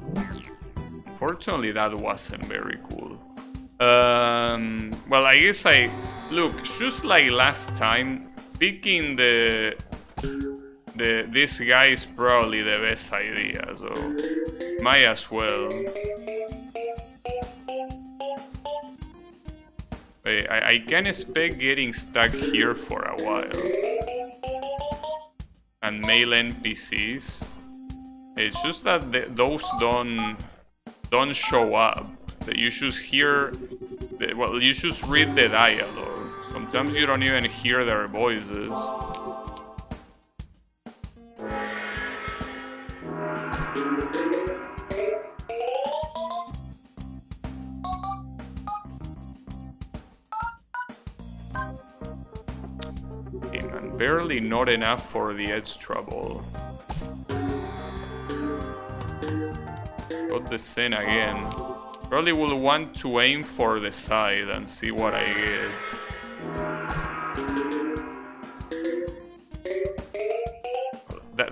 Unfortunately, that wasn't very cool. Well, I guess look, just like last time, picking this guy is probably the best idea, so might as well. I can expect getting stuck here for a while. And male NPCs. It's just that those don't show up. That you just hear... well, you just read the dialogue. Sometimes you don't even hear their voices. And barely not enough for the edge trouble. Got the Zen again. Probably will want to aim for the side and see what I get.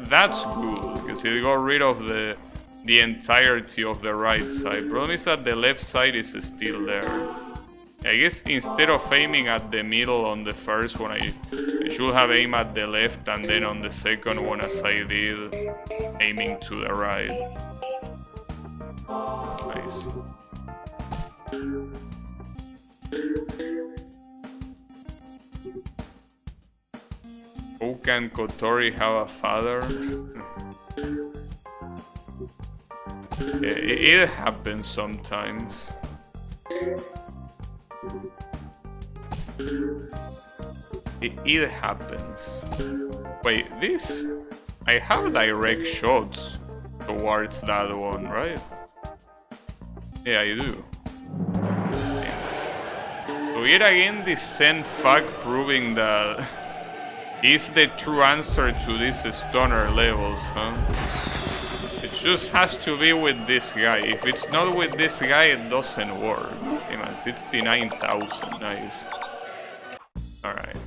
That's good, because it got rid of the entirety of the right side. Problem is that the left side is still there. I guess instead of aiming at the middle on the first one, I should have aimed at the left, and then on the second one, as I did, aiming to the right. Nice. Oka and Kotori have a father. It happens sometimes. It happens. Wait, this... I have direct shots towards that one, right? Yeah, I do. Yeah. So yet again, this Zen fact proving that is the true answer to these stoner levels, huh? It just has to be with this guy. If it's not with this guy, it doesn't work. Hey man, 69,000, nice. Alright.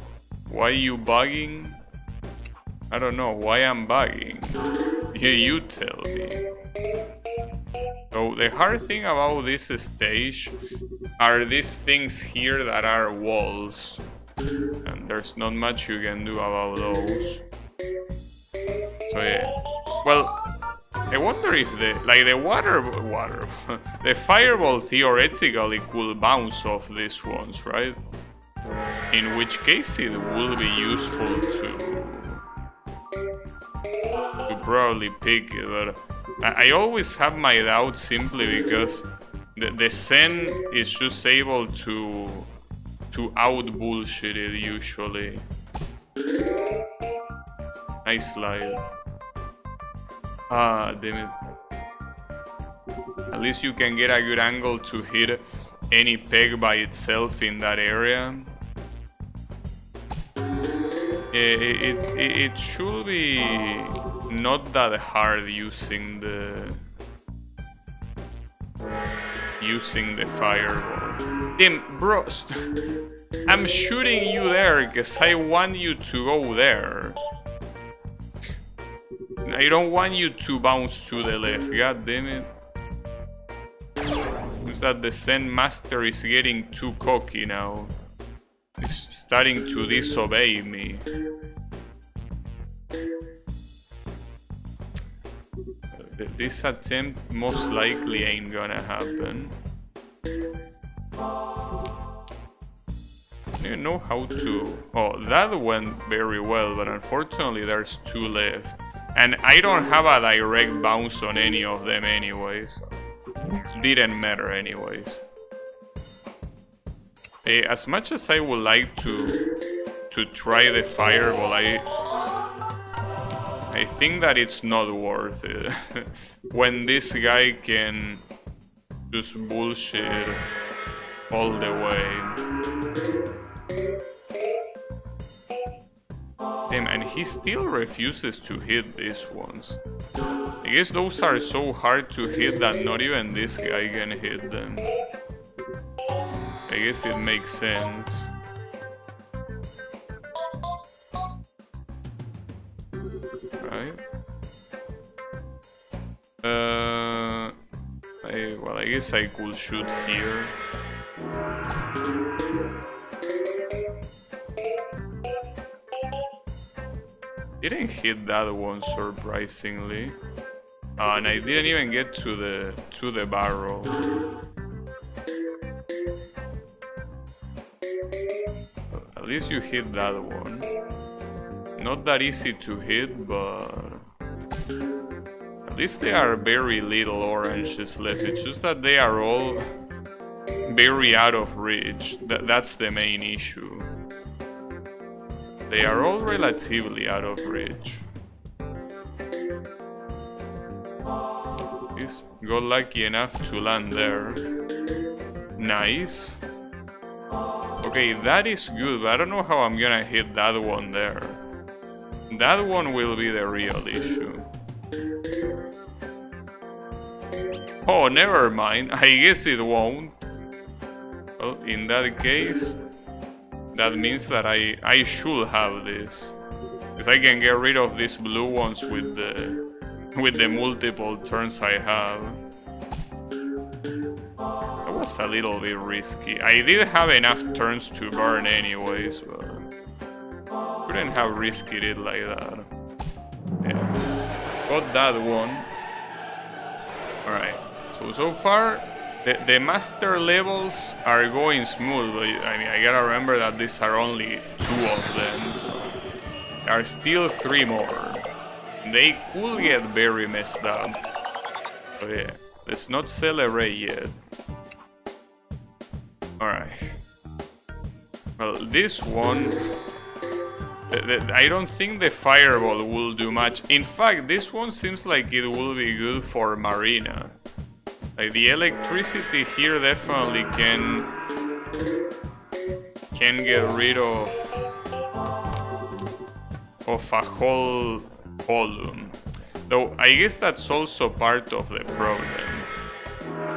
Why you bugging? I don't know why I'm bugging. Yeah, you tell me. So the hard thing about this stage are these things here that are walls. And there's not much you can do about those. So yeah. Well, I wonder if the the fireball theoretically could bounce off these ones, right? In which case it will be useful to probably pick it, but I always have my doubts simply because the Zen is just able to out bullshit it usually. Nice slide. Ah, damn it. At least you can get a good angle to hit any peg by itself in that area. It should be not that hard using the fireball. Damn, bro, I'm shooting you there because I want you to go there. I don't want you to bounce to the left. God damn it. It's that the Zen Master is getting too cocky now. He's starting to disobey me. This attempt most likely ain't gonna happen. You know how to... Oh, that went very well, but unfortunately there's two left. And I don't have a direct bounce on any of them anyways. Didn't matter anyways. As much as I would like to try the fireball, I think that it's not worth it. When this guy can just bullshit all the way. Damn, and he still refuses to hit these ones. I guess those are so hard to hit that not even this guy can hit them. I guess it makes sense. Right? Well, I guess I could shoot here. Didn't hit that one surprisingly. And I didn't even get to the barrel. At least you hit that one. Not that easy to hit, but at least there are very little oranges left. It's just that they are all very out of reach. That's the main issue. They are all relatively out of reach. Please got lucky enough to land there. Nice. Okay, that is good, but I don't know how I'm gonna hit that one there. That one will be the real issue. Oh, never mind. I guess it won't. Well, in that case, that means that I should have this. Because I can get rid of these blue ones with the multiple turns I have. That was a little bit risky. I did have enough turns to burn anyways, but couldn't have risked it like that. Yeah. Got that one. Alright. So far, The master levels are going smooth, but I mean, I gotta remember that these are only 2 of them. So there are still 3 more. They could get very messed up. So yeah, let's not celebrate yet. Alright. Well, this one... I don't think the fireball will do much. In fact, this one seems like it will be good for Marina. Like, the electricity here definitely can get rid of a whole column. Though I guess that's also part of the problem.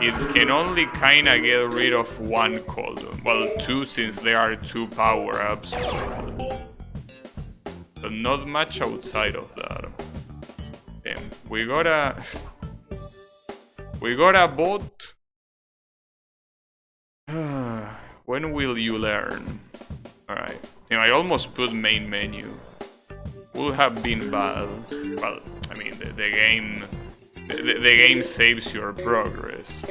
It can only kinda get rid of 1 column. Well, 2 since there are 2 power-ups. But not much outside of that. Damn, we got a bot. When will you learn? Alright. You know, I almost put main menu. Would have been bad. Well, I mean, the game... The game saves your progress.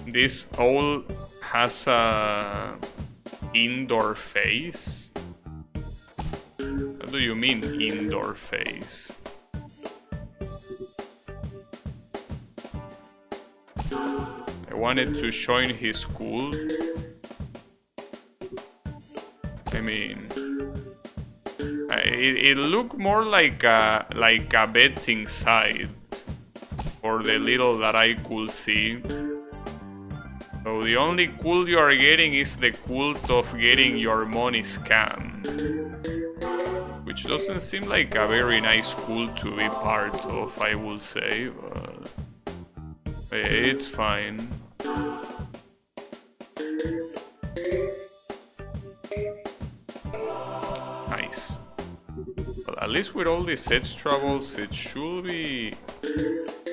This all has a... indoor phase? What do you mean, indoor phase? I wanted to join his school. I mean, it looked more like a betting site, for the little that I could see. So the only cult you are getting is the cult of getting your money scammed, which doesn't seem like a very nice cult to be part of, I will say, but it's fine. Nice. Well, at least with all these edge troubles, it should be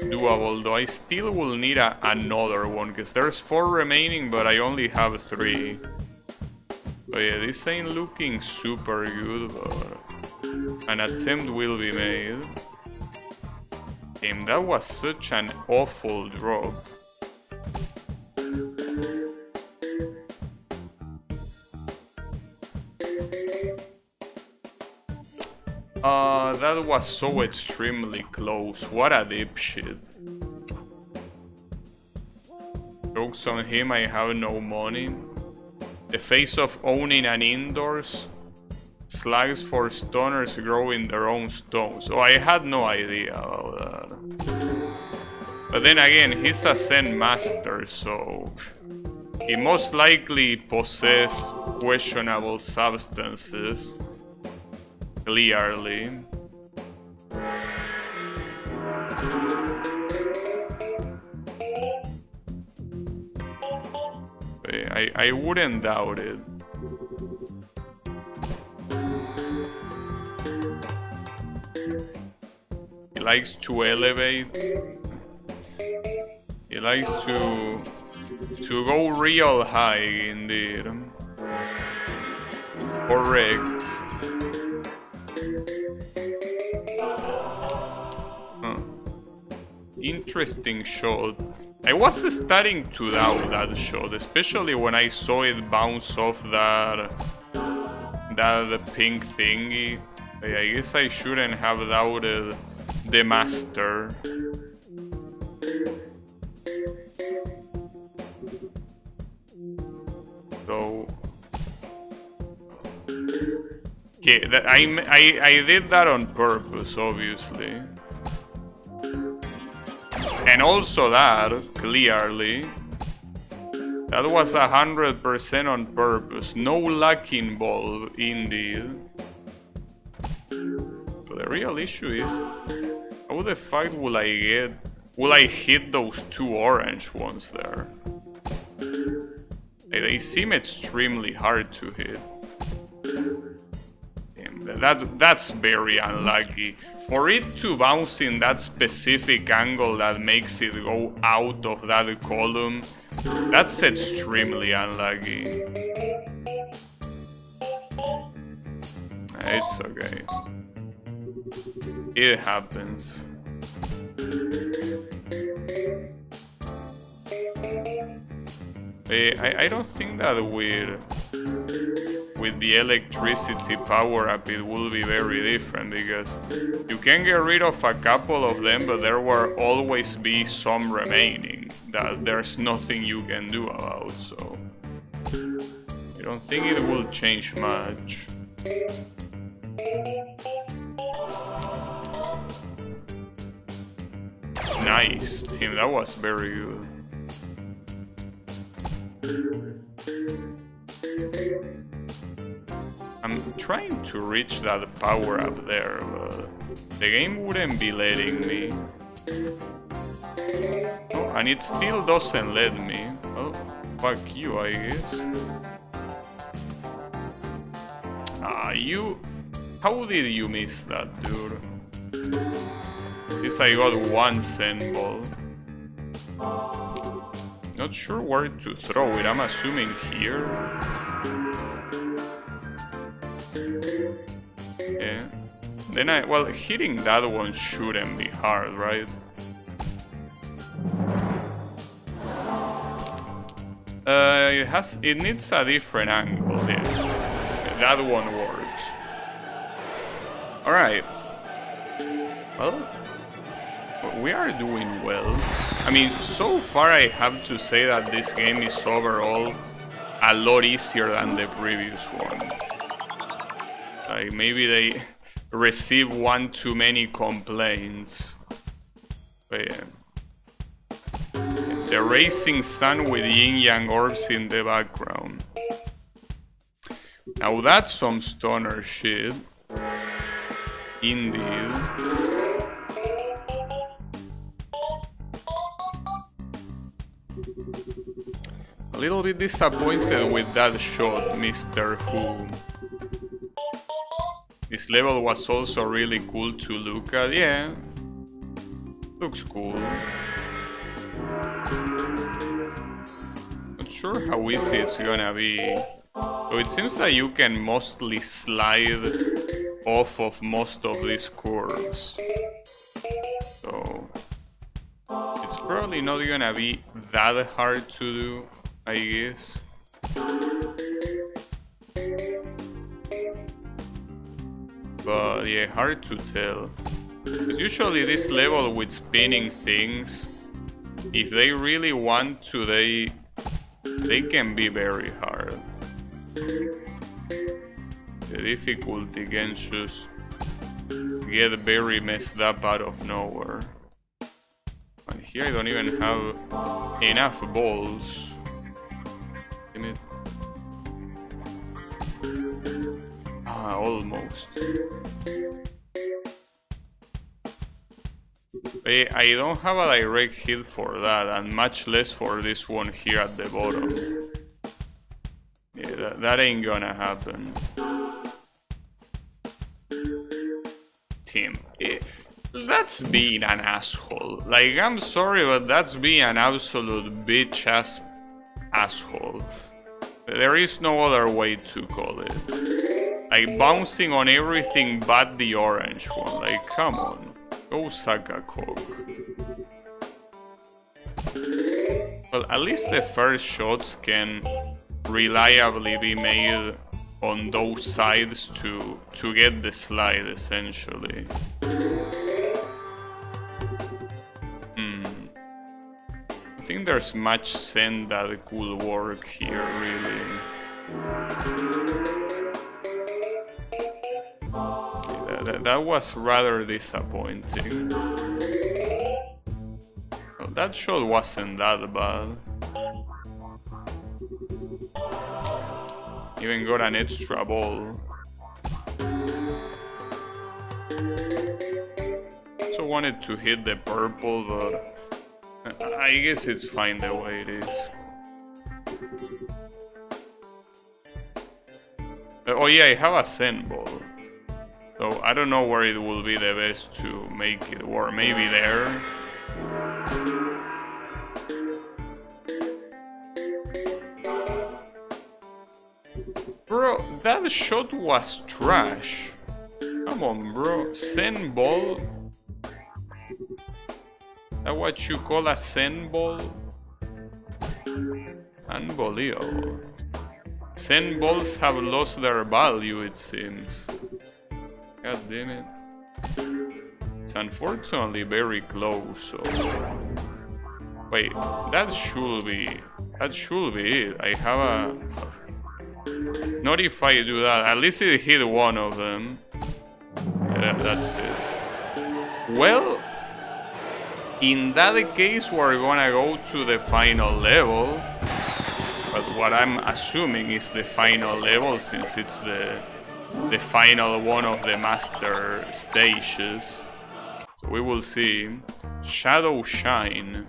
doable, though I still will need another one, because there's 4 remaining, but I only have 3. So yeah, this ain't looking super good, but an attempt will be made. Damn, that was such an awful drop. That was so extremely close. What a dipshit. Jokes on him, I have no money. The face of owning an indoors. Slugs for stoners grow in their own stones. Oh, I had no idea about that. But then again, he's a Zen master, so he most likely possesses questionable substances. Clearly. I wouldn't doubt it. He likes to elevate. He likes to go real high, indeed. Correct. Interesting shot. I was starting to doubt that shot, especially when I saw it bounce off that pink thingy. I guess I shouldn't have doubted the master. So okay, I did that on purpose, obviously. And also that, clearly, that was 100% on purpose. No luck involved, indeed. But the real issue is, how the fuck will I hit those 2 orange ones there? They seem extremely hard to hit. That's very unlucky. For it to bounce in that specific angle that makes it go out of that column, that's extremely unlucky. It's okay. It happens. I don't think that with the electricity power up it will be very different, because you can get rid of a couple of them, but there will always be some remaining that there's nothing you can do about, so I don't think it will change much. Nice, team, that was very good. I'm trying to reach that power up there, but the game wouldn't be letting me. Oh, and it still doesn't let me. Oh, fuck you, I guess. Ah, you... How did you miss that, dude? At least I got one sand ball. Not sure where to throw it, I'm assuming here. Yeah. Then well, hitting that one shouldn't be hard, right? It needs a different angle there. That one works. Alright. Well, we are doing well. I mean, so far I have to say that this game is overall a lot easier than the previous one. Like, maybe they receive one too many complaints. But yeah. The racing sun with yin-yang orbs in the background. Now that's some stoner shit. Indeed. A little bit disappointed with that shot, Mr. Who. This level was also really cool to look at. Yeah, looks cool. Not sure how easy it's gonna be. So it seems that you can mostly slide off of most of these curves. So it's probably not gonna be that hard to do, I guess. But yeah, hard to tell. Because usually this level with spinning things, if they really want to, they can be very hard. The difficulty can just get very messed up out of nowhere. And here I don't even have enough balls. Damn it. Ah, almost. I don't have a direct hit for that, and much less for this one here at the bottom. Yeah, that ain't gonna happen. Team. That's being an asshole. Like, I'm sorry, but that's being an absolute bitch-ass asshole. There is no other way to call it. Like, bouncing on everything but the orange one. Like, come on. Go suck a cock. Well, at least the first shots can reliably be made on those sides to get the slide, essentially. I think there's much sand that could work here, really. That was rather disappointing. Well, that shot wasn't that bad. Even got an extra ball. Also wanted to hit the purple, but I guess it's fine the way it is. Oh yeah, I have a sand ball. So I don't know where it will be the best to make it work. Maybe there. Bro, that shot was trash. Come on, bro. Sand ball? That what you call a sand ball? Unbelievable. Zen balls have lost their value, it seems. God damn it. It's unfortunately very close, so... Wait, that should be it. I have a... Not if I do that. At least it hit one of them. Yeah, that's it. Well, in that case, we're gonna go to the final level. But what I'm assuming is the final level, since it's the final one of the master stages. So we will see. Shadow Shine.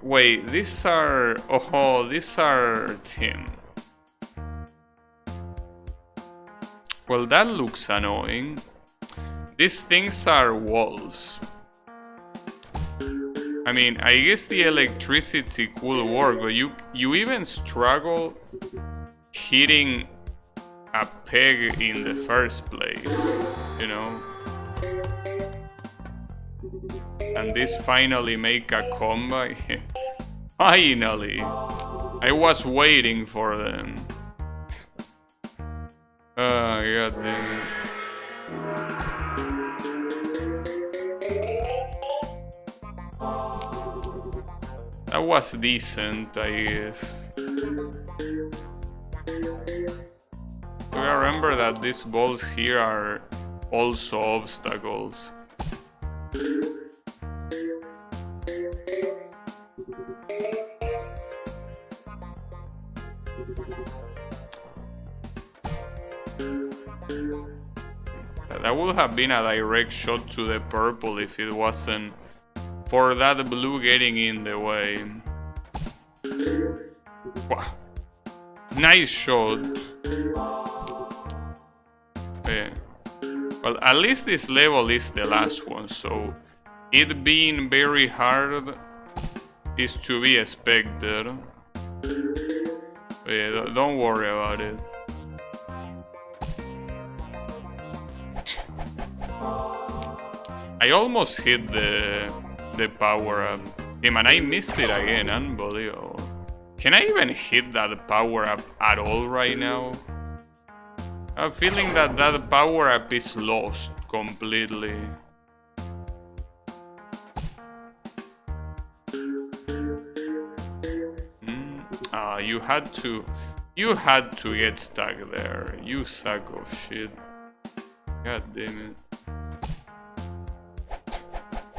Wait, these are... Oh, these are Tim. Well, that looks annoying. These things are walls. I mean, I guess the electricity could work, but you even struggle hitting a peg in the first place, you know? And this finally make a comeback. Finally! I was waiting for them. God damn it. That was decent, I guess. I remember that these balls here are also obstacles. That would have been a direct shot to the purple if it wasn't for that blue getting in the way. Wow. Nice shot. Yeah. Well, at least this level is the last one, so it being very hard is to be expected. Yeah, don't worry about it. I almost hit the power up. Damn, and I missed it again. Unbelievable. Can I even hit that power up at all right now? I'm feeling that that power up is lost completely. You had to get stuck there. You sack of shit. God damn it.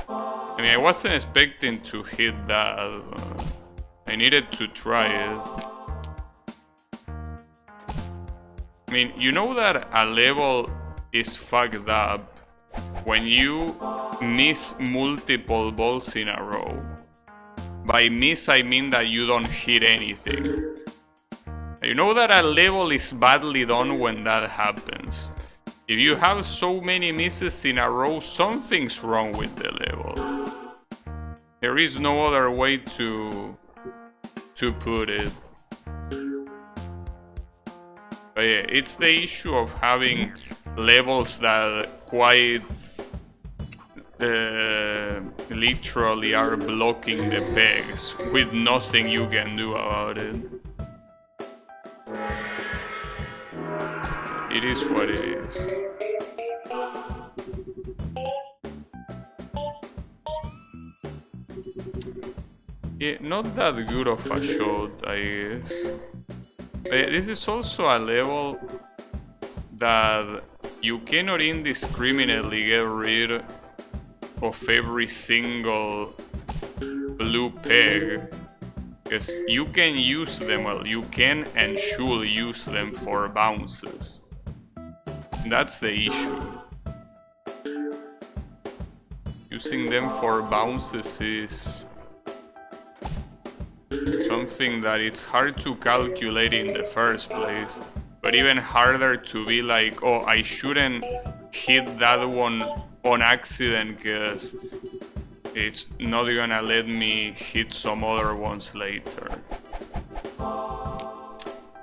I mean, I wasn't expecting to hit that. I needed to try it. I mean, you know that a level is fucked up when you miss multiple balls in a row. By miss, I mean that you don't hit anything. You know that a level is badly done when that happens. If you have so many misses in a row, something's wrong with the level. There is no other way to put it. But yeah, it's the issue of having levels that quite literally are blocking the pegs with nothing you can do about it. It is what it is. Yeah, not that good of a shot, I guess. This is also a level that you cannot indiscriminately get rid of every single blue peg, because you can use them, well, you can and should use them for bounces. That's the issue. Using them for bounces is something that it's hard to calculate in the first place, but even harder to be like, oh, I shouldn't hit that one on accident because it's not gonna let me hit some other ones later.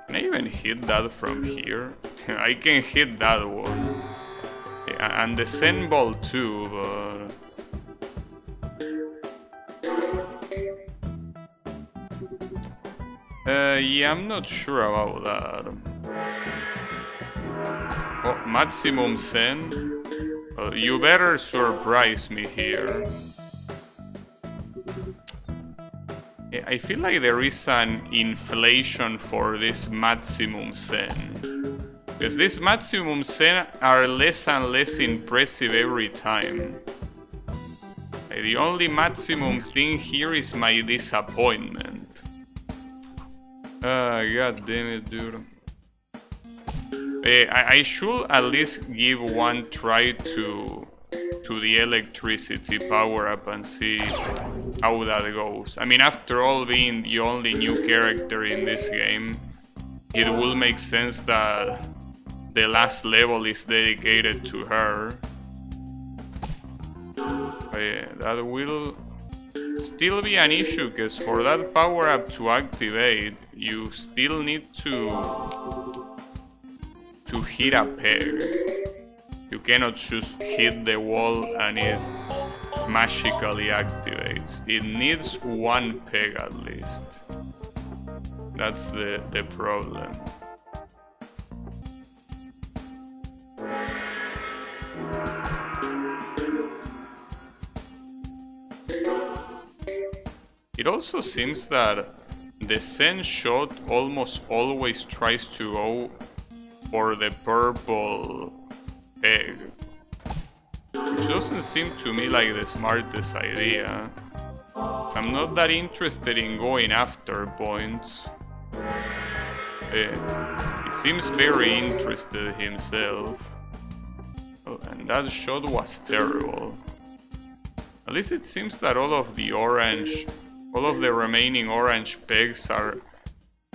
Can I even hit that from here? I can hit that one. Yeah, and the Zen ball too, but... Yeah, I'm not sure about that. Oh, maximum Zen? Well, you better surprise me here. I feel like there is an inflation for this maximum Zen. Because these maximum Zen are less and less impressive every time. The only maximum thing here is my disappointment. God damn it, dude. I should at least give one try to the electricity power-up and see how that goes. I mean, after all, being the only new character in this game, it will make sense that the last level is dedicated to her. But yeah, that will still be an issue, because for that power-up to activate, you still need to hit a peg. You cannot just hit the wall and it magically activates. It needs one peg at least. That's the problem. It also seems that the Zen shot almost always tries to go for the purple peg, which doesn't seem to me like the smartest idea. So I'm not that interested in going after points. He seems very interested himself. Oh, and that shot was terrible. At least it seems that all of the remaining orange pegs are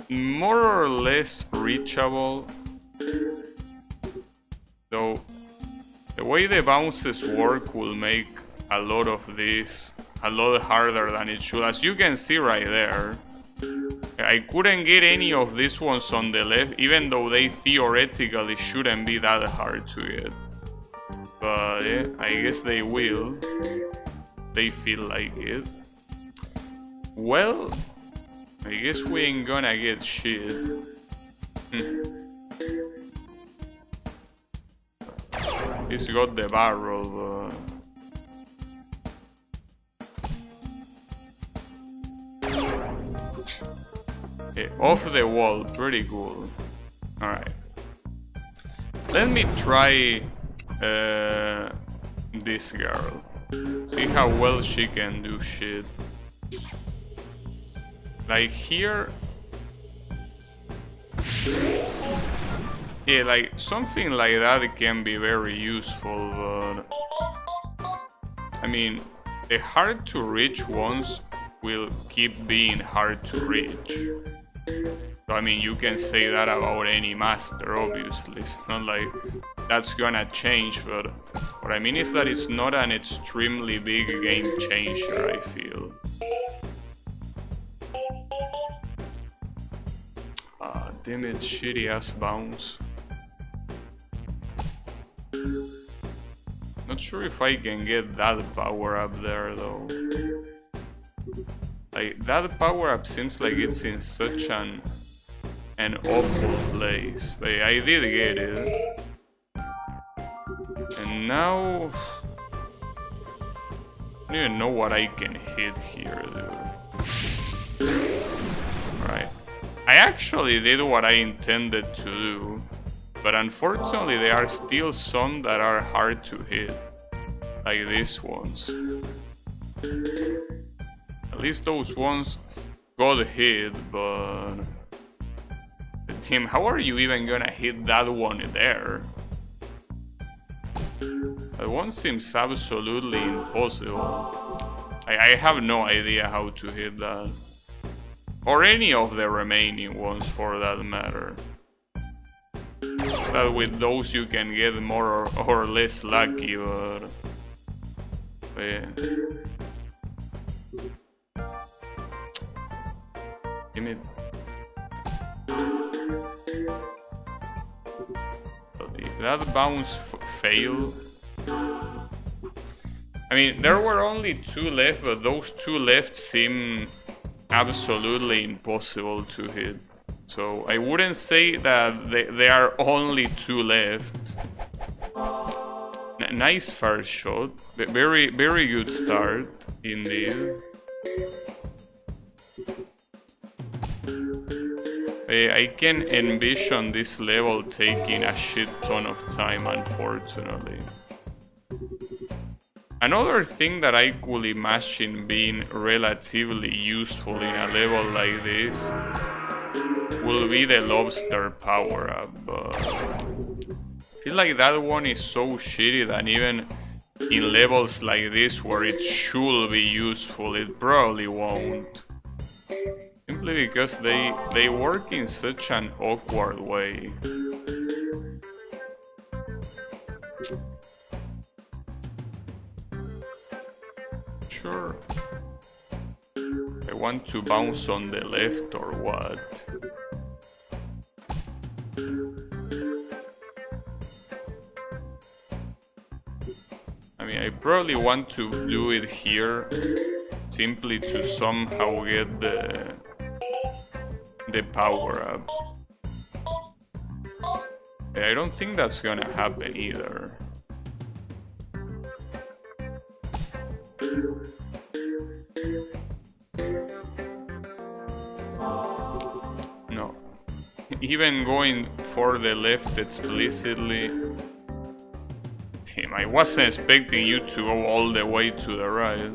more or less reachable. Though the way the bounces work will make a lot of this a lot harder than it should. As you can see right there, I couldn't get any of these ones on the left, even though they theoretically shouldn't be that hard to get. But yeah, I guess they will. They feel like it. Well, I guess we ain't gonna get shit. He's got the barrel, but... Okay, off the wall, pretty cool. Alright. Let me try this girl. See how well she can do shit. Like here... Yeah, like something like that can be very useful, but... I mean, the hard to reach ones will keep being hard to reach. So, I mean, you can say that about any master, obviously. It's not like that's gonna change, but what I mean is that it's not an extremely big game changer, I feel. Ah, damn it, shitty ass bounce. Not sure if I can get that power up there though. Like, that power up seems like it's in such an awful place. But I did get it. And now... I don't even know what I can hit here, dude. Alright. I actually did what I intended to do. But unfortunately there are still some that are hard to hit. Like these ones. At least those ones got hit, but... Tim, how are you even gonna hit that one there? That one seems absolutely impossible. I have no idea how to hit that. Or any of the remaining ones for that matter. But with those you can get more or less lucky, but yeah. Give me... If that bounce failed... I mean, there were only two left, but those two left seem absolutely impossible to hit. So I wouldn't say that there are only 2 left. Nice first shot. Very, very good start, indeed. I can envision this level taking a shit ton of time, unfortunately. Another thing that I could imagine being relatively useful in a level like this will be the lobster power-up, but I feel like that one is so shitty that even in levels like this where it should be useful, it probably won't. Simply because they work in such an awkward way. Sure. I want to bounce on the left or what? I mean, I probably want to do it here simply to somehow get the power up. I don't think that's gonna happen either. No. Even going for the left explicitly. Damn, I wasn't expecting you to go all the way to the right.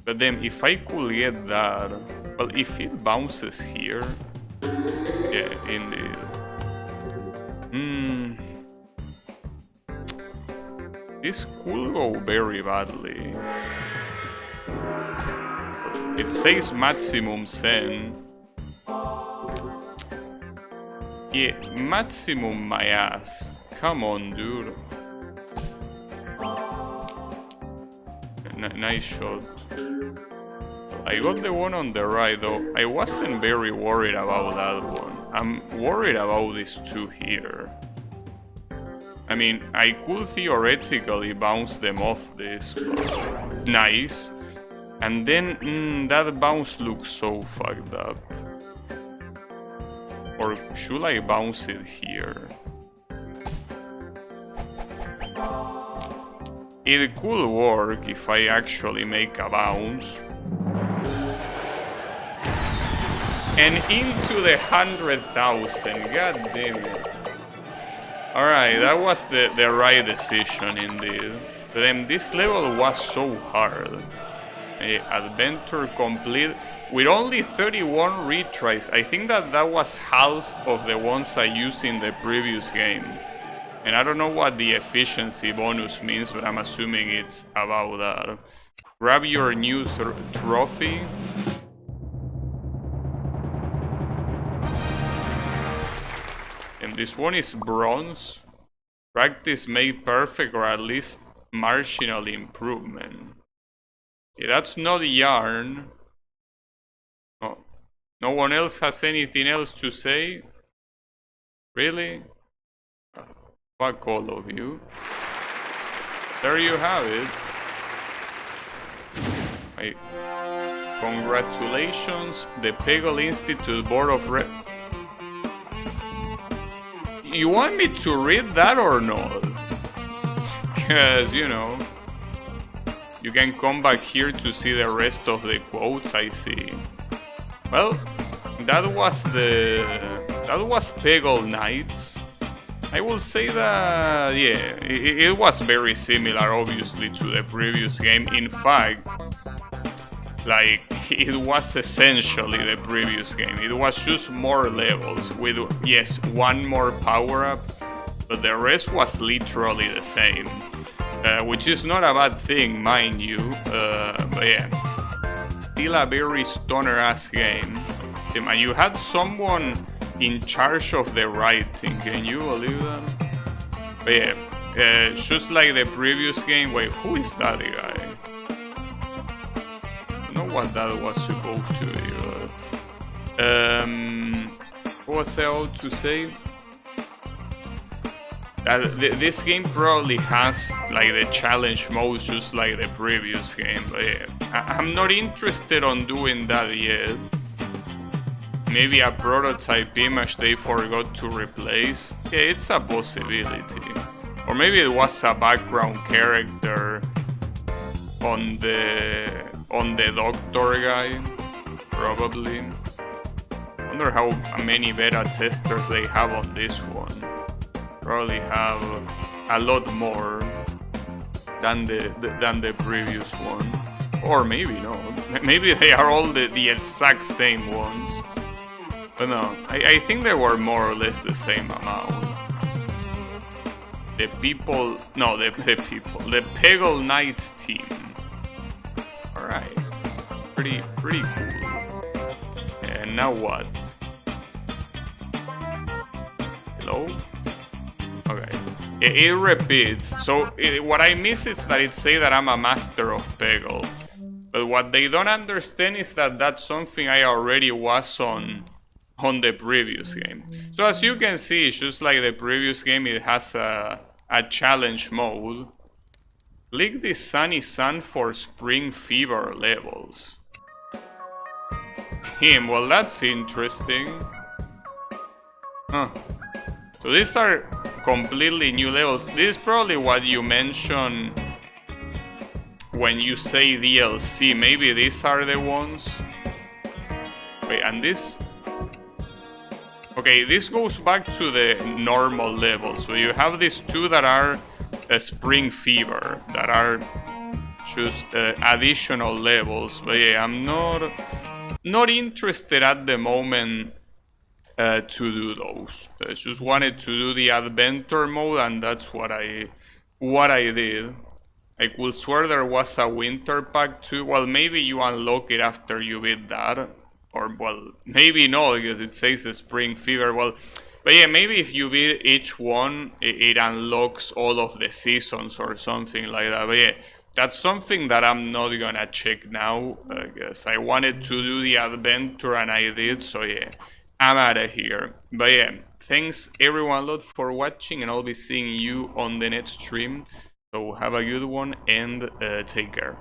But then if I could get that, well, if it bounces here, yeah, indeed. This could go very badly. It says maximum zen. Yeah, maximum my ass. Come on, dude. Nice shot. I got the one on the right though. I wasn't very worried about that one. I'm worried about these 2 here. I mean, I could theoretically bounce them off this, but nice. And then that bounce looks so fucked up. Or should I bounce it here? It could work if I actually make a bounce. And into the 100,000, god damn it. Alright, that was the right decision indeed. But then this level was so hard. Adventure complete with only 31 retries. I think that was half of the ones I used in the previous game. And I don't know what the efficiency bonus means, but I'm assuming it's about that. Grab your new trophy. And this one is bronze. Practice made perfect, or at least marginal improvement. Yeah, that's not yarn. Oh, no one else has anything else to say? Really? Fuck all of you. There you have it. Congratulations, the Peggle Institute Board of You want me to read that or not? Because, you know, you can come back here to see the rest of the quotes, I see. Well, that was Peggle Knights. I will say that, yeah, it was very similar, obviously, to the previous game. In fact, like, it was essentially the previous game. It was just more levels with, yes, 1 more power-up, but the rest was literally the same. Which is not a bad thing, mind you, but yeah. Still a very stoner-ass game. And you had someone in charge of the writing, can you believe that? But yeah, just like the previous game. Wait, who is that guy? I don't know what that was supposed to be. What was I about to say? This game probably has like the challenge mode just like the previous game, but yeah. I'm not interested on doing that yet. Maybe a prototype image they forgot to replace. Yeah, it's a possibility. Or maybe it was a background character on the doctor guy. Probably. Wonder how many beta testers they have on this one. Probably have a lot more than the previous one. Or maybe not. Maybe they are all the exact same ones. But no, I think they were more or less the same amount. The people... No, the people. The Peggle Knights team. Alright. Pretty cool. And now what? Hello? Okay. It repeats. So what I miss is that it say that I'm a master of Peggle. But what they don't understand is that that's something I already was on the previous game. So as you can see, it's just like the previous game, it has a challenge mode. Click the Sunny Sun for spring fever levels. Damn, well that's interesting. Huh. So these are completely new levels. This is probably what you mention when you say DLC. Maybe these are the ones. Wait, and this? Okay, this goes back to the normal level. So you have these two that are Spring Fever, that are just additional levels. But yeah, I'm not interested at the moment to do those. I just wanted to do the Adventure mode, and that's what I did. I could swear there was a Winter Pack too. Well, maybe you unlock it after you beat that. Or, well, maybe no, because it says the Spring Fever. Well, but yeah, maybe if you beat each one, it unlocks all of the seasons or something like that. But yeah, that's something that I'm not gonna check now, because I wanted to do the adventure and I did, so yeah, I'm out of here. But yeah, thanks everyone a lot for watching, and I'll be seeing you on the next stream. So have a good one and take care.